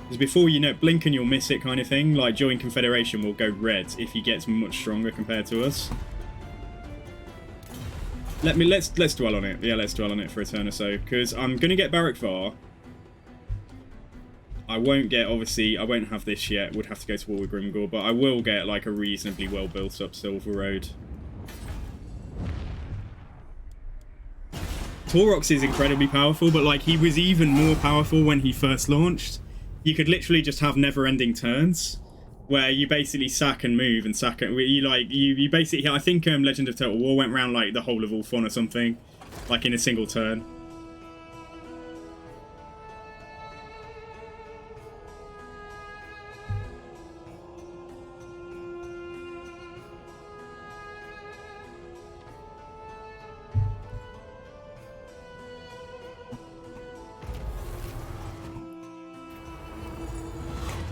[SPEAKER 3] Because before you know, blink and you'll miss it kind of thing. Like, join Confederation will go red if he gets much stronger compared to us. Let's dwell on it. Yeah, let's dwell on it for a turn or so. Because I'm going to get Barak Var. I won't get, obviously, I won't have this yet. Would have to go to war with Grimgor. But I will get, like, a reasonably well built up Silver Road. Taurox is incredibly powerful, but, like, he was even more powerful when he first launched. You could literally just have never-ending turns where you basically sack and move and sack and you basically, I think Legend of Total War went around like the whole of Ulthuan or something, like in a single turn.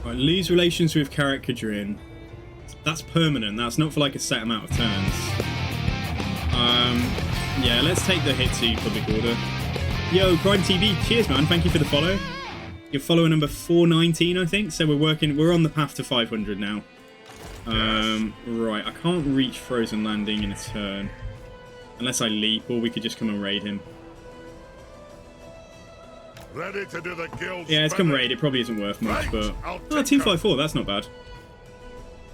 [SPEAKER 3] Right, lose relations with Karak Kadrin. That's permanent. That's not for like a set amount of turns. Yeah, let's take the hit to public order. Yo, Prime TV, cheers, man. Thank you for the follow. You're follower number 419, I think. So we're on the path to 500 now. Right, I can't reach Frozen Landing in a turn unless I leap, or we could just come and raid him.
[SPEAKER 2] Ready to do the guild.
[SPEAKER 3] Yeah, it's come raid. It probably isn't worth much, but... Oh, 254, that's not bad.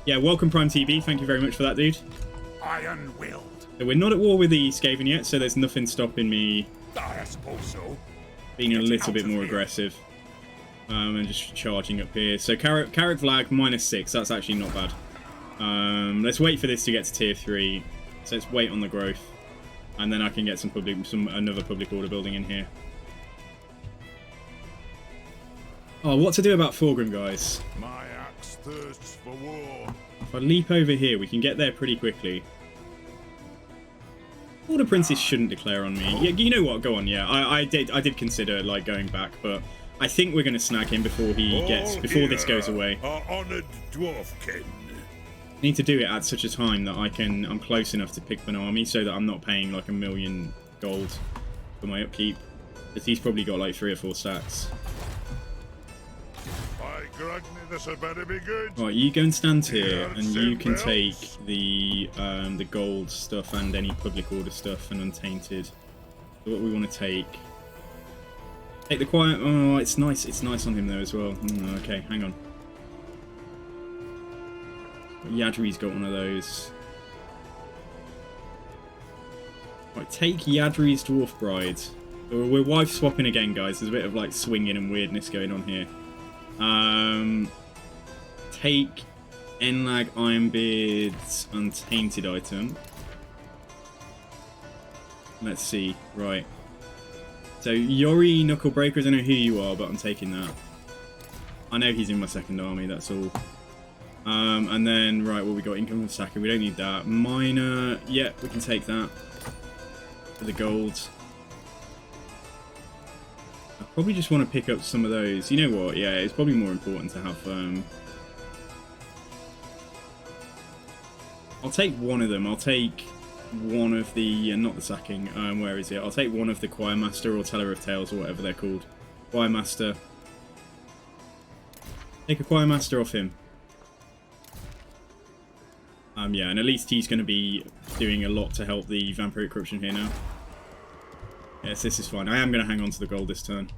[SPEAKER 3] Yeah, welcome Prime TV. Thank you very much for that, dude.
[SPEAKER 1] Iron-willed.
[SPEAKER 3] So we're not at war with the Skaven yet, so there's nothing stopping me
[SPEAKER 1] I suppose so.
[SPEAKER 3] being a little bit more aggressive. And just charging up here. So Karak Vlag, -6. That's actually not bad. Let's wait for this to get to tier 3. So let's wait on the growth. And then I can get another public order building in here. Oh, what to do about Fulgrim, guys?
[SPEAKER 2] My axe thirsts for war.
[SPEAKER 3] If I leap over here, we can get there pretty quickly. Order Princes shouldn't declare on me. Yeah, you know what? Go on. Yeah, I did consider like going back, but I think we're going to snag him before before this goes away.
[SPEAKER 1] Our honoured dwarfkin.
[SPEAKER 3] I need to do it at such a time that I'm close enough to pick an army so that I'm not paying like 1,000,000 gold for my upkeep. Because he's probably got like 3 or 4 stacks.
[SPEAKER 2] This had better be good.
[SPEAKER 3] Right, you go and stand here, and you can take the gold stuff and any public order stuff and untainted. So what we want to take the quiet. Oh, it's nice. It's nice on him though as well. Okay, hang on. Yadri's got one of those. Right, take Yadri's Dwarf Bride. We're wife swapping again, guys. There's a bit of like swinging and weirdness going on here. Take Enlag Ironbeard's untainted item. Let's see. Right. So Yori Knucklebreaker, I don't know who you are, but I'm taking that. I know he's in my second army, that's all. And then, right, what we got? Income from Saka, we don't need that. Miner, yeah, we can take that. For the gold. I probably just want to pick up some of those. You know what? Yeah, it's probably more important to have... I'll take one of them. I'll take one of the... not the sacking. Where is it? I'll take one of the Choir Master or Teller of Tales or whatever they're called. Choir Master. Take a Choir Master off him. Yeah, and at least he's going to be doing a lot to help the vampiric corruption here now. Yes, this is fine. I am going to hang on to the gold this turn.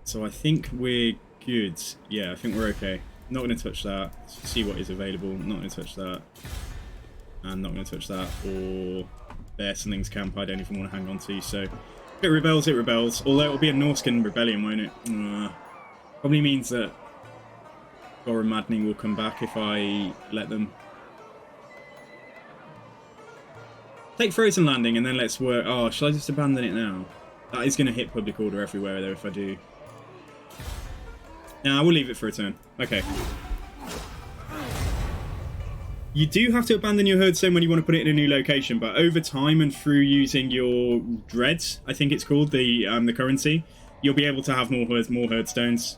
[SPEAKER 3] So I think we're good. Yeah, I think we're okay. Not going to touch that. Let's see what is available. Not going to touch that. And not going to touch that. Or Bearsling's camp I don't even want to hang on to. So if it rebels, it rebels. Although it'll be a Norscan rebellion, won't it? Probably means that Gorum Maddening will come back if I let them. Take Frozen Landing and then let's work. Oh, shall I just abandon it now? That is going to hit public order everywhere though if I do. Nah, we'll leave it for a turn. Okay. You do have to abandon your herdstone when you want to put it in a new location, but over time and through using your dreads, I think it's called, the currency, you'll be able to have more herdstones.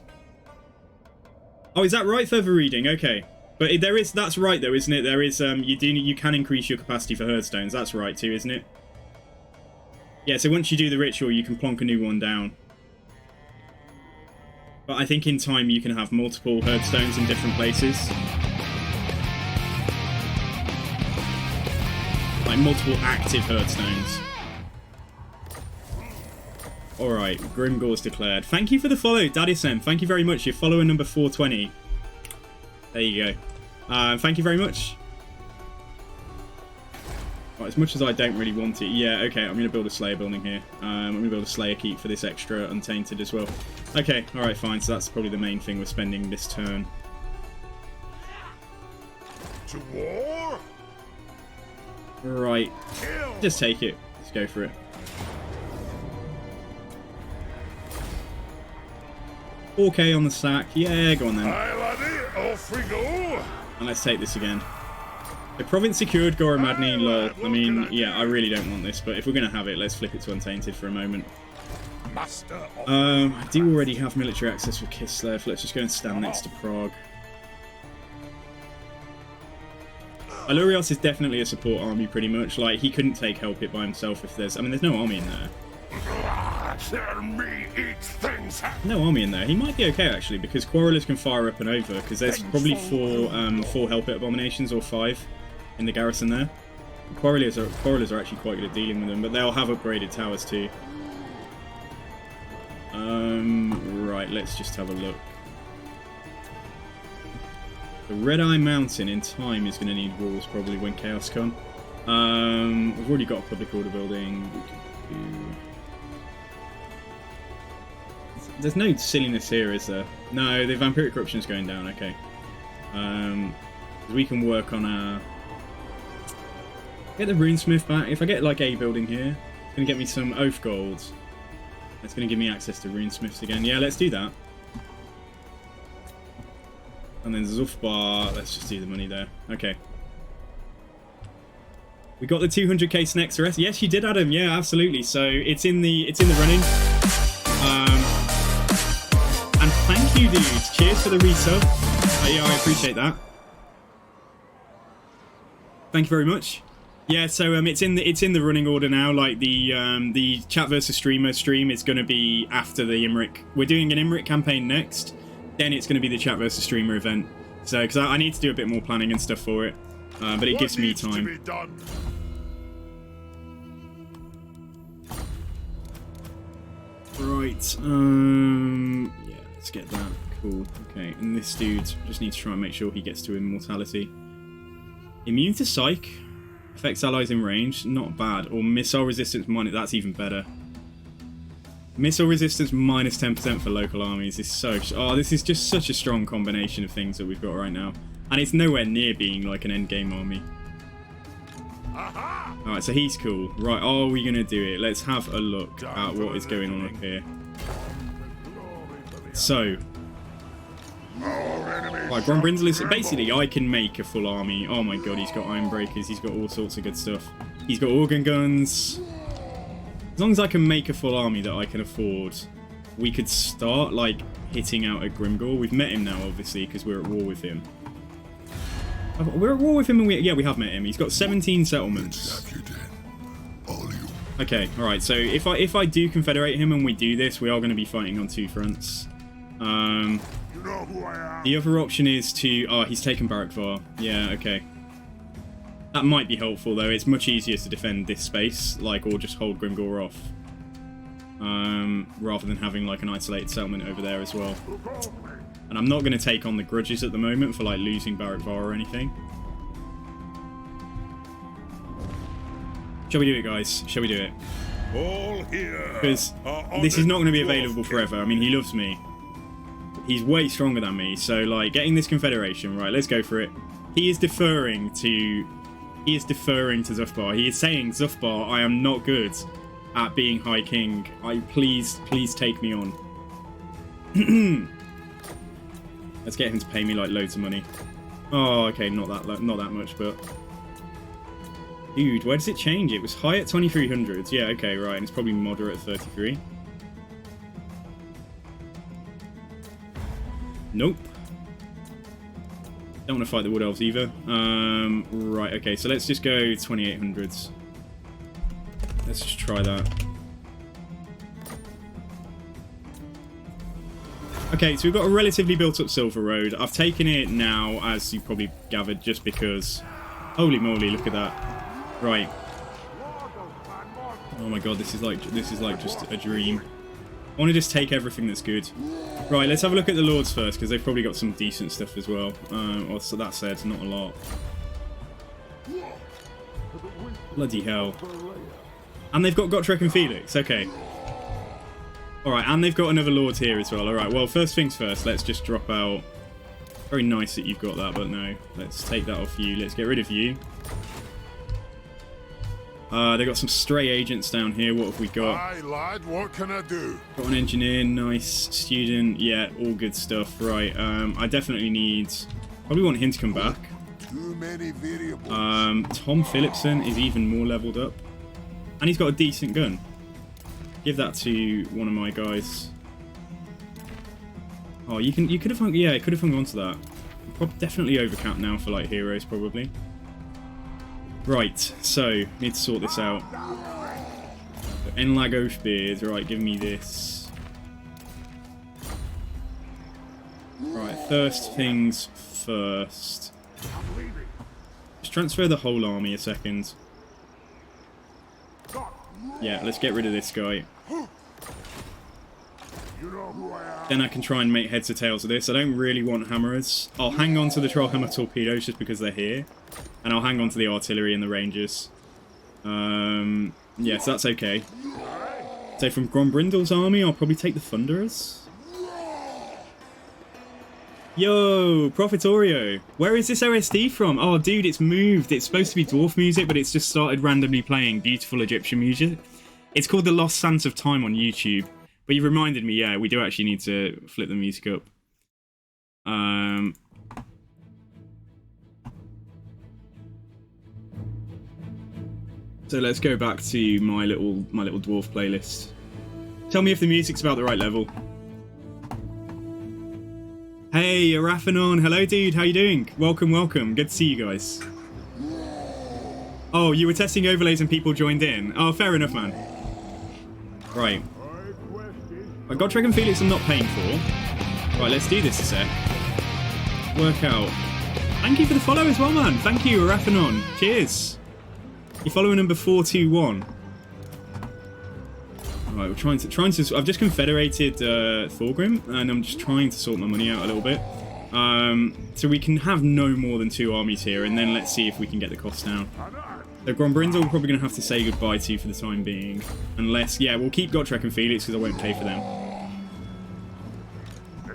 [SPEAKER 3] Oh, is that right? Further reading. Okay. But that's right though, isn't it? There is you can increase your capacity for herdstones. That's right too, isn't it? Yeah, so once you do the ritual, you can plonk a new one down. But I think in time you can have multiple herdstones in different places. Like multiple active herdstones. Alright, Grimgor's declared. Thank you for the follow, Dadisem. Thank you very much. You're follower number 420. There you go. Thank you very much. Right, as much as I don't really want it. Yeah, okay, I'm going to build a Slayer building here. I'm going to build a Slayer keep for this extra Untainted as well. Okay, alright, fine. So that's probably the main thing we're spending this turn.
[SPEAKER 2] To war?
[SPEAKER 3] Right.
[SPEAKER 2] Kill.
[SPEAKER 3] Just take it. Let's go for it. $4K on the sack. Yeah, go on then.
[SPEAKER 2] Aye, laddie, off we go.
[SPEAKER 3] And let's take this again. The province secured, Gorum Maddening, lol. I mean, yeah, I really don't want this, but if we're going to have it, let's flip it to Untainted for a moment. I do already have military access for Kislev. Let's just go and stand next to Prague. Alurios is definitely a support army, pretty much. Like, he couldn't take help it by himself if there's... I mean, there's no army in there. No army in there. He might be okay, actually, because Quarrelers can fire up and over, because there's probably four help it abominations, or 5 in the garrison there. Quarrelers are actually quite good at dealing with them, but they'll have upgraded towers too. Right, let's just have a look. The Red Eye Mountain in time is going to need walls probably when Chaos come. We've already got a public order building. We could do... There's no silliness here, is there? No, the vampiric corruption is going down. Okay. We can work on a... Get the runesmith back. If I get like a building here, it's going to get me some oath gold. It's going to give me access to runesmiths again. Yeah, let's do that. And then Zhufbar, let's just do the money there. Okay. We got the 200k snacks rest. Yes, you did, Adam. Yeah, absolutely. So it's in the running. And thank you, dudes. Cheers for the resub. Yeah, I appreciate that. Thank you very much. Yeah, so it's in the running order now. Like the chat versus streamer stream is going to be after the Imric. We're doing an Imric campaign next. Then it's going to be the chat versus streamer event. So, because I need to do a bit more planning and stuff for it. But it gives me time. Right. Yeah, let's get that. Cool. Okay, and this dude just needs to try and make sure he gets to immortality. Immune to psych. Affects allies in range. Not bad. Or missile resistance minus. That's even better. Missile resistance minus 10% for local armies is so... Oh, this is just such a strong combination of things that we've got right now. And it's nowhere near being like an endgame army. Alright, so he's cool. Right, are we going to do it? Let's have a look at what is going on up here. So... Right, Grombrindle is... Basically, I can make a full army. Oh my god, he's got Iron Breakers. He's got all sorts of good stuff. He's got organ guns... As long as I can make a full army that I can afford, we could start, like, hitting out at Grimgor. We've met him now, obviously, because we're at war with him. We're at war with him, and we have met him. He's got 17 settlements. Okay, alright, so if I do confederate him and we do this, we are going to be fighting on 2 fronts. The other option is to... Oh, he's taken Barakvar. Yeah, okay. That might be helpful, though. It's much easier to defend this space, like, or just hold Grimgor off. Rather than having, like, an isolated settlement over there as well. And I'm not going to take on the grudges at the moment for, like, losing Barakvar or anything. Shall we do it, guys? Shall we do it?
[SPEAKER 2] All here.
[SPEAKER 3] Because this is not going to be available forever. I mean, he loves me. He's way stronger than me. So, like, getting this confederation, right, let's go for it. He is deferring to Zhufbar. He is saying, Zhufbar, I am not good at being High King. Please take me on. Let's get him to pay me like loads of money. Oh, okay, not that much, but dude, where does it change? It was high at 2300. Yeah, okay, right, and it's probably moderate at 33. Nope. Don't want to fight the Wood Elves either. Right, okay, so let's just go 2800s. Let's just try that. Okay, so we've got a relatively built-up Silver Road. I've taken it now, as you probably gathered, just because... Holy moly, look at that. Right. Oh my god, this is like just a dream. I want to just take everything that's good. Right, let's have a look at the Lords first, because they've probably got some decent stuff as well. So that said, not a lot. Bloody hell. And they've got Gotrek and Felix, okay. Alright, and they've got another Lord here as well. Alright, well, first things first, let's just drop out. Very nice that you've got that, but no. Let's take that off you. Let's get rid of you. They've got some stray agents down here. What have we got?
[SPEAKER 2] Aye, lad, what can I do?
[SPEAKER 3] Got an engineer, nice. Student, yeah, all good stuff. Right, I definitely need... Probably want him to come back.
[SPEAKER 2] Too many variables.
[SPEAKER 3] Tom Phillipson is even more leveled up. And he's got a decent gun. Give that to one of my guys. Oh, you could have hung... Yeah, it could have hung on to that. Definitely overcapped now for, like, heroes, probably. Right, so, need to sort this out. Enlag Oathbeard, right, give me this. Right, first things first. Just transfer the whole army a second. Yeah, let's get rid of this guy. Then I can try and make heads or tails of this. I don't really want hammerers. I'll hang on to the Trollhammer torpedoes just because they're here. And I'll hang on to the artillery and the rangers. Yeah, so that's okay. So from Grombrindal's army, I'll probably take the Thunderers. Yo, Profitorio. Where is this OSD from? Oh, dude, it's moved. It's supposed to be dwarf music, but it's just started randomly playing beautiful Egyptian music. It's called The Lost Sands of Time on YouTube. But you reminded me, yeah, we do actually need to flip the music up. So let's go back to my little dwarf playlist. Tell me if the music's about the right level. Hey, Araphanon. Hello, dude. How you doing? Welcome, welcome. Good to see you guys. Oh, you were testing overlays and people joined in. Oh, fair enough, man. Right. I got Dragon Felix I'm not paying for. Right, let's do this a sec. Work out. Thank you for the follow as well, man. Thank you, Araphanon. Cheers. You're following number 421. Right, we're trying to. I've just confederated Thorgrim, and I'm just trying to sort my money out a little bit. So we can have no more than 2 armies here, and then let's see if we can get the cost down. So Grombrindal we're probably going to have to say goodbye to for the time being. Unless, yeah, we'll keep Gotrek and Felix because I won't pay for them.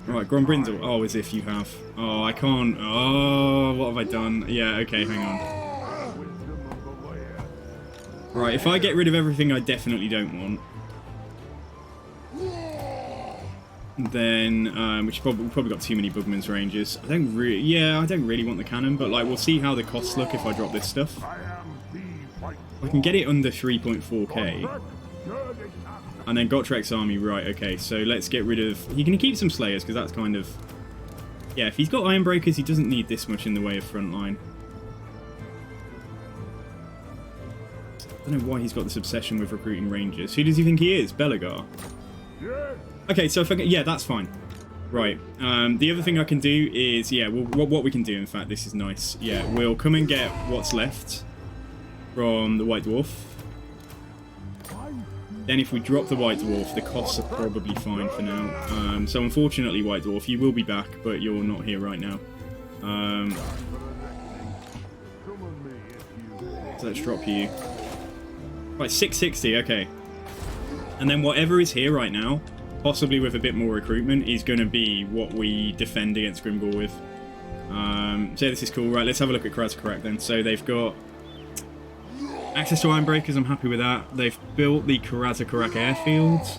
[SPEAKER 3] Right, Grombrindal. Oh, as if you have. Oh, I can't. Oh, what have I done? Yeah, okay, hang on. Right, if I get rid of everything I definitely don't want, then, which we've probably got too many Bugman's Rangers. I don't really want the cannon, but like, we'll see how the costs look if I drop this stuff. I can get it under 3.4k. And then Gotrek's army, right, okay, so let's get rid of... He can keep some Slayers, because that's kind of... Yeah, if he's got Ironbreakers, he doesn't need this much in the way of front line. I don't know why he's got this obsession with recruiting Rangers. Who does he think he is? Belagar? Okay, so if I can... Yeah, that's fine. Right. The other thing I can do is... Yeah, what we can do, in fact, this is nice. Yeah, we'll come and get what's left. from the White Dwarf. Then if we drop the White Dwarf, the costs are probably fine for now. So unfortunately, White Dwarf, you will be back, but you're not here right now. So let's drop you. Right, 660, okay. And then whatever is here right now, possibly with a bit more recruitment, is going to be what we defend against Grimgor with. So yeah, this is cool. Right, let's have a look at Karate then. So they've got access to Ironbreakers, I'm happy with that. They've built the Karate airfield. It's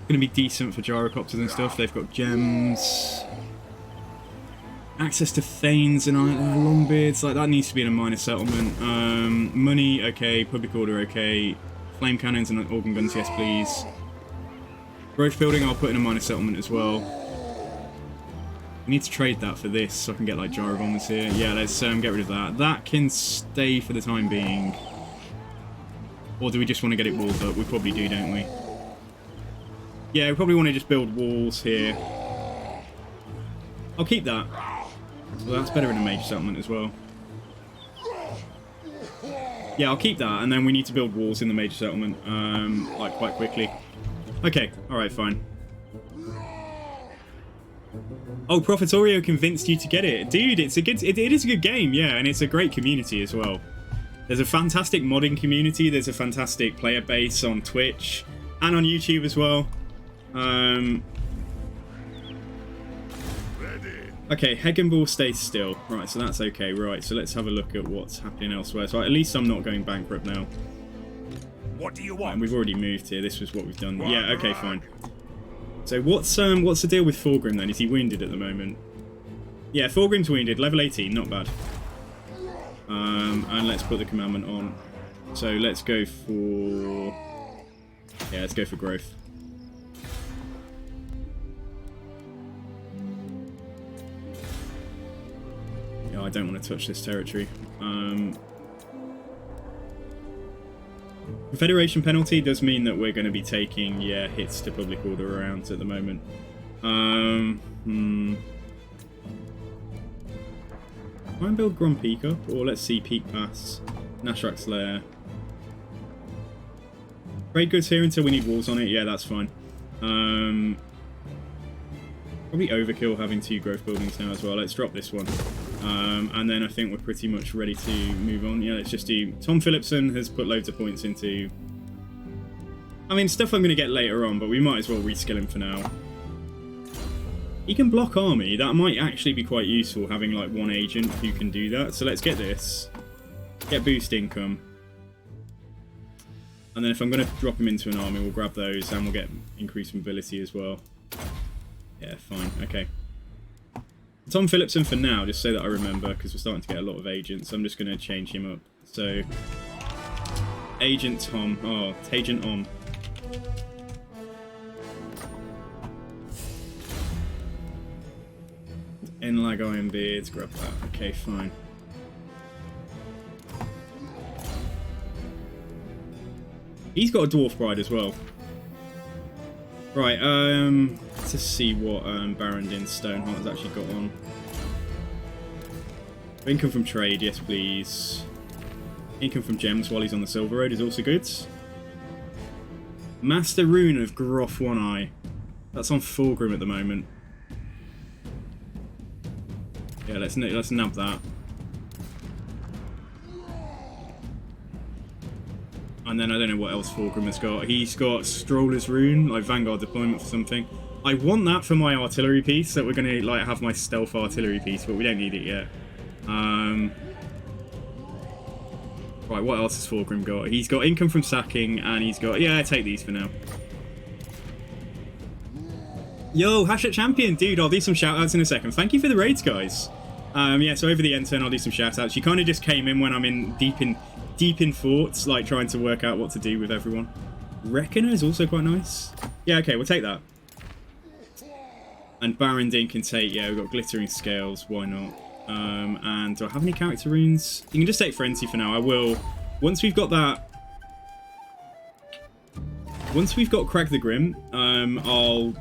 [SPEAKER 3] going to be decent for gyrocopters and stuff. They've got gems. Access to Thanes and Longbeards, like that needs to be in a minor settlement. Money, okay. Public order, okay. Flame cannons and organ guns, yes please. Growth building, I'll put in a minor settlement as well. We need to trade that for this so I can get like gyro bombers here. Yeah, let's get rid of that. That can stay for the time being. Or do we just want to get it walled up? We probably do, don't we? Yeah, we probably want to just build walls here. I'll keep that. Well, that's better in a major settlement as well. Yeah, I'll keep that, and then we need to build walls in the major settlement, like quite quickly. Okay, alright, fine. Oh, Profitorio convinced you to get it. Dude, it's a good, it is a good game, yeah, and it's a great community as well. There's a fantastic modding community, there's a fantastic player base on Twitch, and on YouTube as well. Okay, Hegenball stays still. Right, so that's okay. Right, so let's have a look at what's happening elsewhere. So at least I'm not going bankrupt now.
[SPEAKER 1] What do you want?
[SPEAKER 3] And we've already moved here. This was what we've done. Yeah, okay, fine. So what's the deal with Thorgrim then? Is he wounded at the moment? Yeah, Thorgrim's wounded. Level 18, not bad. And let's put the commandment on. So let's go for... Yeah, let's go for growth. I don't want to touch this territory. Confederation penalty does mean that we're going to be taking, yeah, hits to public order around at the moment. Try and build Grom Peak up, or let's see Peak Pass, Nashrak's Lair. Trade goods here until we need walls on it. Yeah, that's fine. Probably overkill having 2 growth buildings now as well. Let's drop this one. And then I think we're pretty much ready to move on. Yeah, let's just do... Tom Phillipson has put loads of points into... I mean, stuff I'm going to get later on, but we might as well reskill him for now. He can block army. That might actually be quite useful, having like one agent who can do that. So let's get this. Get boost income. And then if I'm going to drop him into an army, we'll grab those and we'll get increased mobility as well. Yeah, fine. Okay. Tom Phillipson for now, just so that I remember, because we're starting to get a lot of agents. I'm just going to change him up. So, Agent Tom. Oh, Agent Om. Enlag Iron Beards, grab that. Okay, fine. He's got a Dwarf Bride as well. Right, let's just see what Barrendin Stoneheart has actually got on. Income from trade, yes please. Income from gems while he's on the Silver Road is also good. Master Rune of Groff One Eye. That's on Thorgrim at the moment. Yeah, let's nab that. And then I don't know what else Thorgrim has got. He's got Stroller's Rune, like Vanguard deployment for something. I want that for my artillery piece, that we're going to like have my stealth artillery piece, but we don't need it yet. Right, what else has Thorgrim got? He's got income from sacking, and he's got... Yeah, take these for now. Yo, Hashtag Champion, dude, I'll do some shout-outs in a second. Thank you for the raids, guys. Yeah, so over the end turn, I'll do some shout-outs. You kind of just came in when I'm in deep in thoughts, like trying to work out what to do with everyone. Reckoner is also quite nice. Yeah, okay, we'll take that. And Barrendin can take, yeah, we've got Glittering Scales, why not? And do I have any character runes? You can just take Frenzy for now, I will. Once we've got that... Once we've got Crack the Grim, I'll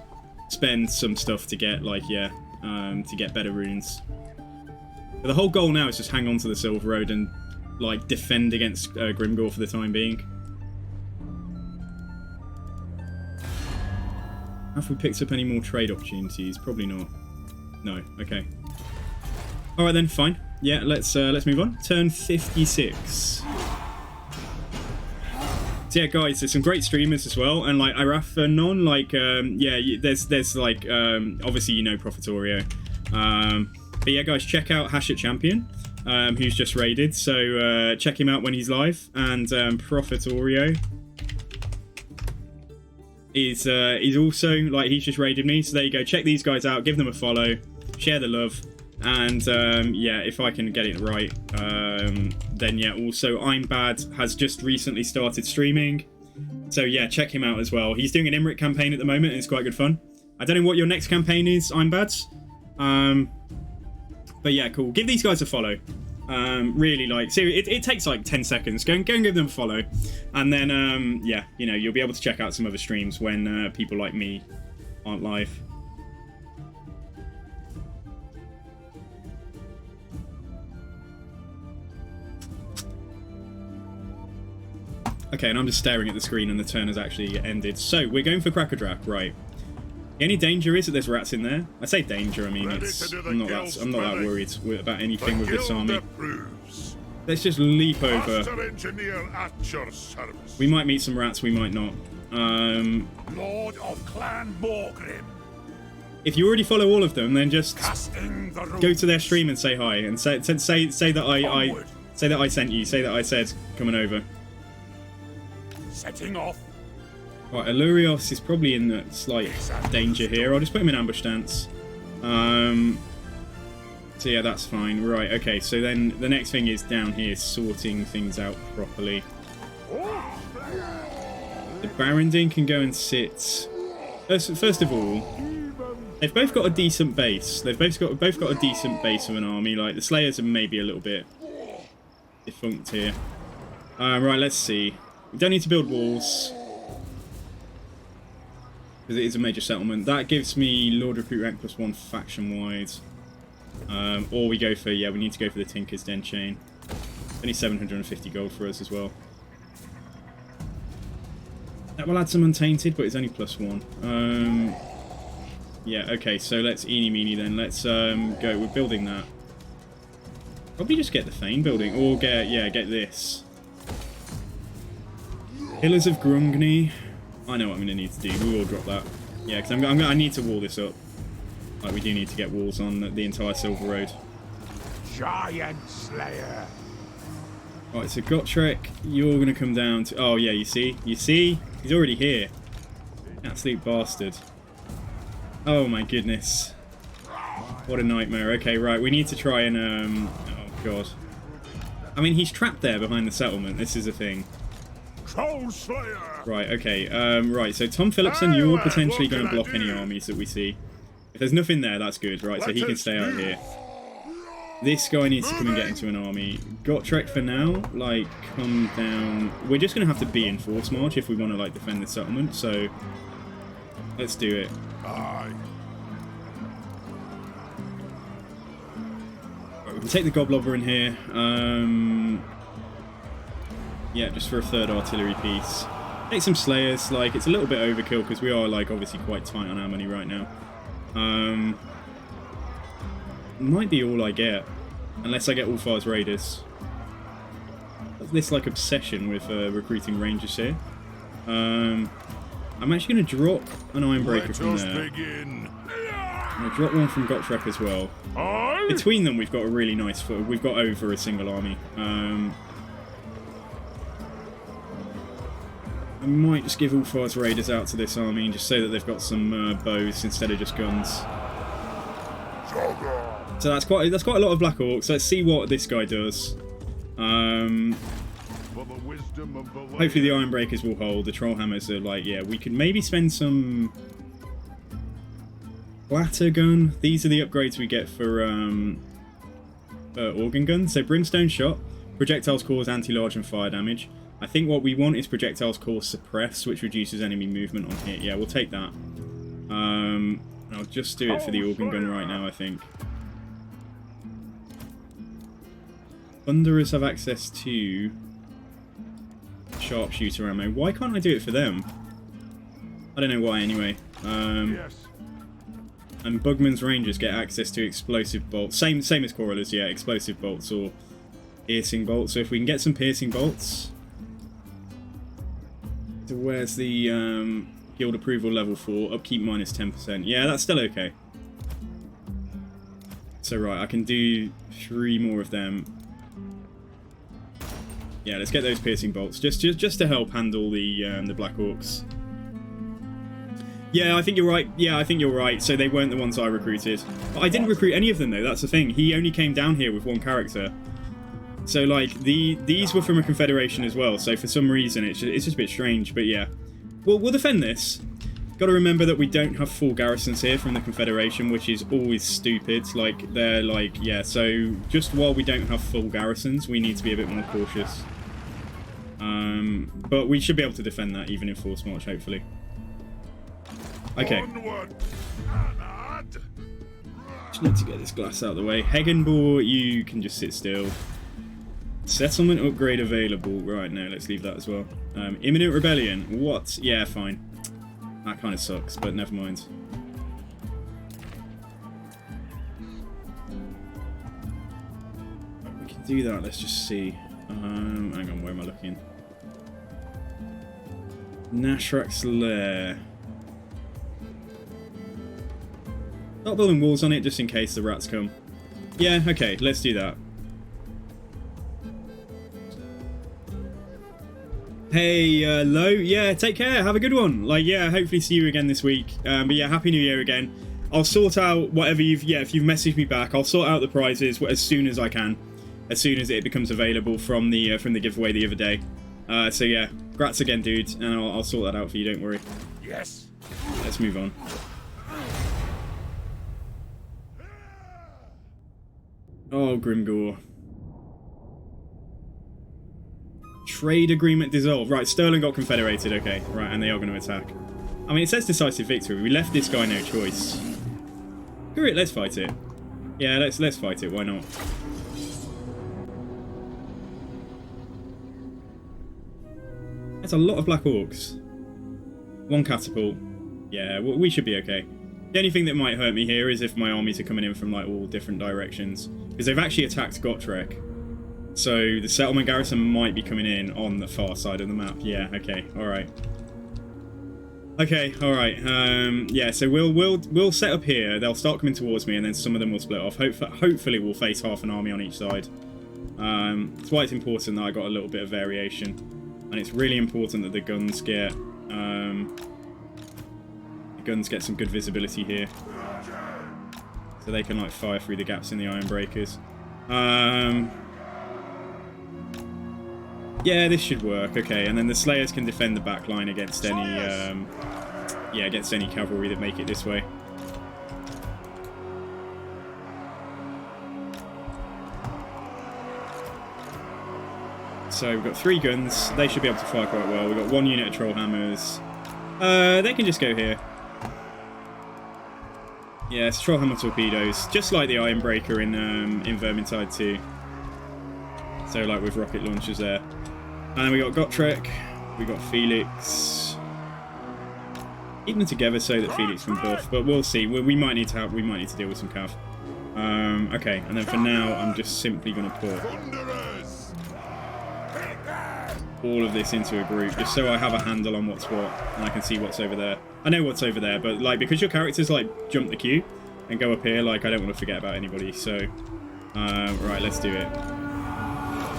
[SPEAKER 3] spend some stuff to get, like, yeah, to get better runes. But the whole goal now is just hang on to the Silver Road and like defend against Grimgor for the time being. Have we picked up any more trade opportunities? Probably not. No. Okay. All right then. Fine. Yeah. Let's move on. Turn 56. So yeah, guys, there's some great streamers as well, and like Irafanon, like yeah, there's like obviously you know Profitorio, but yeah, guys, check out Hash at Champion, who's just raided. So check him out when he's live, and Profitorio is he's also like he's just raided me. So there you go. Check these guys out. Give them a follow. Share the love. And yeah, if I can get it right, then yeah, also I'm Bad has just recently started streaming, so yeah, check him out as well. He's doing an Imrit campaign at the moment and it's quite good fun. I don't know what your next campaign is, I'm Bad, but yeah, cool. Give these guys a follow. Really, like, seriously, it takes like 10 seconds. Go and give them a follow, and then yeah, you know, you'll be able to check out some other streams when people like me aren't live. Okay, and I'm just staring at the screen and the turn has actually ended. So, we're going for Krakadrak, right. The only danger is that there's rats in there. I say danger, I mean, it's, I'm not that worried about anything with this army. Let's just leap over. We might meet some rats, we might not.
[SPEAKER 1] Lord of Clan Morgrim.
[SPEAKER 3] If you already follow all of them, then just go to their stream and say hi, and say that I sent you, say that I said coming over.
[SPEAKER 1] Setting off.
[SPEAKER 3] Right, Alurios is probably in a slight danger here. I'll just put him in ambush stance. So yeah, that's fine. Right, okay, so then the next thing is down here, sorting things out properly. The Barondin can go and sit. First of all, they've both got a decent base. They've both got a decent base of an army. Like, the Slayers are maybe a little bit defunct here. Right, let's see. We don't need to build walls, because it is a major settlement. That gives me Lord Recruit rank +1 faction-wide. Or we go for, yeah, we need to go for the Tinker's Den chain. Only 750 gold for us as well. That will add some Untainted, but it's only +1. Yeah, okay, so let's eeny meeny then. Let's go, we're building that. Probably just get the Fane building, or get this. Pillars of Grungni. I know what I'm going to need to do. We will drop that. Yeah, because I need to wall this up. Like, we do need to get walls on the entire Silver Road.
[SPEAKER 1] Giant Slayer.
[SPEAKER 3] Right, so Gotrek, you're going to come down to... Oh, yeah, you see? You see? He's already here. Absolute bastard. Oh, my goodness. What a nightmare. Okay, right, we need to try and... Oh, God. I mean, he's trapped there behind the settlement. This is a thing. Right, okay, right, so Tom Phillipson, you're potentially going to block any armies that we see. If there's nothing there, that's good, right, so he can stay out here. This guy needs to come and get into an army. Gotrek for now, like, come down. We're just going to have to be in Force March if we want to, like, defend the settlement, so let's do it. Right, we can take the Goblobber in here. Yeah, just for a third artillery piece. Take some Slayers, like, it's a little bit overkill because we are, like, obviously quite tight on our money right now. Might be all I get, unless I get Ulfar's Raiders. This, like, obsession with recruiting Rangers here. I'm actually going to drop an Ironbreaker from there. I'm going to drop one from Gotrek as well. Between them, we've got a really nice foot. We've got over a single army. I might just give Ulfar's Raiders out to this army and just say that they've got some bows instead of just guns. So that's quite a lot of Black Orcs. Let's see what this guy does. Hopefully the Ironbreakers will hold. The Trollhammers are like, yeah, we could maybe spend some Clatter Gun. These are the upgrades we get for Organ Guns. So Brimstone Shot. Projectiles cause anti-large and fire damage. I think what we want is Projectiles cause Suppress, which reduces enemy movement on hit. Yeah, we'll take that. I'll just do it for the Organ Gun right now, I think. Thunderers have access to sharpshooter ammo. Why can't I do it for them? I don't know why anyway.
[SPEAKER 1] Yes.
[SPEAKER 3] And Bugman's Rangers get access to explosive bolts. Same as Coralers, yeah, explosive bolts or piercing bolts. So if we can get some piercing bolts. So where's the guild approval level 4? Upkeep minus 10%. Yeah, that's still okay. So right, I can do 3 more of them. Yeah, let's get those piercing bolts just to help handle the Black Orcs. Yeah, I think you're right. Yeah, I think you're right. So they weren't the ones I recruited. But I didn't recruit any of them though. That's the thing. He only came down here with 1 character. So like these were from a confederation as well. So for some reason it's just a bit strange. But yeah, we'll defend this. Got to remember that we don't have full garrisons here from the confederation, which is always stupid. Like they're like yeah. So just while we don't have full garrisons, we need to be a bit more cautious. But we should be able to defend that even in force march, hopefully. Okay. Just need to get this glass out of the way. Hegenbor, you can just sit still. Settlement upgrade available. Right, now let's leave that as well. Imminent rebellion. What? Yeah, fine. That kind of sucks, but never mind. We can do that. Let's just see. Hang on, where am I looking? Nashrak's Lair. Not building walls on it just in case the rats come. Yeah, okay, let's do that. Hey, Lo, yeah, take care, have a good one. Like, yeah, hopefully see you again this week. But yeah, Happy New Year again. I'll sort out whatever if you've messaged me back, I'll sort out the prizes as soon as I can. As soon as it becomes available from the giveaway the other day. So yeah, grats again, dude, and I'll sort that out for you, don't worry.
[SPEAKER 1] Yes.
[SPEAKER 3] Let's move on. Oh, Grimgore. Trade agreement dissolved. Right, Sterling got confederated, okay. Right, and they are going to attack. I mean, it says decisive victory. We left this guy no choice. Screw it, let's fight it. Yeah, let's fight it, why not? That's a lot of Black Orcs. 1 catapult. Yeah, we should be okay. The only thing that might hurt me here is if my armies are coming in from like all different directions. Because they've actually attacked Gotrek. So the settlement garrison might be coming in on the far side of the map. Yeah, okay, alright. Okay, alright. Yeah, so we'll set up here. They'll start coming towards me and then some of them will split off. Hopefully we'll face half an army on each side. That's why it's important that I got a little bit of variation. And it's really important that the guns get some good visibility here, so they can like fire through the gaps in the iron breakers. Yeah, this should work. Okay, and then the Slayers can defend the back line against any against any cavalry that make it this way. So we've got 3 guns. They should be able to fire quite well. We've got 1 unit of troll hammers. They can just go here. Yeah, it's troll hammer torpedoes, just like the iron breaker in Vermintide 2. So like with rocket launchers there. And we got Gotrek. We got Felix. Keep them together so that Felix can buff, but we'll see. We might need to deal with some cav. Okay, and then for now, I'm just simply going to put all of this into a group just so I have a handle on what's what and I can see what's over there. I know what's over there, but like because your characters like jump the queue and go up here, like I don't want to forget about anybody. So right, let's do it.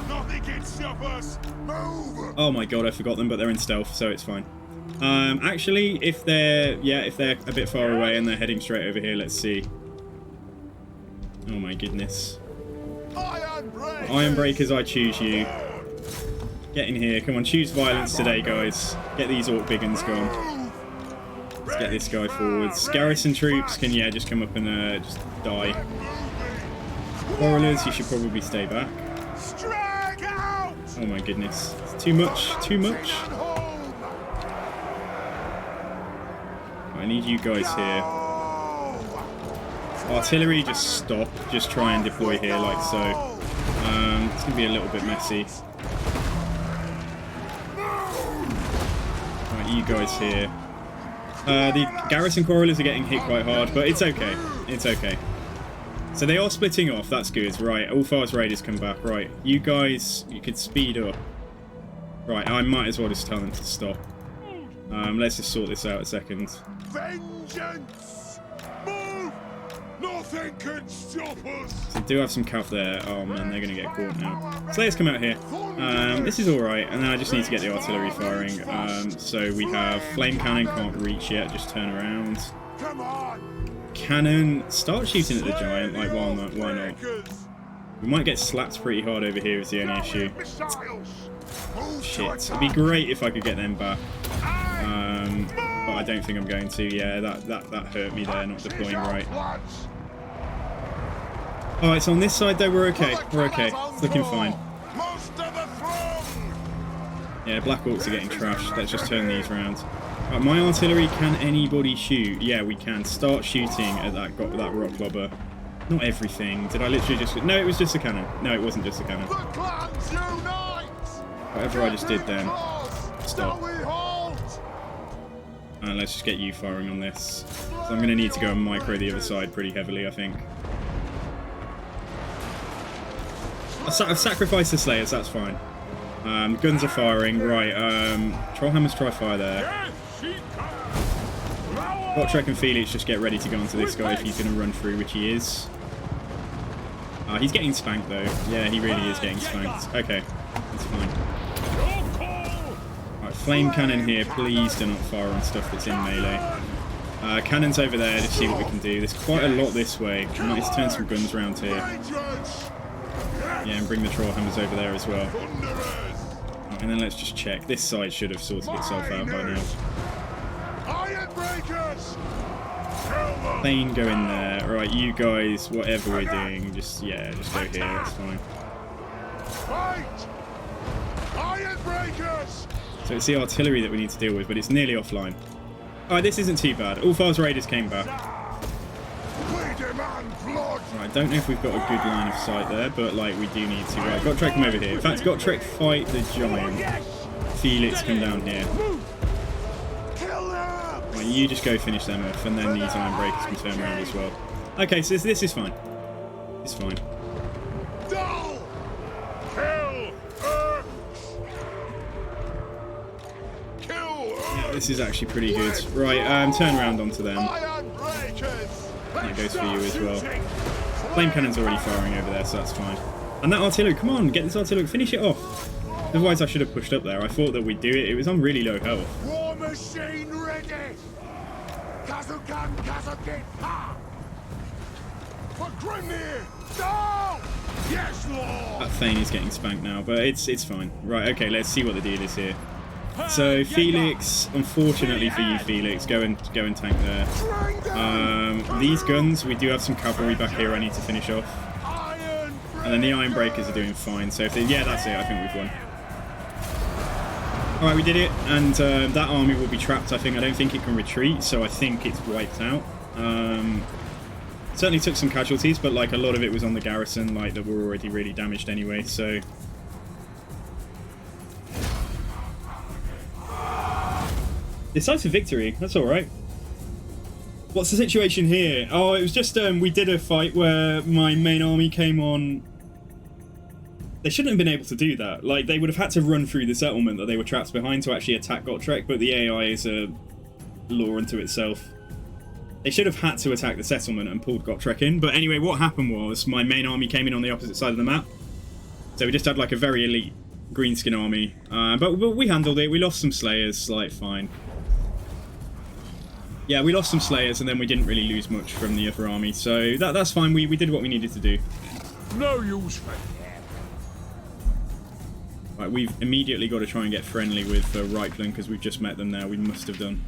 [SPEAKER 1] Nothing can stop us. Move.
[SPEAKER 3] Oh my god, I forgot them, but they're in stealth, so it's fine. Actually, if they're a bit far away and they're heading straight over here, let's see. Oh my goodness. Iron Breakers, I choose you. Get in here. Come on, choose violence today, guys. Get these Orc Biggins gone. Let's get this guy forwards. Garrison troops can, yeah, just come up and just die. Warriors, you should probably stay back. Oh my goodness. It's too much. Too much. I need you guys here. Artillery, just stop. Just try and deploy here like so. It's going to be a little bit messy. Right, you guys here. The garrison quarrelers are getting hit quite hard, but it's okay. It's okay. So they are splitting off. That's good. Right, Ulfar's raiders come back. Right, you guys, you could speed up. Right, I might as well just tell them to stop. Let's just sort this out a second.
[SPEAKER 1] Vengeance! Move! Nothing can stop us!
[SPEAKER 3] So they do have some cav there. Oh man, they're going to get caught now. Slayers come out here. This is alright, and then I just need to get the artillery firing. So we have flame cannon, can't reach yet, just turn around.
[SPEAKER 1] Come on!
[SPEAKER 3] Cannon, start shooting at the giant, like why not? We might get slapped pretty hard over here is the only issue. Shit, it'd be great if I could get them back. But I don't think I'm going to. Yeah, that hurt me there, not deploying right. Alright, so on this side though, we're okay. We're okay. It's looking fine. Yeah, Black Orcs are getting trashed. Let's just turn these around. Right, my artillery, can anybody shoot? Yeah, we can. Start shooting at that rock lobber. Not everything. Did I literally just... No, it was just a cannon. No, it wasn't just a cannon. Whatever I just did then. Stop. And let's just get you firing on this. So I'm going to need to go and micro the other side pretty heavily, I think. I've sacrificed the Slayers, that's fine. Guns are firing. Right, Trollhammers try fire there. Gotrek and Felix just get ready to go onto this guy if he's going to run through, which he is. He's getting spanked though. Yeah, he really is getting spanked. Okay, that's fine. Right, flame cannon here. Please do not fire on stuff that's in melee. Cannons over there to see what we can do. There's quite a lot this way. I might just turn some guns around here. Yeah, and bring the Trollhammers over there as well. Right, and then let's just check. This side should have sorted itself out by now. Thane, go in there. Right, you guys, whatever we're doing, just go here, that's fine. So it's the artillery that we need to deal with, but it's nearly offline. Alright, this isn't too bad. Ulfar's raiders came back. Right, I don't know if we've got a good line of sight there, but like we do need to. Right, Gotrek come over here. In fact, Gotrek fight the giant. Felix come down here. Right, you just go finish them off, and then these iron breakers can turn around as well. Okay, so this is fine. It's fine. Yeah, this is actually pretty good. Right, turn around onto them. That goes for you as well. Flame cannon's already firing over there, so that's fine. And that artillery, come on, get this artillery, finish it off. Otherwise I should have pushed up there. I thought that we'd do it. It was on really low health.
[SPEAKER 1] War machine ready! Kazukan, Kazukin, ha! For Grimnir! No! Yes, Lord!
[SPEAKER 3] That Thane is getting spanked now, but it's fine. Right, okay, let's see what the deal is here. So Felix, unfortunately for you, Felix, go and tank there. These guns, we do have some cavalry back here I need to finish off. And then the iron breakers are doing fine. So if they, yeah, that's it. I think we've won. All right, we did it, and that army will be trapped. I think. I don't think it can retreat, so I think it's wiped out. Certainly took some casualties, but like a lot of it was on the garrison, like that were already really damaged anyway. So. Decisive victory, that's alright. What's the situation here? Oh, it was just, we did a fight where my main army came on. They shouldn't have been able to do that. Like, they would have had to run through the settlement that they were trapped behind to actually attack Gotrek, but the AI is a law unto itself. They should have had to attack the settlement and pulled Gotrek in. But anyway, what happened was my main army came in on the opposite side of the map. So we just had like a very elite greenskin army. But we handled it. We lost some Slayers, like, fine. Yeah, we lost some Slayers, and then we didn't really lose much from the other army, so that's fine. We did what we needed to do.
[SPEAKER 1] No use for
[SPEAKER 3] Right, we've immediately got to try and get friendly with Reichland, because we've just met them now. We must have done.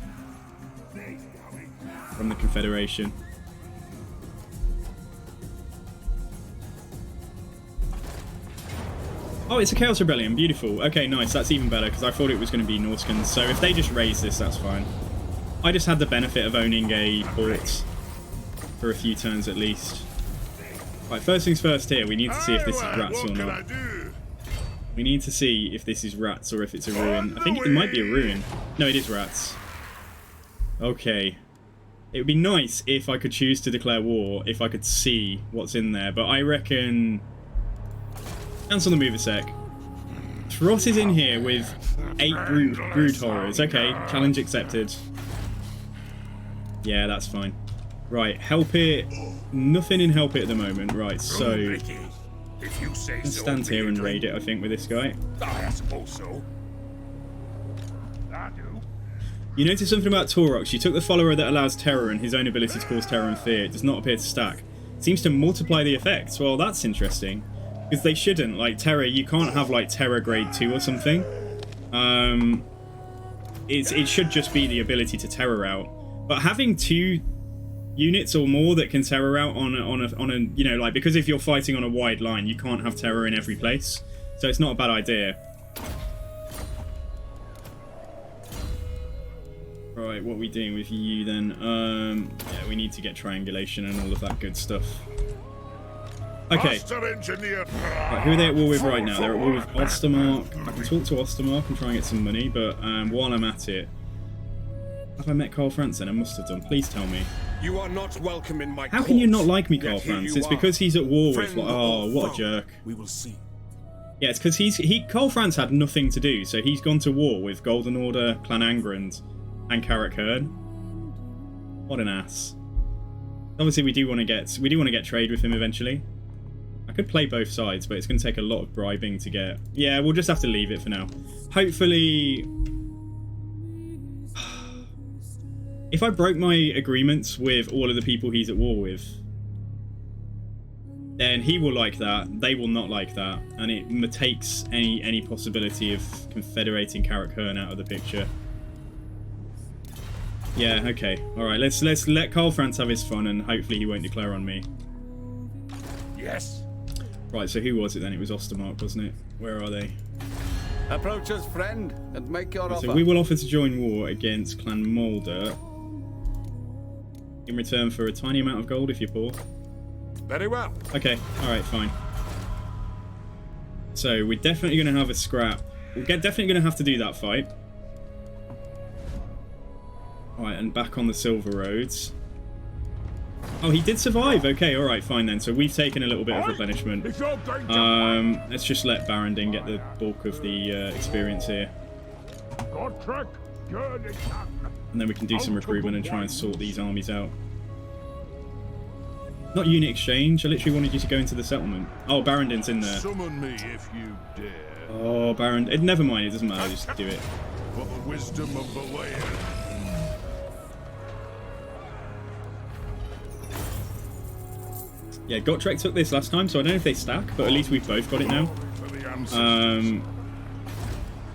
[SPEAKER 3] From the Confederation. Oh, it's a Chaos Rebellion. Beautiful. Okay, nice. That's even better, because I thought it was going to be Norskans. So if they just raise this, that's fine. I just had the benefit of owning a port for a few turns at least. Right, first things first here, we need to see if this is
[SPEAKER 2] Well,
[SPEAKER 3] rats
[SPEAKER 2] what
[SPEAKER 3] or
[SPEAKER 2] can
[SPEAKER 3] not.
[SPEAKER 2] I do?
[SPEAKER 3] We need to see if this is rats or if it's a ruin. I think it might be a ruin. No, it is rats. Okay. It would be nice if I could choose to declare war, if I could see what's in there, but I reckon... Cancel the move a sec. Throt is in here with 8 brood horrors. Okay, challenge accepted. Yeah, that's fine. Right, help it. Nothing in help it at the moment. Right, so...
[SPEAKER 1] If you say so,
[SPEAKER 3] stand here and raid it, I think, with this guy.
[SPEAKER 1] I suppose so. I do.
[SPEAKER 3] You notice something about Taurox. You took the follower that allows terror and his own ability to cause terror and fear. It does not appear to stack. It seems to multiply the effects. Well, that's interesting. Because they shouldn't. Like, terror, you can't have, like, terror grade 2 or something. It should just be the ability to terror out. But having 2 units or more that can terror out on a you know, like, because if you're fighting on a wide line, you can't have terror in every place. So it's not a bad idea. Right, what are we doing with you then? Yeah, we need to get triangulation and all of that good stuff. Okay. Right, who are they at war with right now? They're at war with Ostermark. I can talk to Ostermark and try and get some money, but while I'm at it... Have I met Karl Franz then? I must have done. Please tell me.
[SPEAKER 1] You are not welcome in my
[SPEAKER 3] How can you not like me, Karl Franz? It's because he's at war with... Like, oh, what a jerk.
[SPEAKER 1] We will see.
[SPEAKER 3] Yeah, it's because Karl Franz had nothing to do, so he's gone to war with Golden Order, Clan Angrand, and Carrick Hearn. What an ass. Obviously, we do want to get trade with him eventually. I could play both sides, but it's going to take a lot of bribing to get... Yeah, we'll just have to leave it for now. Hopefully... If I broke my agreements with all of the people he's at war with, then he will like that, they will not like that, and it takes any possibility of confederating Carrick Hearn out of the picture. Yeah, okay. Alright, let's let Karl Franz have his fun, and hopefully he won't declare on me.
[SPEAKER 1] Yes.
[SPEAKER 3] Right, so who was it then? It was Ostermark, wasn't it? Where are they?
[SPEAKER 5] Approach us, friend, and make your offer.
[SPEAKER 3] So we will offer to join war against Clan Mulder in return for a tiny amount of gold if you're poor.
[SPEAKER 1] Very well.
[SPEAKER 3] Okay, alright, fine. So we're definitely going to have a scrap. We're definitely going to have to do that fight. Alright, and back on the Silver Roads. Oh, he did survive. Okay, alright, fine then. So we've taken a little bit of replenishment. Let's just let Barandin get the bulk of the experience here. And then we can do some recruitment and try and sort these armies out. Not unit exchange. I literally wanted you to go into the settlement. Oh, Barandin's in there.
[SPEAKER 2] Summon me if you dare.
[SPEAKER 3] Oh, Barandin. Never mind. It doesn't matter. Just do it.
[SPEAKER 2] For the wisdom of the land.
[SPEAKER 3] Yeah, Gotrek took this last time, so I don't know if they stack, but at least we've both got it now.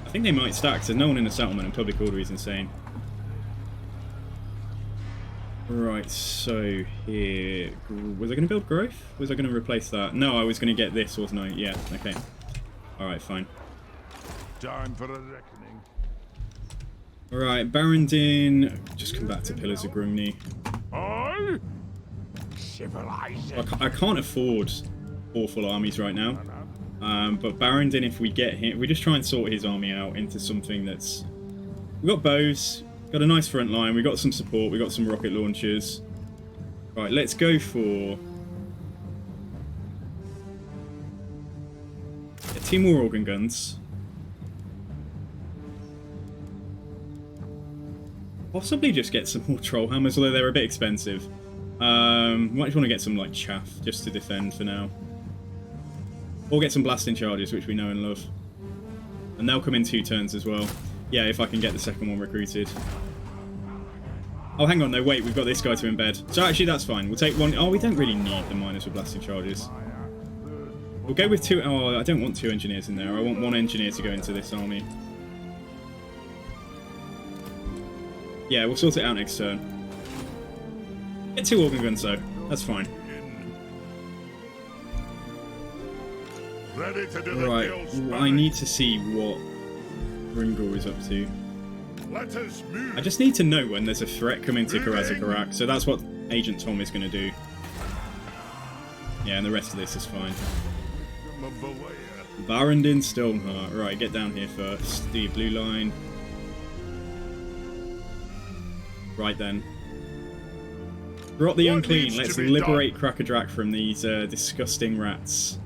[SPEAKER 3] I think they might stack, so there's no one in the settlement, and public order is insane. Right, so here... Was I going to build growth? Was I going to replace that? No, I was going to get this, wasn't I? Yeah, okay. Alright, fine.
[SPEAKER 2] Time for a reckoning.
[SPEAKER 3] Alright, Barandin... Just come back to Pillars of Grimney. I can't afford awful armies right now. But Barandin, if we get him... We just try and sort his army out into something that's... We've got bows... Got a nice front line, we got some support, we got some rocket launchers. Right, let's go for... 2 more organ guns. Possibly just get some more troll hammers, although they're a bit expensive. Might just want to get some like chaff just to defend for now. Or get some blasting charges, which we know and love. And they'll come in 2 turns as well. Yeah, if I can get the second one recruited. Oh, hang on, no, wait, we've got this guy to embed. So actually, that's fine. We'll take 1... Oh, we don't really need the miners with blasting charges. We'll go with 2... Oh, I don't want 2 engineers in there. I want 1 engineer to go into this army. Yeah, we'll sort it out next turn. Get 2 organ guns, though. That's fine.
[SPEAKER 2] Ready to do
[SPEAKER 3] Right, I need to see what Grimgor is up to.
[SPEAKER 2] Let us move.
[SPEAKER 3] I just need to know when there's a threat coming to Karazakarak, so that's what Agent Tom is going to do. Yeah, and the rest of this is fine.
[SPEAKER 2] Mavalea.
[SPEAKER 3] Barrendin Stoneheart. Right, get down here first. The blue line. Right then. Rot the
[SPEAKER 2] What
[SPEAKER 3] unclean.
[SPEAKER 2] needs
[SPEAKER 3] Let's
[SPEAKER 2] to be
[SPEAKER 3] liberate
[SPEAKER 2] done?
[SPEAKER 3] Crackerdrack from these disgusting rats.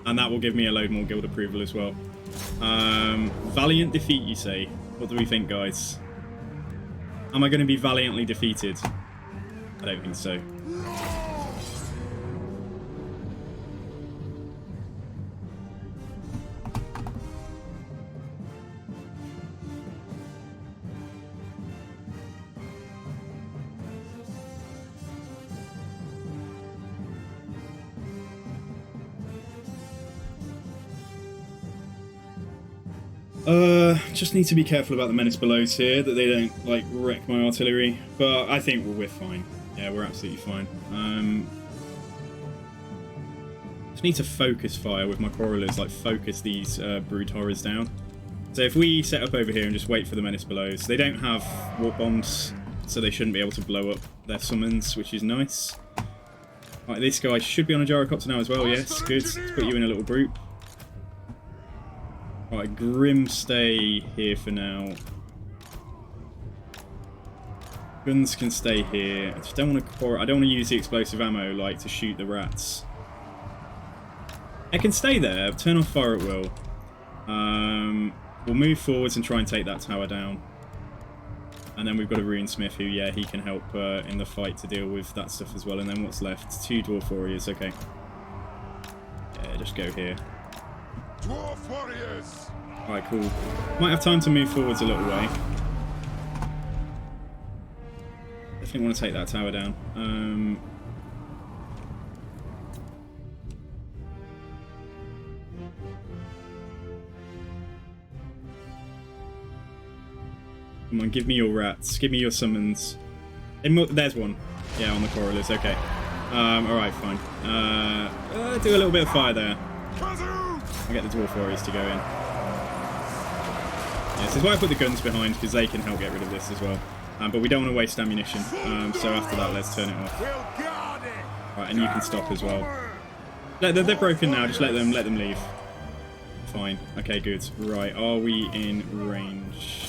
[SPEAKER 3] And that will give me a load more guild approval as well. Valiant defeat, you say? What do we think, guys? Am I going to be valiantly defeated? I don't think so. Just need to be careful about the Menace Belows here, that they don't, like, wreck my artillery. But I think we're fine. Yeah, we're absolutely fine. Just need to focus fire with my Quarrelers, like, focus these Brood Horrors down. So if we set up over here and just wait for the Menace Belows, they don't have Warp Bombs, so they shouldn't be able to blow up their summons, which is nice. Right, this guy should be on a Gyrocopter now as well, yes, good. Let's put you in a little group. Right, Grim stay here for now. Guns can stay here. I just don't want to I don't want to use the explosive ammo like to shoot the rats. It can stay there. Turn off fire at will. We'll move forwards and try and take that tower down. And then we've got a Runesmith who, yeah, he can help in the fight to deal with that stuff as well. And then what's left? 2 Dwarf Warriors. Okay. Yeah, just go here.
[SPEAKER 2] Dwarf warriors.
[SPEAKER 3] Alright, cool. Might have time to move forwards a little way. Definitely want to take that tower down. Come on, give me your rats. Give me your summons. There's one. Yeah, on the Quarrelers. Okay. Alright, fine. Do a little bit of fire there. I'll get the Dwarf Warriors to go in. Yeah, this is why I put the guns behind, because they can help get rid of this as well. But we don't want to waste ammunition, so after that, let's turn it off. Right, and you can stop as well. They're broken now, just let them leave. Fine. Okay, good. Right, are we in range?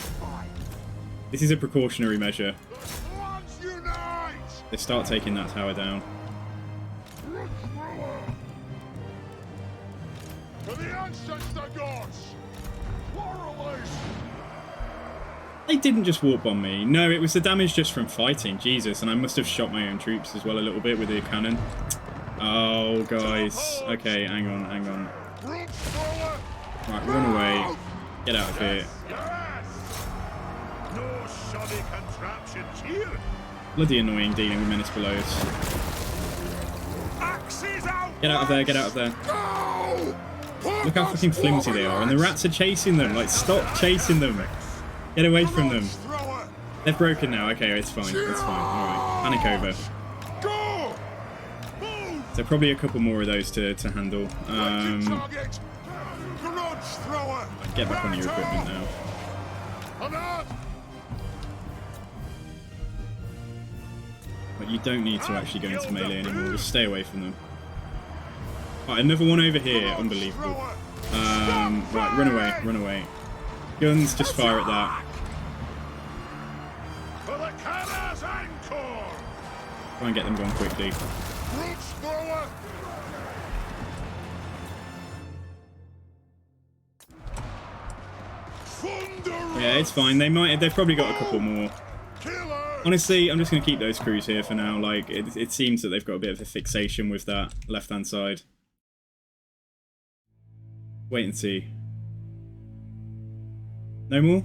[SPEAKER 3] This is a precautionary measure. They start taking that tower down.
[SPEAKER 2] For the ancestor gods!
[SPEAKER 3] They didn't just warp bomb me. No, it was the damage just from fighting. Jesus, and I must have shot my own troops as well a little bit with the cannon. Oh, guys. Okay, hang on, hang on. Right, run away. Get out of here.
[SPEAKER 2] No shoddy contraptions here.
[SPEAKER 3] Bloody annoying dealing with Menace Belows. Get out of there, get out of there. Look how fucking flimsy they are, and the rats are chasing them. Like, stop chasing them. Get away from them. They're broken now. Okay, it's fine. It's fine. Alright, panic over. So probably a couple more of those to handle. Get back on your equipment now. But you don't need to actually go into melee anymore. Just stay away from them. Right, another one over here. Unbelievable. Right, run away, run away. Guns, just fire at that. Try and get them gone quickly. Yeah, it's fine. They've probably got a couple more. Honestly, I'm just going to keep those crews here for now. Like, it seems that they've got a bit of a fixation with that left-hand side. Wait and see. No more?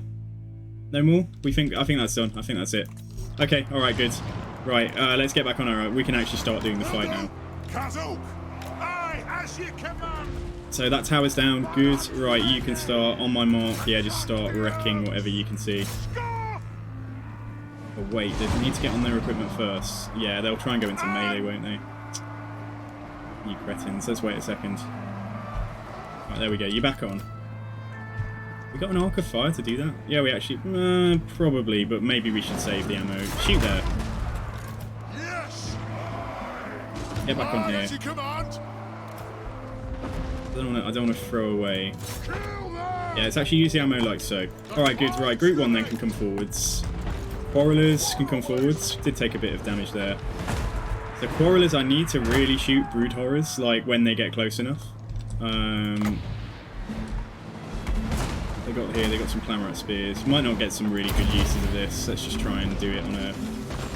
[SPEAKER 3] No more? I think that's done. I think that's it. Okay, alright, good. Right, let's get back on our... We can actually start doing the fight now. So that tower's down. Good. Right, you can start on my mark. Yeah, just start wrecking whatever you can see. Oh, wait, they need to get on their equipment first. Yeah, they'll try and go into melee, won't they? You cretins. Let's wait a second. Right, there we go. You're back on. We got an arc of fire to do that? Yeah, we actually... probably, but maybe we should save the ammo. Shoot there. Get back on here.
[SPEAKER 2] As you command.
[SPEAKER 3] I don't want to throw away.
[SPEAKER 2] Kill them.
[SPEAKER 3] Yeah, let's actually use the ammo like so. Alright, good. Right, group 1 then can come forwards. Quarrelers can come forwards. Did take a bit of damage there. So Quarrelers, I need to really shoot Brood Horrors, like, when they get close enough. They got some Clamorite Spears. Might not get some really good uses of this. Let's just try and do it on a...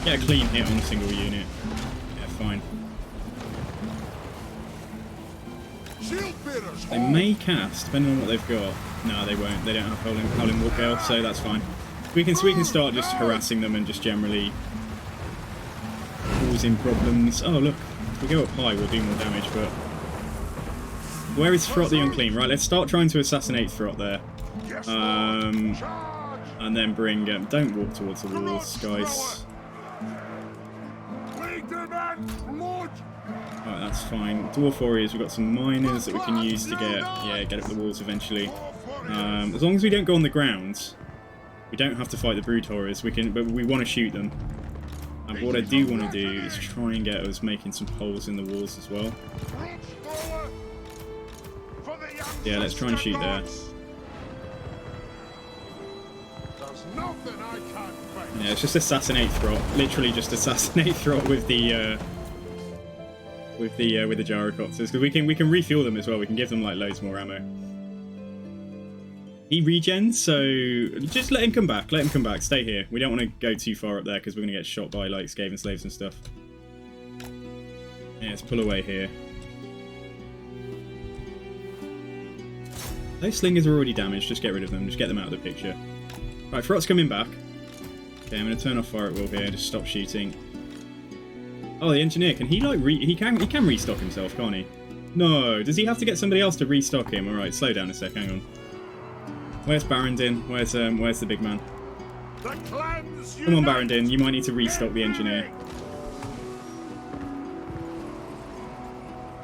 [SPEAKER 3] Get a clean hit on a single unit. Yeah, fine. They may cast, depending on what they've got. No, they won't. They don't have Howling Wolf Gale, so that's fine. We can start just harassing them and just generally causing problems. Oh look, if we go up high, we'll do more damage. But where is Throt the Unclean? Right, let's start trying to assassinate Throt there, and then bring. Don't walk towards the walls, guys. Right, that's fine. Dwarf Warriors, we've got some miners that we can use to get up the walls eventually. As long as we don't go on the ground, we don't have to fight the Brood Horrors. But we want to shoot them. And what I do want to do is try and get us making some holes in the walls as well. Yeah, let's try and shoot there. Yeah, let's just assassinate Throt. Literally just assassinate Throt with the gyrocopters, because we can refuel them as well. We can give them like loads more ammo. He regens, so just let him come back. Let him come back. Stay here. We don't want to go too far up there because we're going to get shot by like Skaven slaves and stuff. Yeah, let's pull away here. Those slingers are already damaged. Just get rid of them. Just get them out of the picture. Right, Throt's coming back. Okay, I'm going to turn off fire at will here. Just stop shooting. Oh, the engineer, can he like he can restock himself, can't he? No, does he have to get somebody else to restock him? All right, slow down a sec. Hang on. Where's Barrendin? Where's the big man? Come on, Barrendin. You might need to restock the engineer.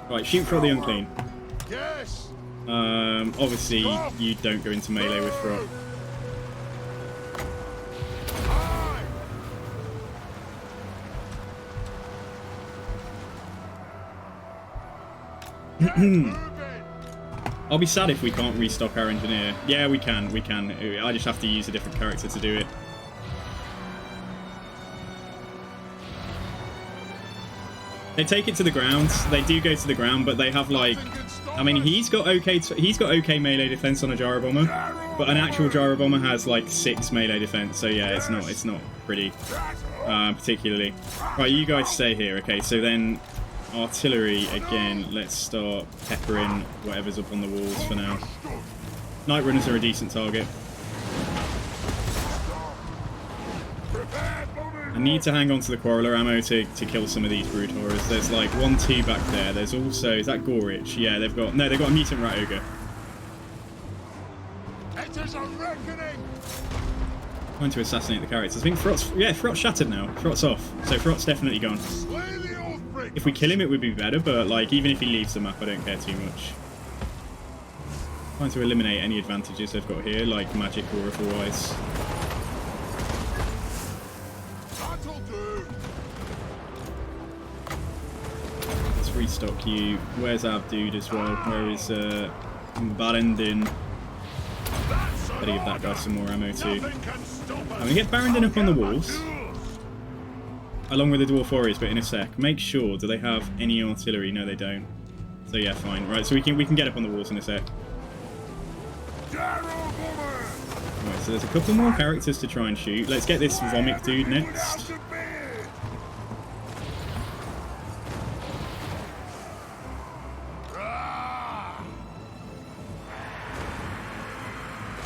[SPEAKER 3] Right, shoot for the Unclean.
[SPEAKER 2] Yes.
[SPEAKER 3] Obviously you don't go into melee with Throt. I'll be sad if we can't restock our engineer. Yeah, we can. I just have to use a different character to do it. They take it to the ground. They do go to the ground, but they have like... I mean, he's got okay melee defense on a gyro bomber, but an actual gyro bomber has like 6 melee defense. So yeah, it's not pretty, particularly. Right, you guys stay here. Okay, so then... Artillery, again, let's start peppering whatever's up on the walls for now. Night Runners are a decent target. I need to hang on to the Quarreler ammo to kill some of these Brood Horrors. There's like 1, 2 back there. There's also... Is that Gorich? Yeah, they've got a Mutant Rat Ogre.
[SPEAKER 2] It is a reckoning.
[SPEAKER 3] Trying to assassinate the characters. I think Throt's shattered now. Throt's off. So Throt's definitely gone. If we kill him, it would be better, but like even if he leaves the map, I don't care too much. Trying to eliminate any advantages they've got here, like magic or otherwise. Let's restock you. Where's our dude as well? Where is Barrendin? Better give that guy some more ammo too. I'm gonna get Barrendin up on the walls. Along with the Dwarf Warriors, but in a sec. Make sure, do they have any artillery? No, they don't. So yeah, fine. Right, so we can get up on the walls in a sec. Right, so there's a couple more characters to try and shoot. Let's get this Vomit dude next.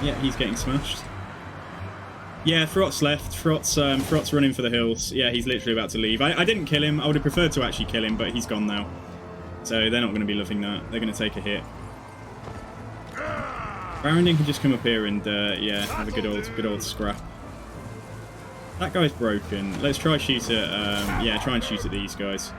[SPEAKER 3] Yeah, he's getting smashed. Yeah, Throt's left. Throt's running for the hills. Yeah, he's literally about to leave. I didn't kill him. I would have preferred to actually kill him, but he's gone now. So they're not going to be loving that. They're going to take a hit. Barrendin can just come up here and yeah, have a good old scrap. That guy's broken. Let's try shoot at yeah, try and shoot at these guys.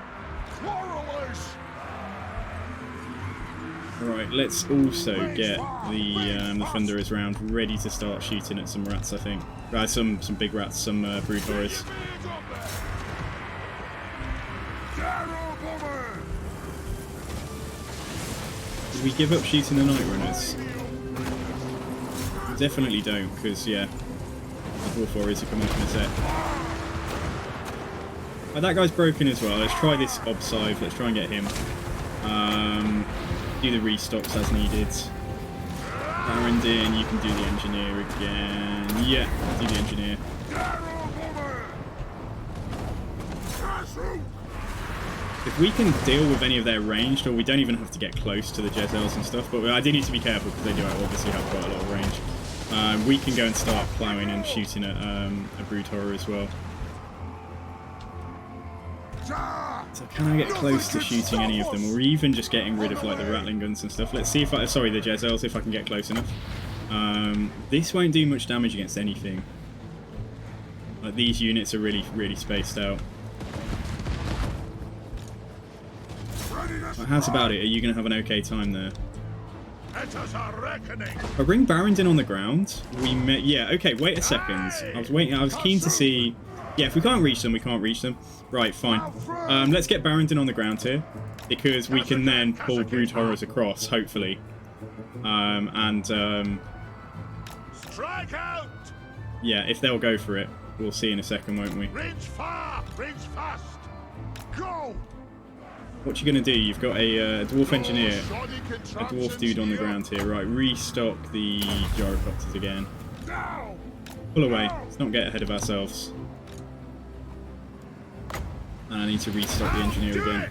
[SPEAKER 3] Alright, let's also get the Thunderers round ready to start shooting at some rats, I think. Some big rats, some Brood Horrors. Do we give up shooting the Night Runners? We definitely don't, because, yeah, the Dwarf Warriors are coming up in a sec. Oh, that guy's broken as well. Let's try this Obsive. Let's try and get him. Do the restocks as needed. Barrendin, you can do the Engineer again. Yeah, do the Engineer. If we can deal with any of their ranged, or we don't even have to get close to the Jezels and stuff, but I do need to be careful because they do obviously have quite a lot of range. We can go and start ploughing and shooting at a Brood Horror as well. So can I get close to shooting any of them, or even just getting rid of like the rattling guns and stuff? Let's see if I, sorry, the Jezels, if I can get close enough. This won't do much damage against anything. Like these units are really spaced out. How's about it? Are you going to have an okay time there? If I bring Barrendin on the ground, we may... Yeah, okay, wait a second. I was keen to see... Yeah, if we can't reach them, we can't reach them. Right, fine. Let's get Barrendin on the ground here, because we can then pull Brood Horrors across, hopefully.
[SPEAKER 2] Strike out!
[SPEAKER 3] Yeah, if they'll go for it, we'll see in a second, won't we?
[SPEAKER 2] Range far, range fast. Go!
[SPEAKER 3] What you gonna do? You've got a Dwarf Engineer, a Dwarf dude on the ground here. Right, restock the Gyrocopters again. Pull away. Let's not get ahead of ourselves. And I need to restock the Engineer again.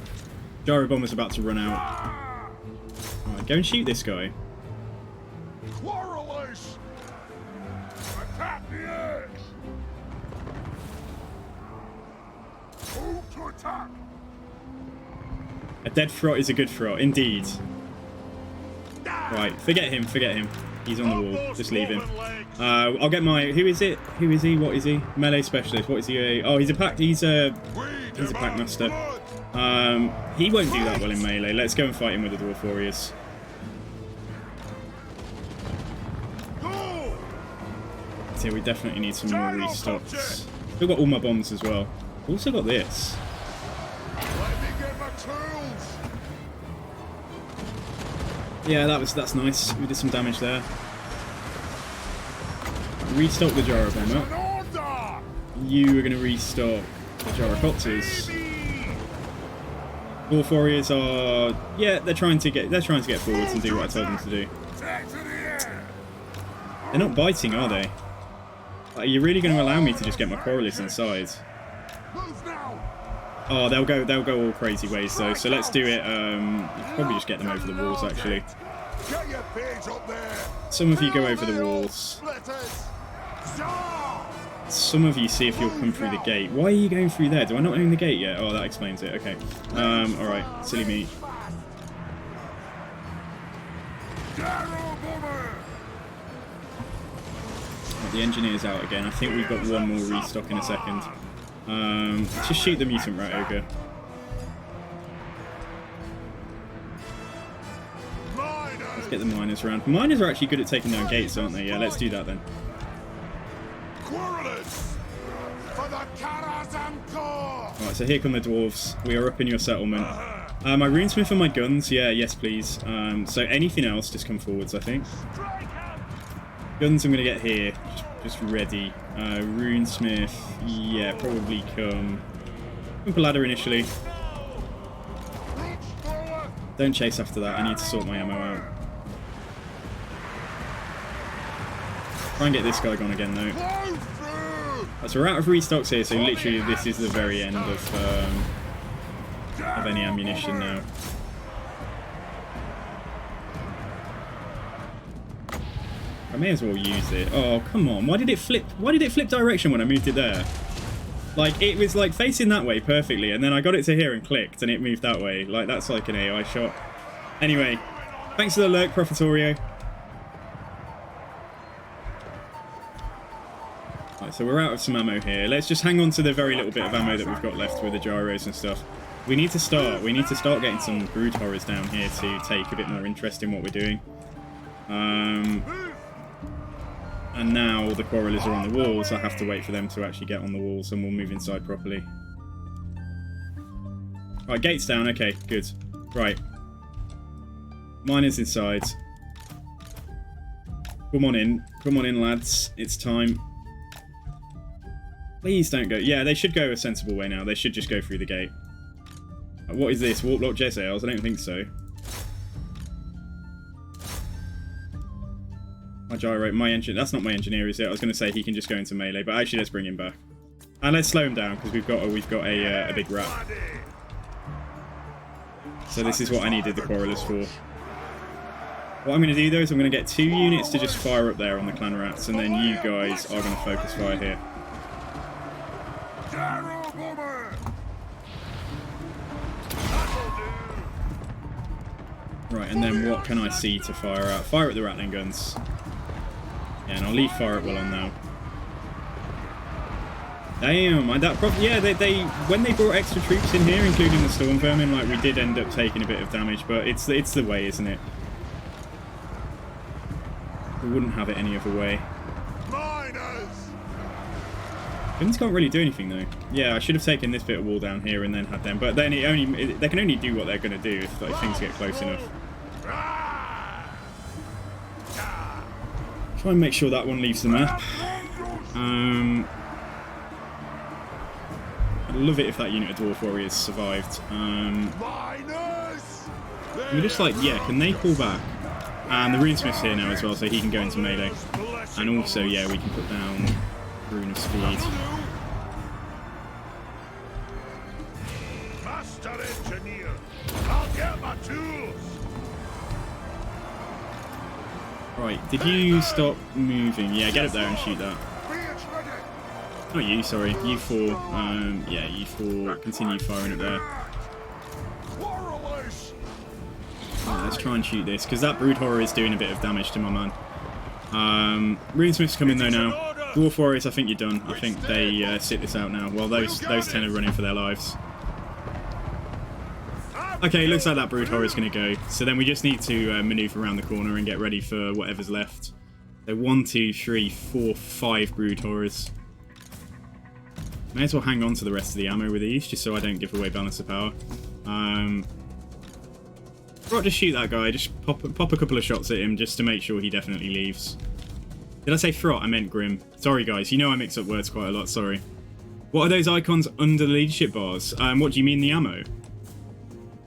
[SPEAKER 3] Gyro Bomber's about to run out. Alright, go and shoot this guy.
[SPEAKER 2] Quarrelish! Attack the edge! Move to attack!
[SPEAKER 3] A dead Frot is a good Frot, indeed. Right, forget him, forget him. He's on the wall, just leave him. I'll get my... Who is it? Who is he? What is he? Melee Specialist, what is he? Oh, he's a pack... He's a Pack Master. He won't do that well in melee. Let's go and fight him with the Dwarf Warriors. So we definitely need some more restocks. Still got all my bombs as well. Also got this. Yeah, that's nice. We did some damage there. Restock the Gyro Bomber. You are going to restock the Gyrocopters. Dwarf Warriors are, yeah, they're trying to get forwards and do what I told them to do. They're not biting, are they? Are you really going to allow me to just get my Coriolis inside? Oh, they'll go all crazy ways though. So let's do it. Probably just get them over the walls actually. Some of you go over the walls. Some of you see if you'll come through the gate. Why are you going through there? Do I not own the gate yet? Oh, that explains it. Okay. Alright. Silly me. The Engineer's out again. I think we've got one more restock in a second. Let's just shoot the Mutant Rat Ogre. Let's get the miners around. Miners are actually good at taking down gates, aren't they? Yeah, let's do that then. Alright, so here come the dwarves. We are up in your settlement. My runesmith and my guns, yeah, yes please. So anything else, just come forwards, I think. Guns I'm going to get here, just ready. Runesmith, yeah, probably come a ladder initially. Don't chase after that, I need to sort my ammo out. Try and get this guy gone again though. So we're out of restocks here, so literally this is the very end of any ammunition now. I may as well use it. Oh, come on. Why did it flip? Why did it flip direction when I moved it there? Like, it was like facing that way perfectly, and then I got it to here and clicked, and it moved that way. Like, that's like an AI shot. Anyway, thanks for the alert, Profitorio. Right, so we're out of some ammo here. Let's just hang on to the very little bit of ammo that we've got left with the gyros and stuff. We need to start getting some Brood Horrors down here to take a bit more interest in what we're doing. And now the Quarrelers are on the walls. I have to wait for them to actually get on the walls and we'll move inside properly. Right, gates down. Okay, good. Right. Miners inside. Come on in, lads. It's time. Please don't go. Yeah, they should go a sensible way now. They should just go through the gate. What is this? Warp lock Jezzails? I don't think so. My gyrate, my engine. That's not my engineer, is it? I was going to say he can just go into melee, but actually let's bring him back. And let's slow him down because we've got a big rat. So this is what I needed the Quarrelers for. What I'm going to do though is I'm going to get 2 units to just fire up there on the clan rats, and then you guys are going to focus fire here. Right, and then what can I see to fire out? Fire at the Ratling guns. Yeah, and I'll leave fire at will on now. Damn, yeah, they when they brought extra troops in here, including the Storm Vermin, like we did end up taking a bit of damage, but it's the way, isn't it? We wouldn't have it any other way. Guns can't really do anything though. Yeah, I should have taken this bit of wall down here and then had them, but then they can only do what they're going to do if like, things get close enough. Try and make sure that one leaves the map. I'd love it if that unit of Dwarf Warriors survived. We're just like, yeah, can they pull back? And the Runesmith's here now as well, so he can go into melee. And also, yeah, we can put down Rune of Speed.
[SPEAKER 2] Master Engineer, I'll get my tools.
[SPEAKER 3] Right, did you stop moving? Yeah, get up there and shoot that. Not you, sorry. You 4. Yeah, you 4. Continue firing up there. Right, let's try and shoot this, because that Brood Horror is doing a bit of damage to my man. Runesmith's coming though now. Dwarf Warriors, I think you're done. I think they sit this out now. Well, those 10 are running for their lives. Okay, looks like that Brood Horror is going to go. So then we just need to manoeuvre around the corner and get ready for whatever's left. So 1, 2, 3, 4, 5 Brood Horrors. May as well hang on to the rest of the ammo with these, just so I don't give away balance of power. Right, just shoot that guy. Just pop a couple of shots at him, just to make sure he definitely leaves. Did I say Frot? I meant Grim. Sorry, guys. You know I mix up words quite a lot. Sorry. What are those icons under the leadership bars? What do you mean, the ammo?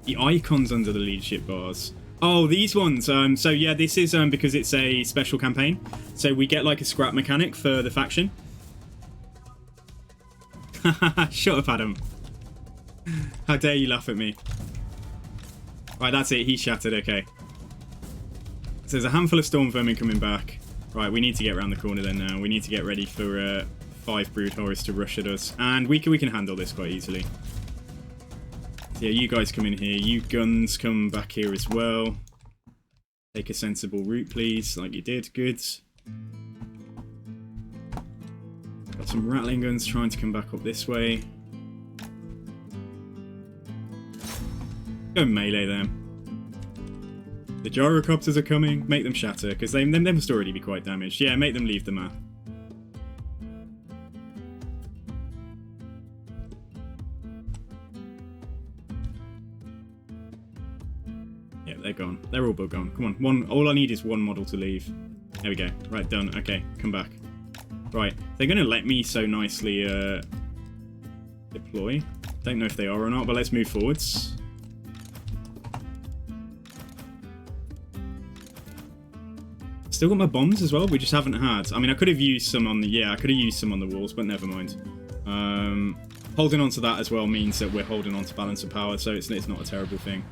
[SPEAKER 3] The icons under the leadership bars. Oh, these ones. So yeah, this is because it's a special campaign. So we get like a scrap mechanic for the faction. Shut up, Adam. How dare you laugh at me. Right, that's it. He's shattered. Okay. So there's a handful of Storm Vermin coming back. Right, we need to get around the corner then now. We need to get ready for 5 Brood Horrors to rush at us. And we can handle this quite easily. So yeah, you guys come in here. You guns come back here as well. Take a sensible route, please, like you did. Good. Got some Rattling guns trying to come back up this way. Go melee them. The gyrocopters are coming. Make them shatter, because they must already be quite damaged. Yeah, make them leave the map. Yeah, they're gone. They're all but gone. Come on, all I need is one model to leave. There we go. Right, done. Okay, come back. Right, they're going to let me so nicely deploy. Don't know if they are or not, but let's move forwards. Still got my bombs as well. We just haven't had. I mean, I could have used some on the. Yeah, I could have used some on the walls, but never mind. Holding on to that as well means that we're holding on to balance of power, so it's not a terrible thing.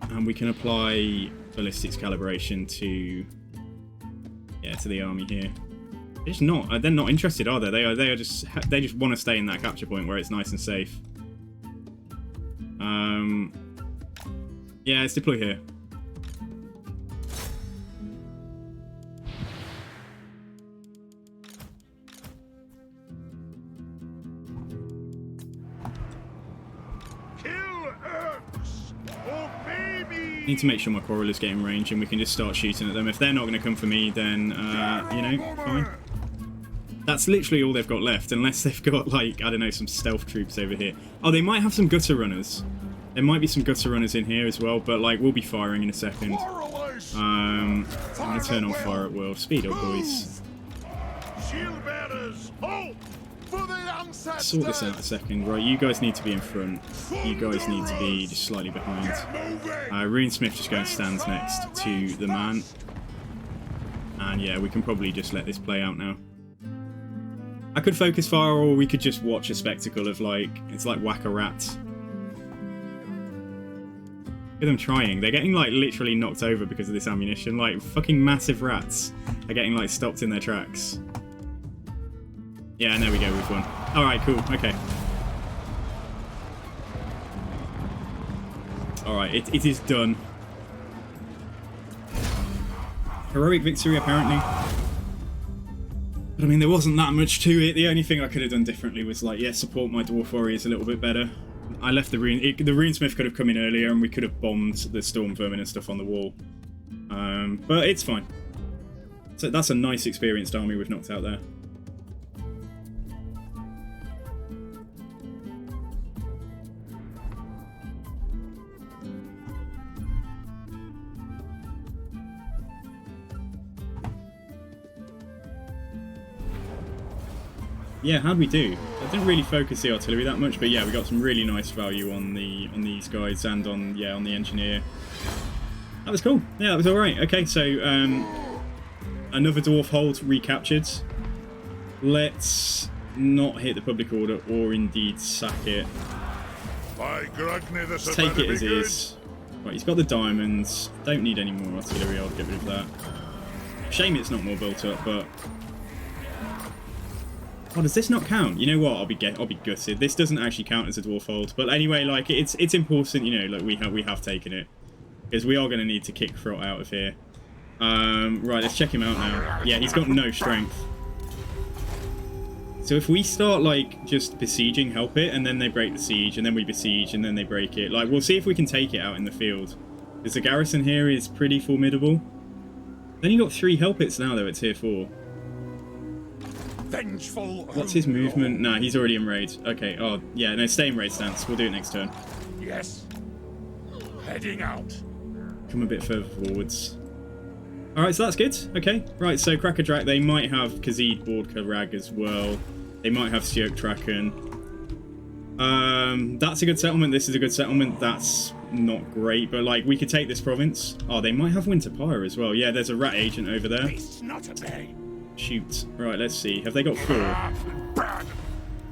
[SPEAKER 3] And we can apply ballistics calibration to the army here. They're not interested, are they? They just want to stay in that capture point where it's nice and safe. Yeah, let's deploy here. Need to make sure my Quarrelers get in range and we can just start shooting at them. If they're not going to come for me, then, you know, fine. That's literally all they've got left, unless they've got, like, I don't know, some stealth troops over here. Oh, they might have some gutter runners. There might be some gutter runners in here as well, but like we'll be firing in a second. I'm gonna turn on fire at will. Speed up, boys.
[SPEAKER 2] Shield bearers, halt! For the ancestors!
[SPEAKER 3] Sort this out a second. Right, you guys need to be in front. You guys need to be just slightly behind. Runesmith just going to stand next to the man. And yeah, we can probably just let this play out now. I could focus fire, or we could just watch a spectacle of like, it's like whack-a-rats. Look at them trying. They're getting like literally knocked over because of this ammunition. Like fucking massive rats are getting like stopped in their tracks. Yeah, and there we go, we've won. Alright, cool, okay. Alright, it is done. Heroic victory, apparently. But I mean, there wasn't that much to it. The only thing I could have done differently was like, yeah, support my Dwarf Warriors a little bit better. I left the Runesmith could have come in earlier and we could have bombed the Storm Vermin and stuff on the wall. But it's fine. So that's a nice experienced army we've knocked out there. Yeah, how'd we do? I didn't really focus the artillery that much, but yeah, we got some really nice value on these guys and on the engineer. That was cool. Yeah, that was all right. Okay, so another dwarf hold recaptured. Let's not hit the public order or indeed sack it.
[SPEAKER 2] By Grugny, this
[SPEAKER 3] Let's take it as is. Right, he's got the diamonds. Don't need any more artillery. I'll get rid of that. Shame it's not more built up, but. Oh, does this not count? You know what? I'll be gutted. This doesn't actually count as a dwarf hold, but anyway, like it's important, you know. Like we have taken it because we are going to need to kick Frot out of here. Right, let's check him out now. Yeah, he's got no strength. So if we start like just besieging, help it, and then they break the siege, and then we besiege, and then they break it. Like we'll see if we can take it out in the field. Because the garrison here is pretty formidable. Then you got 3 help hits now though at tier 4.
[SPEAKER 1] Vengeful.
[SPEAKER 3] What's his movement? Nah, he's already in raid. Okay, oh, yeah, no, stay in raid stance. We'll do it next turn.
[SPEAKER 1] Yes. Heading out.
[SPEAKER 3] Come a bit further forwards. Alright, so that's good. Okay, right, so Crackerdrack, they might have Khazid Bordka Rag as well. They might have Siok Traken. That's a good settlement. This is a good settlement. That's not great, but like, we could take this province. Oh, they might have Winter Pyre as well. Yeah, there's a rat agent over there.
[SPEAKER 1] It's not a day.
[SPEAKER 3] Shoot. Right, let's see. Have they got 4?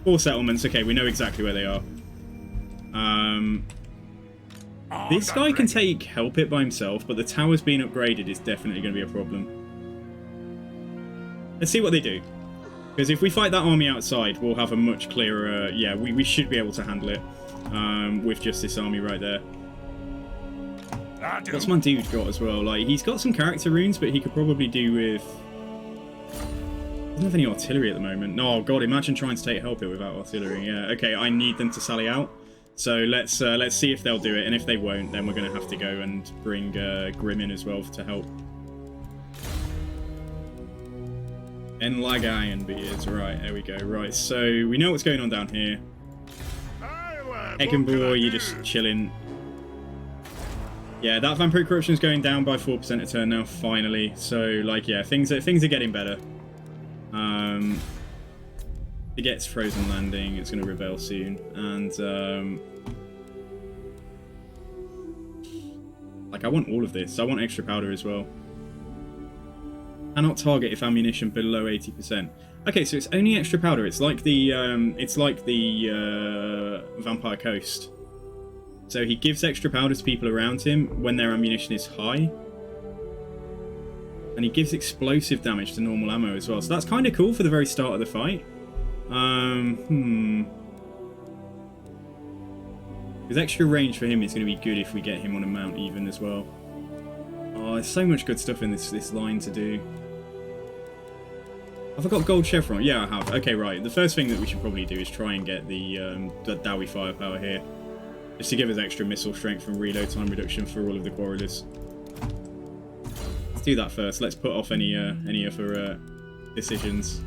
[SPEAKER 3] 4 settlements. Okay, we know exactly where they are. This guy can take help it by himself, but the tower's being upgraded is definitely going to be a problem. Let's see what they do. Because if we fight that army outside, we'll have a much clearer... yeah, we should be able to handle it with just this army right there. What's my dude got as well? Like, he's got some character runes, but he could probably do with... Doesn't have any artillery at the moment. Oh god, imagine trying to take help it without artillery. Yeah, okay, I need them to sally out. So let's see if they'll do it, and if they won't, then we're going to have to go and bring Grim in as well to help. Enlag Ironbeards, right, there we go. Right, so we know what's going on down here. Eggenbor, you're just chilling. Yeah, that Vampire Corruption is going down by 4% a turn now, finally. So, like, yeah, things are getting better. It gets Frozen Landing, it's going to rebel soon, and like, I want all of this. I want extra powder as well. Cannot target if ammunition below 80%. Okay, so it's only extra powder. It's like the Vampire Coast. So he gives extra powder to people around him when their ammunition is high. And he gives explosive damage to normal ammo as well. So that's kind of cool for the very start of the fight. Because extra range for him is going to be good if we get him on a mount even as well. Oh, there's so much good stuff in this line to do. Have I got gold chevron? Yeah, I have. Okay, right. The first thing that we should probably do is try and get the Dowie firepower here. Just to give us extra missile strength and reload time reduction for all of the Quarrelers. Let's do that first. Let's put off any other decisions.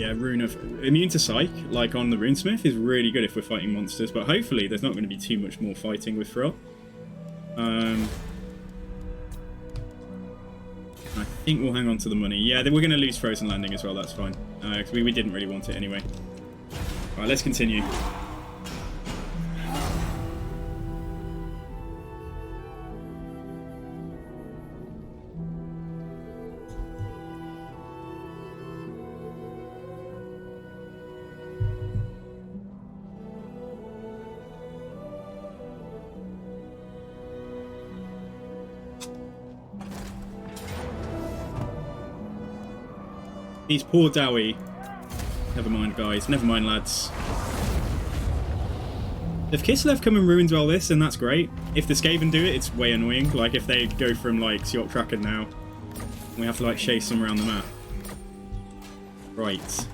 [SPEAKER 3] yeah, rune of immune to psych, like on the runesmith, is really good if we're fighting monsters. But hopefully, there's not going to be too much more fighting with Thrall. I think we'll hang on to the money. Yeah, we're going to lose Frozen Landing as well. That's fine, because we didn't really want it anyway. All right, let's continue. These poor Dowie. Never mind, guys. Never mind, lads. If Kislev come and ruins all this, then that's great. If the Skaven do it, it's way annoying. Like, if they go from, like, Siok Tracker now, we have to, like, chase them around the map. Right.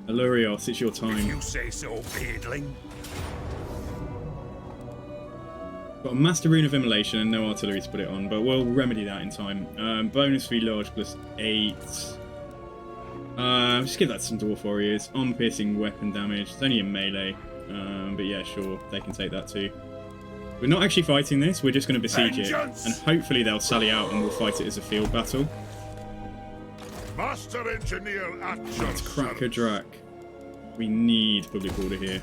[SPEAKER 3] Alurios, it's your time.
[SPEAKER 1] If you say so, Beardling.
[SPEAKER 3] Got a Master Rune of Immolation and no artillery to put it on, but we'll remedy that in time. Bonus for large plus 8. Just give that to some Dwarf Warriors. On piercing weapon damage. It's only a melee. But yeah, sure. They can take that too. We're not actually fighting this. We're just going to besiege it. And hopefully they'll sally out and we'll fight it as a field battle.
[SPEAKER 2] Master Engineer at your
[SPEAKER 3] Let's crack a
[SPEAKER 2] service.
[SPEAKER 3] Drac. We need public order here.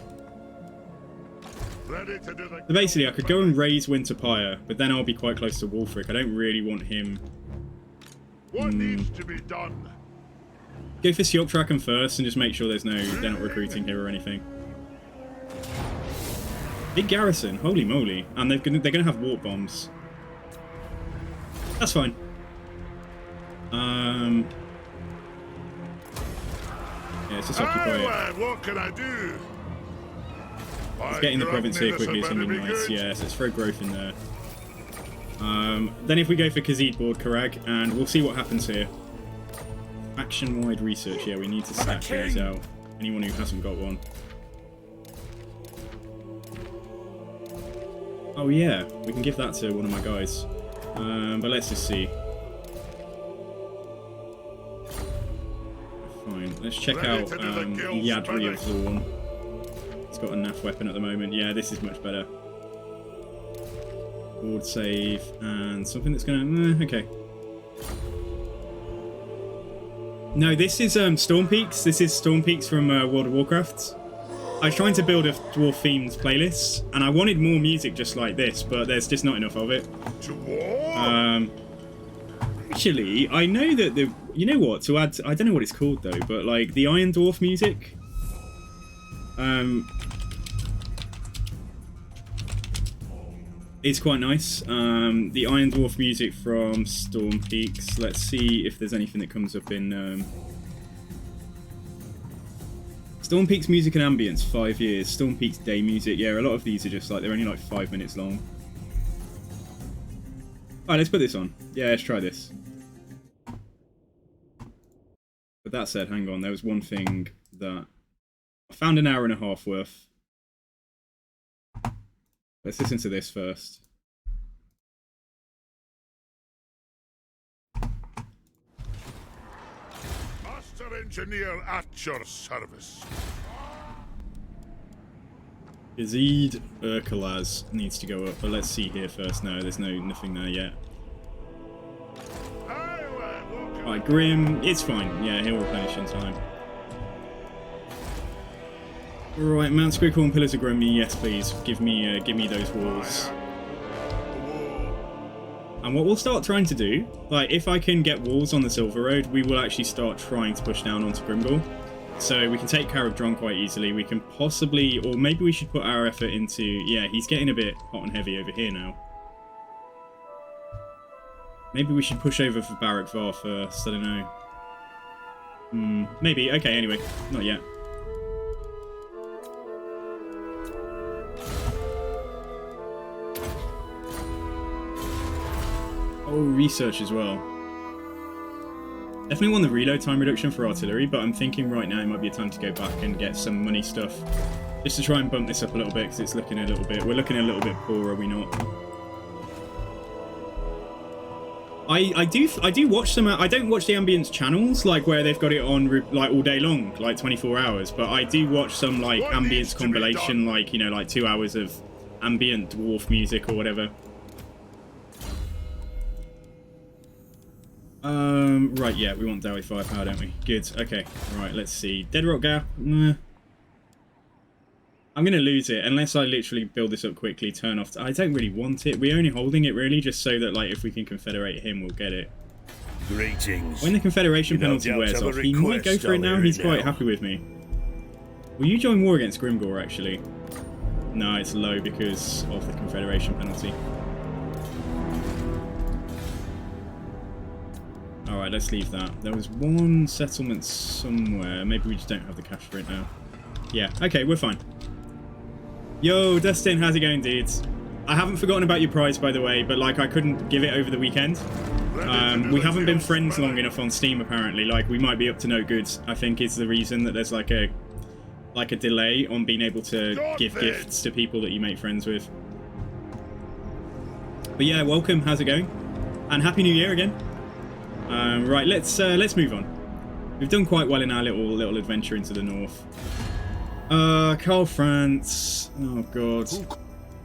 [SPEAKER 2] Ready to do the
[SPEAKER 3] So basically, I could go and raise Winter Pyre, but then I'll be quite close to Wulfric. I don't really want him.
[SPEAKER 2] What needs to be done?
[SPEAKER 3] Go for Siok Tracken first and just make sure they're not recruiting here or anything. Big garrison, holy moly. And they're gonna have warp bombs. That's fine. Yeah, let's just occupy it.
[SPEAKER 2] lad, what can I do?
[SPEAKER 3] Getting the province here quickly is something nice. Yeah, so let's throw growth in there. Then if we go for Khazid board Karag, and we'll see what happens here. Faction-wide research, yeah, we need to stack these out. Anyone who hasn't got one. Oh yeah, we can give that to one of my guys. But let's just see. Fine, let's check out Yadri of Zorn. He's got a naff weapon at the moment. Yeah, this is much better. Board save, and something that's gonna... okay. No, this is Storm Peaks. This is Storm Peaks from World of Warcraft. I was trying to build a dwarf-themed playlist, and I wanted more music just like this, but there's just not enough of it. Actually, I know that the... You know what? To add... I don't know what it's called, though, but, like, the Iron Dwarf music... it's quite nice. The Iron Dwarf music from Storm Peaks. Let's see if there's anything that comes up in... Storm Peaks music and ambience, 5 years. Storm Peaks day music. Yeah, a lot of these are just like, they're only like 5 minutes long. Alright, let's put this on. Yeah, let's try this. But that said, hang on, there was one thing that... I found an hour and a half worth. Let's listen to this first.
[SPEAKER 2] Master Engineer at your service.
[SPEAKER 3] Khazid Urkalaz needs to go up, but let's see here first. No, there's nothing there yet. Alright, Grim, it's fine. Yeah, he'll replenish in time. Right, Mount Squighorn, Pillars of Grim, yes please. Give me those walls. And what we'll start trying to do, like if I can get walls on the Silver Road, we will actually start trying to push down onto Grimgor. So we can take Caragdron quite easily. We can possibly, or maybe we should put our effort into, yeah, he's getting a bit hot and heavy over here now. Maybe we should push over for Barak Var first, I don't know. Maybe, okay, anyway, not yet. Oh, research as well. Definitely want the reload time reduction for artillery, but I'm thinking right now it might be a time to go back and get some money stuff. Just to try and bump this up a little bit, because it's looking a little bit... We're looking a little bit poor, are we not? I do watch some. I don't watch the ambience channels like where they've got it on like all day long, like 24 hours. But I do watch some like ambience compilation, like you know, like 2 hours of ambient dwarf music or whatever. Right, yeah, we want Dowie firepower, don't we? Good. Okay. Right, let's see. Dead Rock Gap. Nah. I'm gonna lose it unless I literally build this up quickly. Turn off. I don't really want it. We're only holding it really just so that like if we can confederate him, we'll get it.
[SPEAKER 1] Greetings.
[SPEAKER 3] When the confederation penalty wears off, he might go for it now. He's quite happy with me. Will you join war against Grimgor? Actually, no, it's low because of the confederation penalty. Alright, let's leave that. There was one settlement somewhere. Maybe we just don't have the cash for it now. Yeah, okay, we're fine. Yo, Dustin, how's it going, dudes? I haven't forgotten about your prize, by the way, but like I couldn't give it over the weekend. We haven't been friends long enough on Steam, apparently. Like, we might be up to no good, I think is the reason that there's like a delay on being able to give gifts to people that you make friends with. But yeah, welcome, how's it going? And Happy New Year again. Right, let's move on. We've done quite well in our little adventure into the north. Karl Franz. Oh god.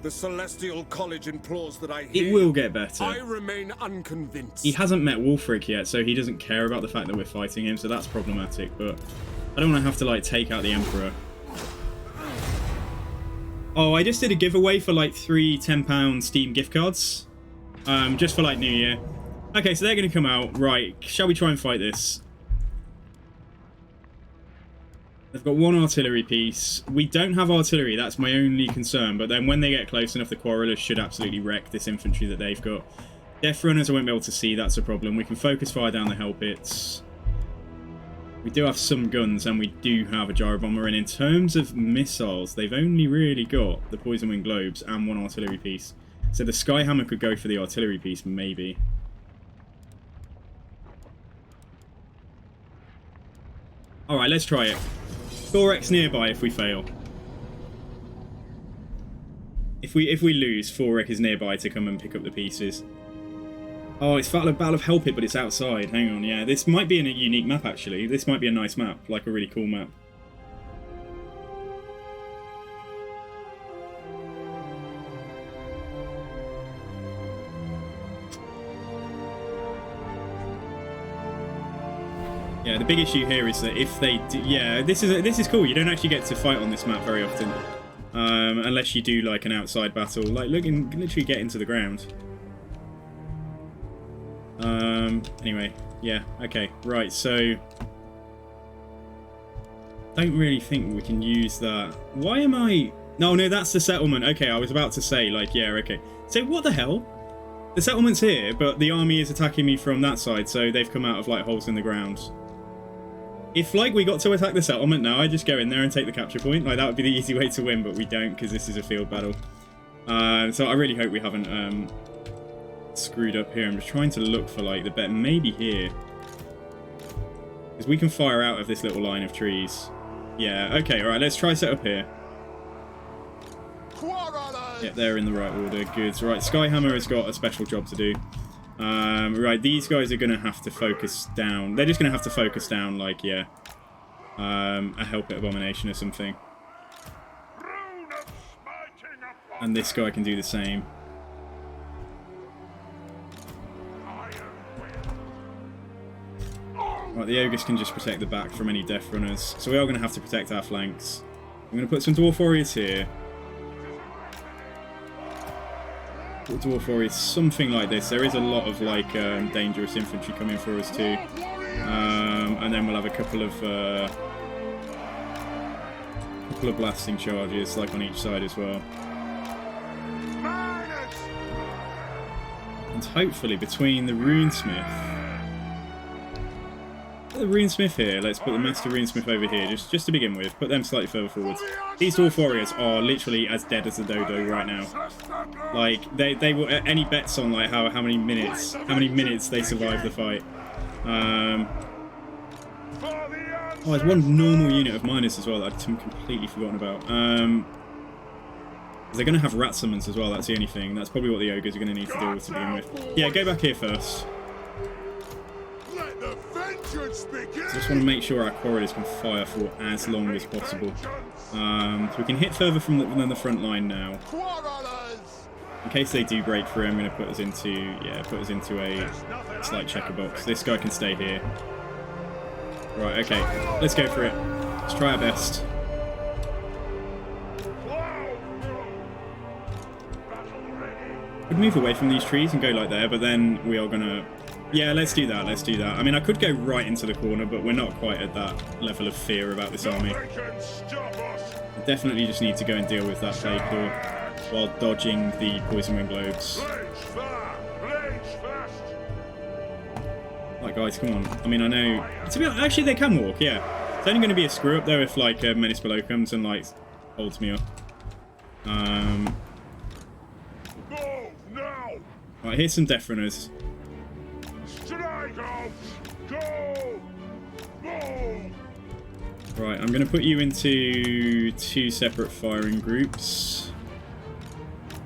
[SPEAKER 6] The Celestial College implores that I hear.
[SPEAKER 3] It will get better.
[SPEAKER 6] I remain unconvinced.
[SPEAKER 3] He hasn't met Wulfric yet, so he doesn't care about the fact that we're fighting him, so that's problematic, but I don't want to have to like take out the Emperor. Oh, I just did a giveaway for like 3 £10 Steam gift cards. Just for like New Year. Okay, so they're going to come out. Right, shall we try and fight this? They've got 1 artillery piece. We don't have artillery, that's my only concern. But then when they get close enough, the Quarrelers should absolutely wreck this infantry that they've got. Death Runners I won't be able to see, that's a problem. We can focus fire down the Hell Pits. We do have some guns, and we do have a gyro bomber. And in terms of missiles, they've only really got the Poison Wing Globes and 1 artillery piece. So the Skyhammer could go for the artillery piece, maybe. Alright, let's try it. Thorex nearby if we fail. If we lose, Thorex is nearby to come and pick up the pieces. Oh, it's Battle of Hell Pit, but it's outside. Hang on, yeah. This might be a unique map, actually. This might be a nice map, like a really cool map. Yeah, the big issue here is that if they do, yeah, this is cool. You don't actually get to fight on this map very often, unless you do like an outside battle. Like, look, and literally get into the ground. Anyway, yeah, okay, right. So, don't really think we can use that. Why am I? No, that's the settlement. Okay, I was about to say like, yeah, okay. So what the hell? The settlement's here, but the army is attacking me from that side, so they've come out of like holes in the ground. If, like, we got to attack the settlement now, I just go in there and take the capture point. Like, that would be the easy way to win, but we don't, because this is a field battle. So I really hope we haven't screwed up here. I'm just trying to look for, like, the bet. Maybe here. Because we can fire out of this little line of trees. Yeah, okay, alright, let's try set up here. Yeah, they're in the right order. Good. Right, Skyhammer has got a special job to do. Right, these guys are going to have to focus down. They're just going to have to focus down, like, yeah, a Hell Pit Abomination or something. And this guy can do the same. Right, the Ogres can just protect the back from any Death Runners. So we are going to have to protect our flanks. I'm going to put some Dwarf Warriors here. Dwarf Warriors, something like this. There is a lot of like dangerous infantry coming for us too, and then we'll have a couple of blasting charges like on each side as well. And hopefully between the Runesmith, the Runesmith here, let's put the Master Runesmith over here just to begin with. Put them slightly further forward. These Dwarf Warriors are literally as dead as a dodo right now. Like they will. Any bets on like how many minutes they survive the fight? Oh, there's one normal unit of miners as well that I'd completely forgotten about. They're going to have rat summons as well. That's the only thing. That's probably what the ogres are going to need to deal with to begin with. Yeah, go back here first. Just want to make sure our corridors can fire for as long as possible. So we can hit further than the front line now. In case they do break through, I'm going to put us into a slight checker box. This guy can stay here. Right, okay, let's go for it. Let's try our best. Could move away from these trees and go like there, but then we are gonna... Yeah, let's do that, let's do that. I mean, I could go right into the corner, but we're not quite at that level of fear about this army. I definitely just need to go and deal with that plague claw while dodging the poison wind globes. Right, guys, come on. I mean, I know... Actually, they can walk, yeah. It's only going to be a screw up, though, if, like, Menace Below comes and, like, holds me up. Right, here's some Death Runners. Right, I'm going to put you into 2 separate firing groups.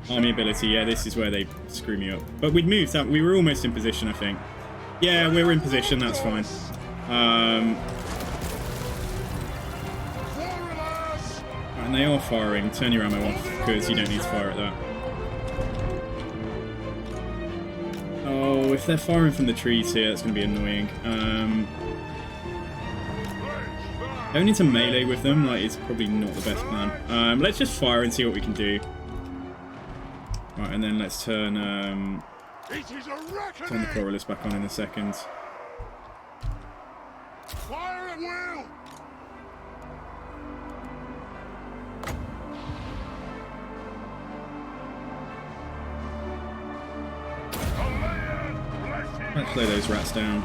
[SPEAKER 3] Army ability, yeah, this is where they screw me up. But we'd moved that. We were almost in position, I think. Yeah, we're in position, that's fine. And they are firing. Turn your ammo off, because you don't need to fire at that. Oh, if they're firing from the trees here, that's going to be annoying. Going into melee with them, like, is probably not the best plan. Let's just fire and see what we can do. Right, and then let's turn the Coriolis back on in a second.
[SPEAKER 2] Fire at will!
[SPEAKER 3] Let's slow those rats down.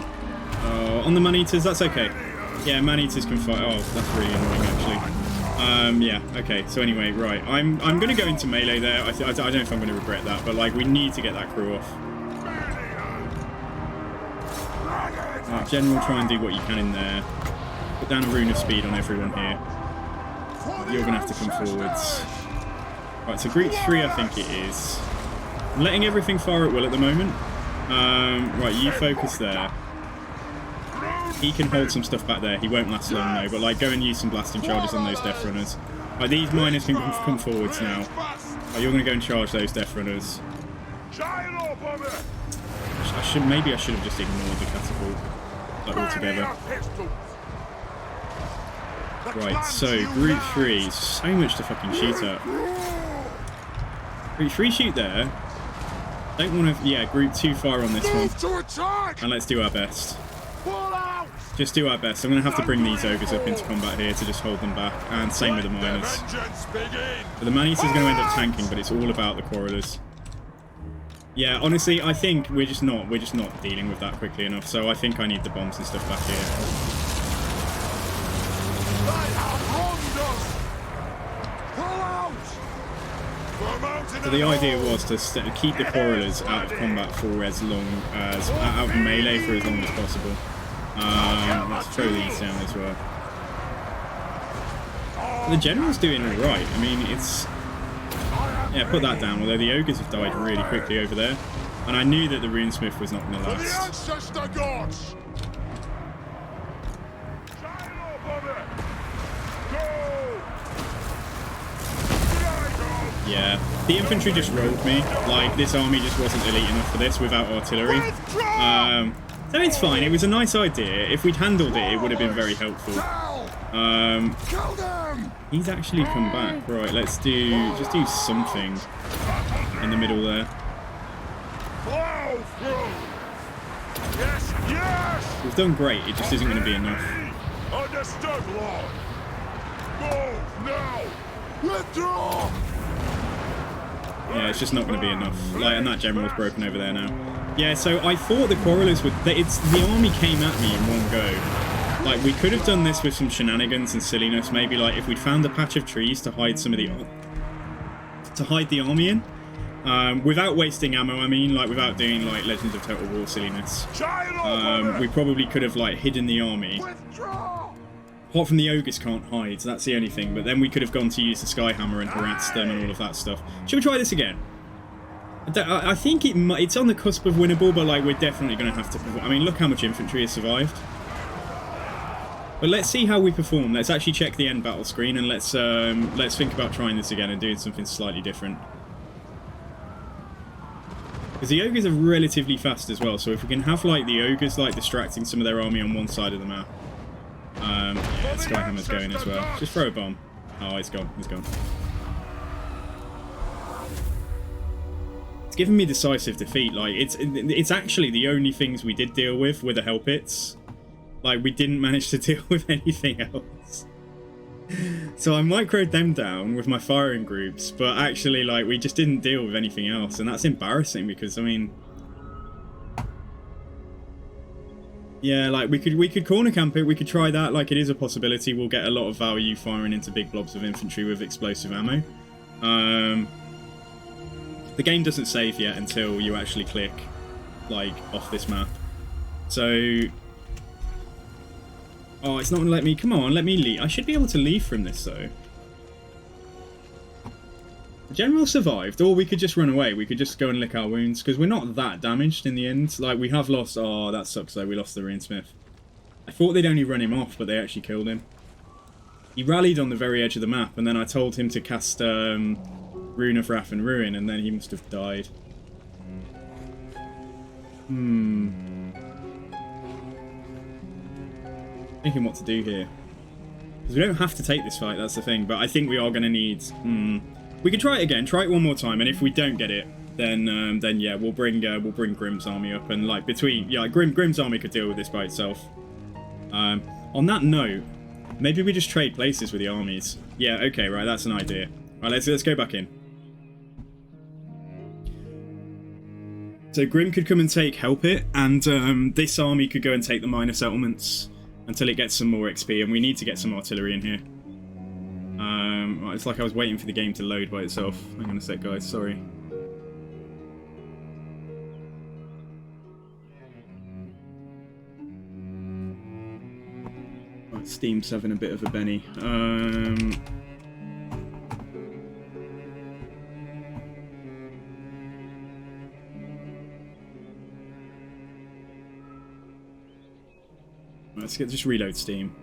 [SPEAKER 3] Oh, on the man-eaters, that's okay. Yeah, man-eaters can fight. Oh, that's really annoying, actually. Yeah, okay. So anyway, right. I'm going to go into melee there. I don't know if I'm going to regret that, but, like, we need to get that crew off. Right, General, try and do what you can in there. Put down a rune of speed on everyone here. You're going to have to come forwards. Right, so group 3, I think it is. I'm letting everything fire at will at the moment. Right, you focus there. He can hold some stuff back there. He won't last long though, but like go and use some blasting charges on those Death Runners. Right, these miners can come forwards now. Right, you're going to go and charge those Death Runners. Maybe I should have just ignored the catapult like, altogether. Right, so group 3, so much to fucking shoot at. Group 3 shoot there. Don't want to, yeah, group 2 fire on this one. And let's do our best. Just do our best. I'm going to have to bring these ogres up into combat here to just hold them back. And same with the miners. But the man-eater's going to end up tanking, but it's all about the Coriolis. Yeah, honestly, I think we're just not dealing with that quickly enough. So I think I need the bombs and stuff back here. So the idea was to keep the Coriolis out of combat for as long as out of melee for as long as possible. Let's throw these down as well. The general's doing all right. I mean, it's yeah, put that down. Although the ogres have died really quickly over there, and I knew that the runesmith was not going to last. Yeah, the infantry just rolled me. Like, this army just wasn't elite enough for this without artillery. So it's fine. It was a nice idea. If we'd handled it, it would have been very helpful. He's actually come back. Right, let's just do something in the middle there. We've done great. It just isn't going to be enough.
[SPEAKER 2] Understood, Lord. Move now. Withdraw.
[SPEAKER 3] Yeah, it's just not going to be enough. Like, and that general's broken over there now. Yeah, so I thought the Coriolis would... the army came at me in one go. Like, we could have done this with some shenanigans and silliness. Maybe, like, if we'd found a patch of trees to hide some of the... to hide the army in. Without wasting ammo, I mean. Like, without doing, like, Legends of Total War silliness. We probably could have, like, hidden the army. Apart from the ogres can't hide, so that's the only thing. But then we could have gone to use the Skyhammer and harass them and all of that stuff. Should we try this again? I think it's on the cusp of winnable, but like we're definitely going to have to... I mean, look how much infantry has survived. But let's see how we perform. Let's actually check the end battle screen, and let's think about trying this again and doing something slightly different. Because the ogres are relatively fast as well, so if we can have like the ogres like distracting some of their army on one side of the map. Yeah, Skyhammer's going as well. Just throw a bomb. Oh, he's gone. He's gone. It's given me decisive defeat. Like it's actually the only things we did deal with were the hell pits. Like we didn't manage to deal with anything else. So I microed them down with my firing groups, but actually like we just didn't deal with anything else, and that's embarrassing because I mean, yeah, like we could corner camp it, we could try that, like it is a possibility. We'll get a lot of value firing into big blobs of infantry with explosive ammo. The game doesn't save yet until you actually click like off this map. So oh, it's not gonna let me. Come on, let me leave. I should be able to leave from this though. The general survived, or we could just run away. We could just go and lick our wounds because we're not that damaged in the end. Like we have lost. Oh, that sucks though. We lost the runesmith. I thought they'd only run him off, but they actually killed him. He rallied on the very edge of the map, and then I told him to cast Rune of Wrath and Ruin, and then he must have died. Thinking what to do here, because we don't have to take this fight, that's the thing, but I think we are going to need we could try it again, try it one more time, and if we don't get it, then yeah, we'll bring Grimm's army up, and like between, yeah, Grimm's army could deal with this by itself. On that note, maybe we just trade places with the armies. Yeah, okay, right, that's an idea. Right, let's go back in. So Grimm could come and take Help It, and this army could go and take the minor settlements until it gets some more XP, and we need to get some artillery in here. It's like I was waiting for the game to load by itself. Hang on a sec, guys, sorry. Right, Steam's having a bit of a Benny. Let's just reload Steam.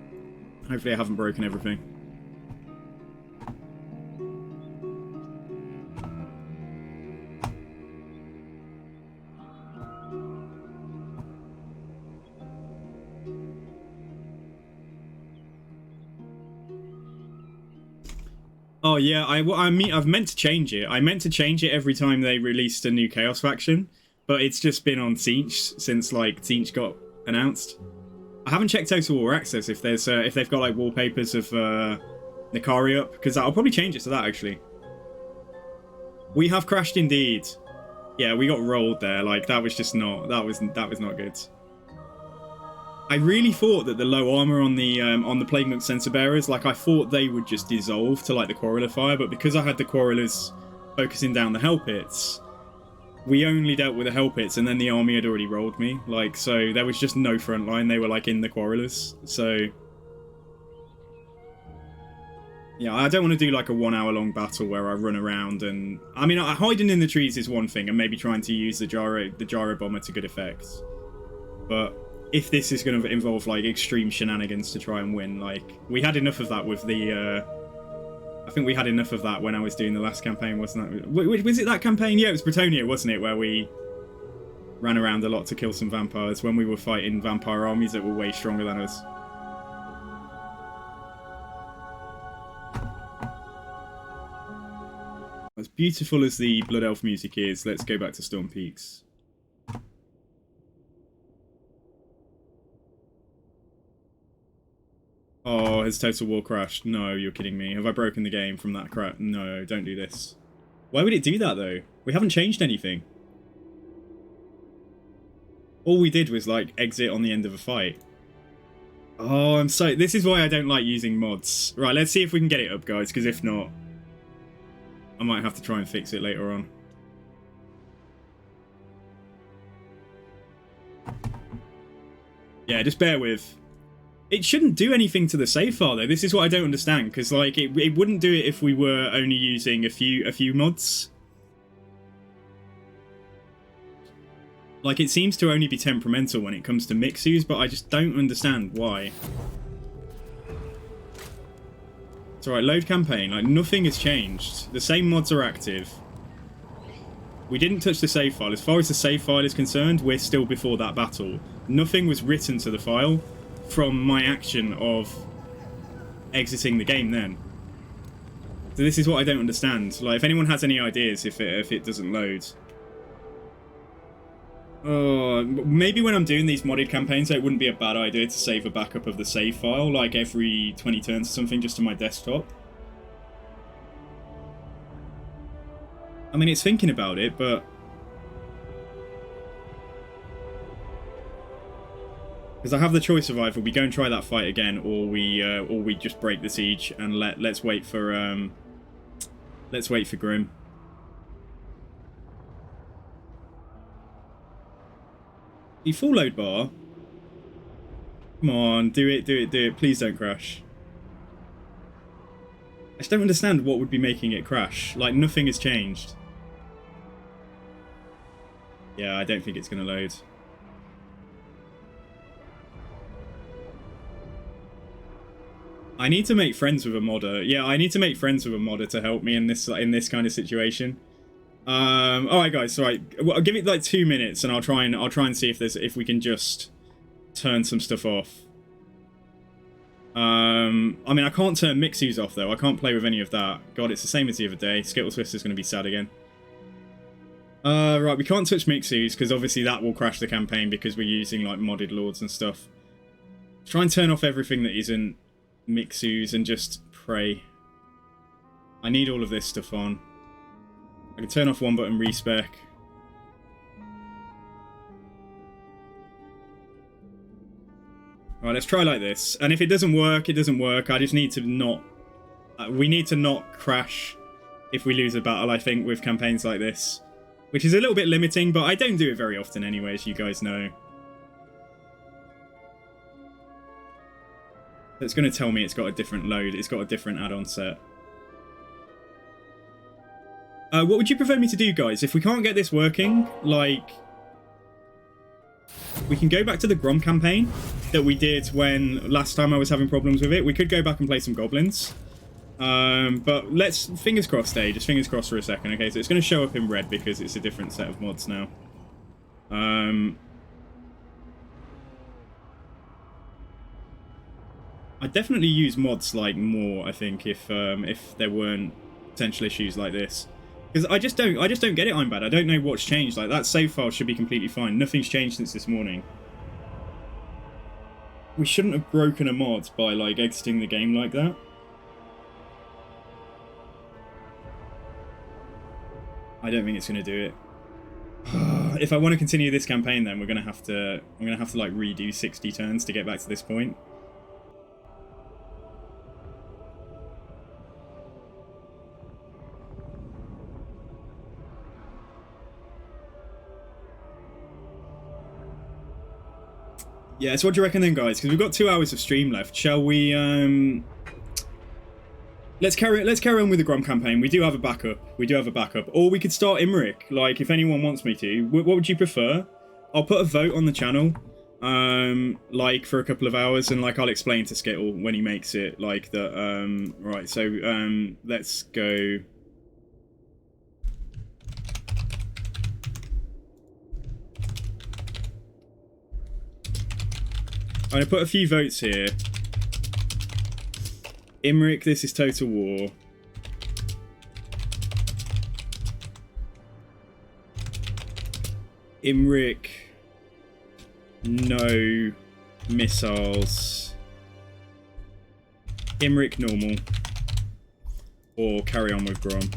[SPEAKER 3] Hopefully I haven't broken everything. Oh yeah, I mean, I've meant to change it. I meant to change it every time they released a new Chaos faction, but it's just been on Tzeentch since like Tzeentch got announced. I haven't checked Total War Access if there's if they've got like wallpapers of Nikari up, because I'll probably change it to that actually. We have crashed indeed. Yeah, we got rolled there. Like that was just not that was not good. I really thought that the low armor on the Plague Monk Sensor Bearers, like I thought they would just dissolve to like the Quarreler fire, but because I had the Quarrelers focusing down the Hell Pits, we only dealt with the Hell Pits, and then the army had already rolled me. Like, so there was just no front line. They were like in the Quarrelers. So yeah, I don't want to do like a 1 hour long battle where I run around and I mean, hiding in the trees is one thing, and maybe trying to use the gyro bomber to good effect. But if this is going to involve like extreme shenanigans to try and win, like we had enough of that with the I think we had enough of that when I was doing the last campaign, wasn't it? Was it that campaign? Yeah, it was Bretonia, wasn't it, where we ran around a lot to kill some vampires when we were fighting vampire armies that were way stronger than us. As beautiful as the Blood Elf music is, let's go back to Storm Peaks. Oh, has Total War crashed? No, you're kidding me. Have I broken the game from that crash? No, don't do this. Why would it do that, though? We haven't changed anything. All we did was, like, exit on the end of a fight. Oh, I'm so... This is why I don't like using mods. Right, let's see if we can get it up, guys, because if not, I might have to try and fix it later on. Yeah, just bear with. It shouldn't do anything to the save file though. This is what I don't understand, because like it wouldn't do it if we were only using a few mods. Like it seems to only be temperamental when it comes to Mixus, but I just don't understand why. alright, load campaign. Like, nothing has changed. The same mods are active. We didn't touch the save file. As far as the save file is concerned, we're still before that battle. Nothing was written to the file from my action of exiting the game then. So this is what I don't understand. Like, if anyone has any ideas if it doesn't load. Maybe when I'm doing these modded campaigns, it wouldn't be a bad idea to save a backup of the save file, like every 20 turns or something, just to my desktop. I mean, it's thinking about it, but... Because I have the choice of either we go and try that fight again, or we just break the siege and let's wait for Grim. You full load bar. Come on, do it. Please don't crash. I just don't understand what would be making it crash. Like, nothing has changed. Yeah, I don't think it's going to load. I need to make friends with a modder. Yeah, I need to make friends with a modder to help me in this kind of situation. All right, guys. So, well, I'll give it like 2 minutes, and I'll try and see if we can just turn some stuff off. I mean, I can't turn Mixus off though. I can't play with any of that. God, it's the same as the other day. Skittle Swiss is going to be sad again. Right, we can't touch Mixus because obviously that will crash the campaign because we're using like modded lords and stuff. Try and turn off everything that isn't Mixus and just pray. I need all of this stuff on. I can turn off one button respec. Alright, let's try like this. And if it doesn't work, it doesn't work. I just need to not... we need to not crash if we lose a battle, I think, with campaigns like this. Which is a little bit limiting, but I don't do it very often anyway, as you guys know. It's going to tell me it's got a different load. It's got a different add-on set. What would you prefer me to do, guys? If we can't get this working, like... we can go back to the Grom campaign that we did when last time I was having problems with it. We could go back and play some goblins. But let's... fingers crossed, just fingers crossed for a second. Okay, so it's going to show up in red because it's a different set of mods now. I'd definitely use mods like more, I think, if there weren't potential issues like this. Because I just don't get it, I'm bad. I don't know what's changed. Like, that save file should be completely fine. Nothing's changed since this morning. We shouldn't have broken a mod by, like, exiting the game like that. I don't think it's going to do it. If I want to continue this campaign, then I'm going to have to, like, redo 60 turns to get back to this point. Yeah, so what do you reckon then, guys? Because we've got 2 hours of stream left. Shall we, let's carry on with the Grom campaign. We do have a backup. Or we could start Imric, like, if anyone wants me to. What would you prefer? I'll put a vote on the channel, like, for a couple of hours, and, like, I'll explain to Skittle when he makes it, like, that, right, so, let's go... I'm going to put a few votes here. Imric, this is Total War. Imric, no missiles. Imric, normal. Or carry on with Grom.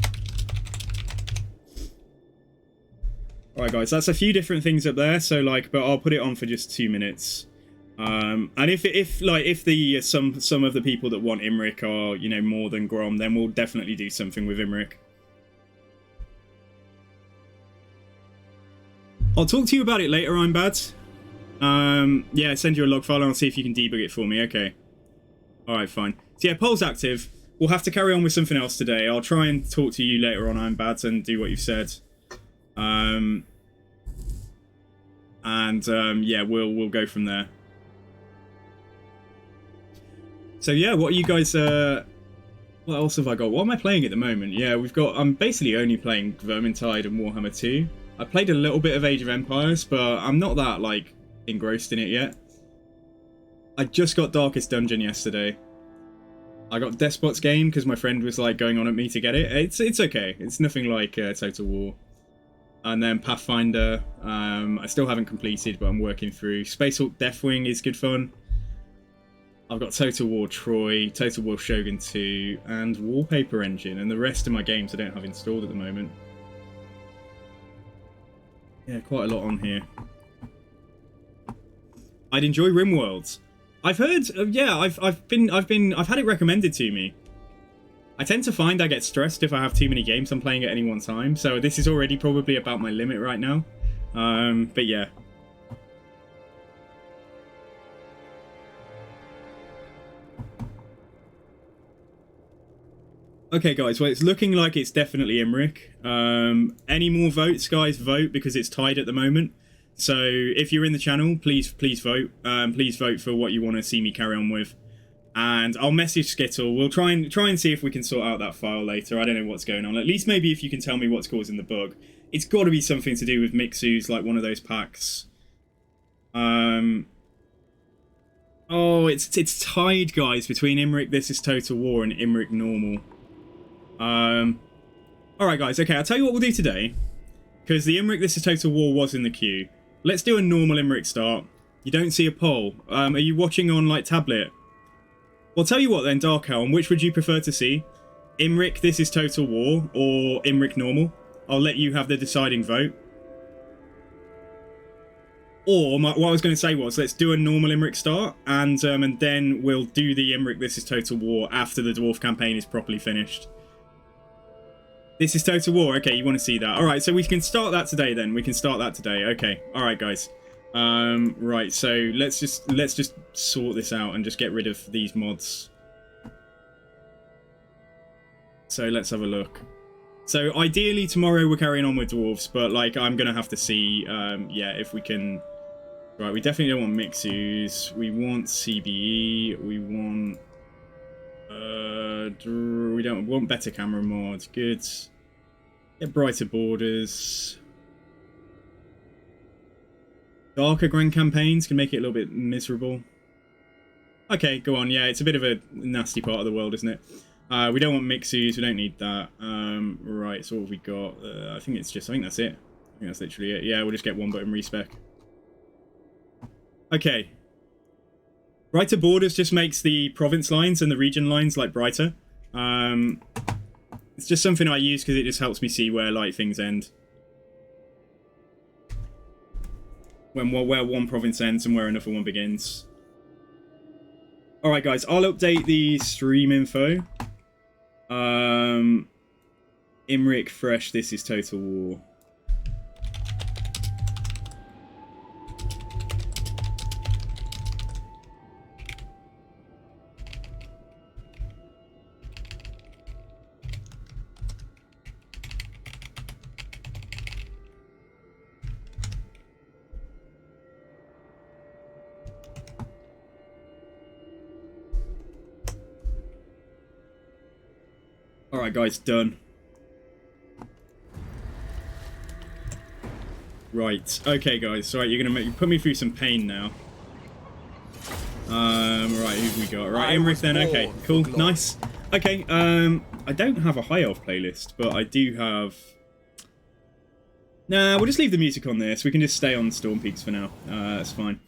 [SPEAKER 3] Alright guys, that's a few different things up there, so like, but I'll put it on for just 2 minutes. And if the some of the people that want Imric are, you know, more than Grom, then we'll definitely do something with Imric. I'll talk to you about it later, I'm bad. Yeah, send you a log file and I'll see if you can debug it for me. Okay. Alright, fine. So yeah, poll's active. We'll have to carry on with something else today. I'll try and talk to you later on, I'm bad, and do what you've said. Yeah, we'll go from there. So yeah, what are you guys What else have I got? What am I playing at the moment? Yeah, I'm basically only playing Vermintide and Warhammer 2. I played a little bit of Age of Empires, but I'm not that, like, engrossed in it yet. I just got Darkest Dungeon yesterday. I got Despot's Game because my friend was, like, going on at me to get it. It's okay. It's nothing like Total War. And then Pathfinder, I still haven't completed, but I'm working through. Space Hulk Deathwing is good fun. I've got Total War Troy, Total War Shogun 2, and Wallpaper Engine, and the rest of my games I don't have installed at the moment. Yeah, quite a lot on here. I'd enjoy RimWorlds. I've heard, yeah, I've had it recommended to me. I tend to find I get stressed if I have too many games I'm playing at any one time, so this is already probably about my limit right now. But yeah. Okay, guys, well, it's looking like it's definitely Imric. Any more votes, guys, vote, because it's tied at the moment. So if you're in the channel, please vote. Please vote for what you want to see me carry on with. And I'll message Skittle. We'll try and see if we can sort out that file later. I don't know what's going on. At least maybe if you can tell me what's causing the bug. It's got to be something to do with Mixus, like one of those packs. Oh, it's tied, guys, between Imric This Is Total War and Imric Normal. Alright, guys. Okay, I'll tell you what we'll do today. Because the Imric This Is Total War was in the queue. Let's do a normal Imric start. You don't see a poll. Are you watching on, like, tablet? Well, tell you what then, Dark Helm, which would you prefer to see? Imric This Is Total War or Imric Normal? I'll let you have the deciding vote. Or, what I was going to say was, let's do a normal Imric start, and then we'll do the Imric This Is Total War after the Dwarf campaign is properly finished. This is Total War, okay, you want to see that. Alright, so we can start that today then, we can start that today, okay. Alright, guys. Right, so let's just sort this out and just get rid of these mods. So let's have a look. So ideally tomorrow we're carrying on with dwarves, but like I'm gonna have to see, yeah, if we can. Right, we definitely don't want Mixus. We want CBE. We want we want better camera mods. Good. Get brighter borders. Darker grand campaigns can make it a little bit miserable. Okay, go on. Yeah, it's a bit of a nasty part of the world, isn't it? We don't want Mixus. We don't need that. Right, so what have we got? I think that's it. I think that's literally it. Yeah, we'll just get one button respec. Okay. Brighter borders just makes the province lines and the region lines like brighter. It's just something I use because it just helps me see where like things end. Where one province ends and where another one begins. Alright guys, I'll update the stream info. Imric Fresh, This Is Total War. Alright guys, done. Right, okay guys, so right, you're gonna put me through some pain now. Right, who've we got? Right, Imric then, okay, cool, nice. Okay, I don't have a high elf playlist, but I do have... Nah, we'll just leave the music on this, we can just stay on Storm Peaks for now, that's fine.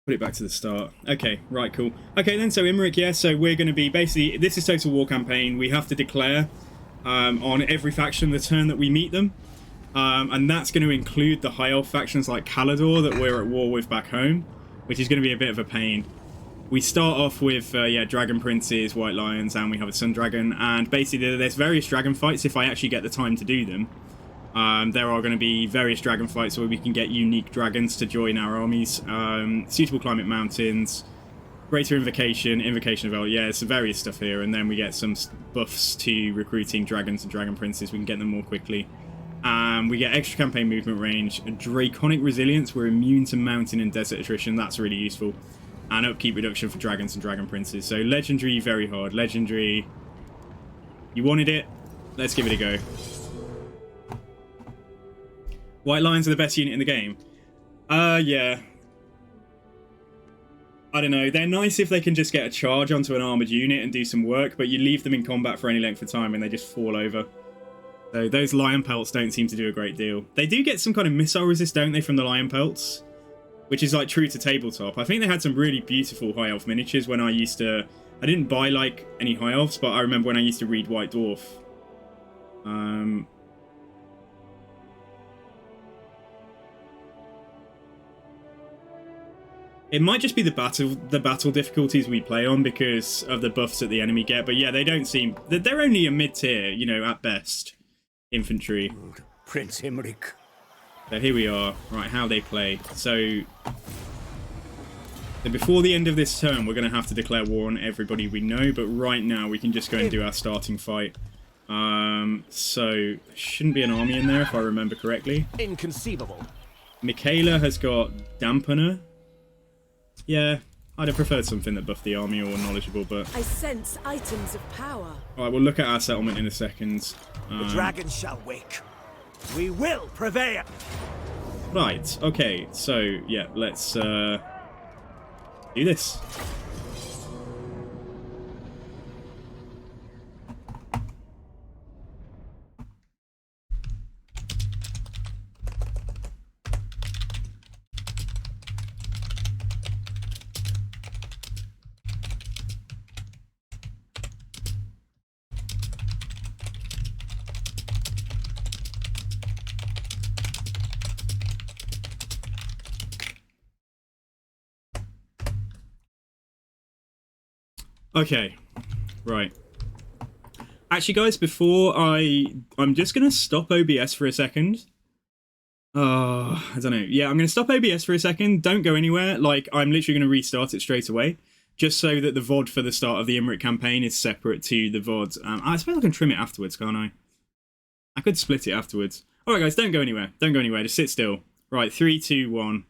[SPEAKER 3] Put it back to the start. Okay, right, cool. Okay then, so Imric, yeah, so we're going to be basically, this is Total War campaign. We have to declare on every faction the turn that we meet them. And that's going to include the high elf factions like Calador that we're at war with back home, which is going to be a bit of a pain. We start off with, yeah, Dragon Princes, White Lions, and we have a Sun Dragon. And basically there's various dragon fights if I actually get the time to do them. There are going to be various dragon fights where we can get unique dragons to join our armies. Suitable climate mountains, greater invocation of El. Yeah, some various stuff here, and then we get some buffs to recruiting dragons and dragon princes. We can get them more quickly. We get extra campaign movement range, draconic resilience. We're immune to mountain and desert attrition. That's really useful. and upkeep reduction for dragons and dragon princes. So legendary, very hard. Legendary. You wanted it? Let's give it a go. White Lions are the best unit in the game. Yeah. I don't know. They're nice if they can just get a charge onto an armoured unit and do some work, but you leave them in combat for any length of time and they just fall over. So those Lion Pelts don't seem to do a great deal. They do get some kind of missile resist, don't they, from the Lion Pelts? Which is like true to tabletop. I think they had some really beautiful High Elf miniatures when I used to... I didn't buy like any High Elves, but I remember when I used to read White Dwarf. It might just be the battle difficulties we play on because of the buffs that the enemy get, but yeah, they don't seem... They're only a mid-tier, you know, at best. Infantry.
[SPEAKER 1] Prince Imric.
[SPEAKER 3] So here we are. Right, how they play. So before the end of this turn, we're going to have to declare war on everybody we know, but right now we can just go and do our starting fight. So shouldn't be an army in there if I remember correctly.
[SPEAKER 1] Inconceivable.
[SPEAKER 3] Michaela has got Dampener. Yeah, I'd have preferred something that buffed the army or knowledgeable, but...
[SPEAKER 7] I sense items of power.
[SPEAKER 3] Alright, we'll look at our settlement in a second.
[SPEAKER 1] The dragon shall wake. We will prevail.
[SPEAKER 3] Right, okay, so, yeah, let's do this. Okay, right. Actually, guys, before I'm just going to stop OBS for a second. I don't know. Yeah, I'm going to stop OBS for a second. Don't go anywhere. Like, I'm literally going to restart it straight away. Just so that the VOD for the start of the Imric campaign is separate to the VOD. I suppose I can trim it afterwards, can't I? I could split it afterwards. Alright, guys, don't go anywhere. Don't go anywhere. Just sit still. Right, 3, 2, 1.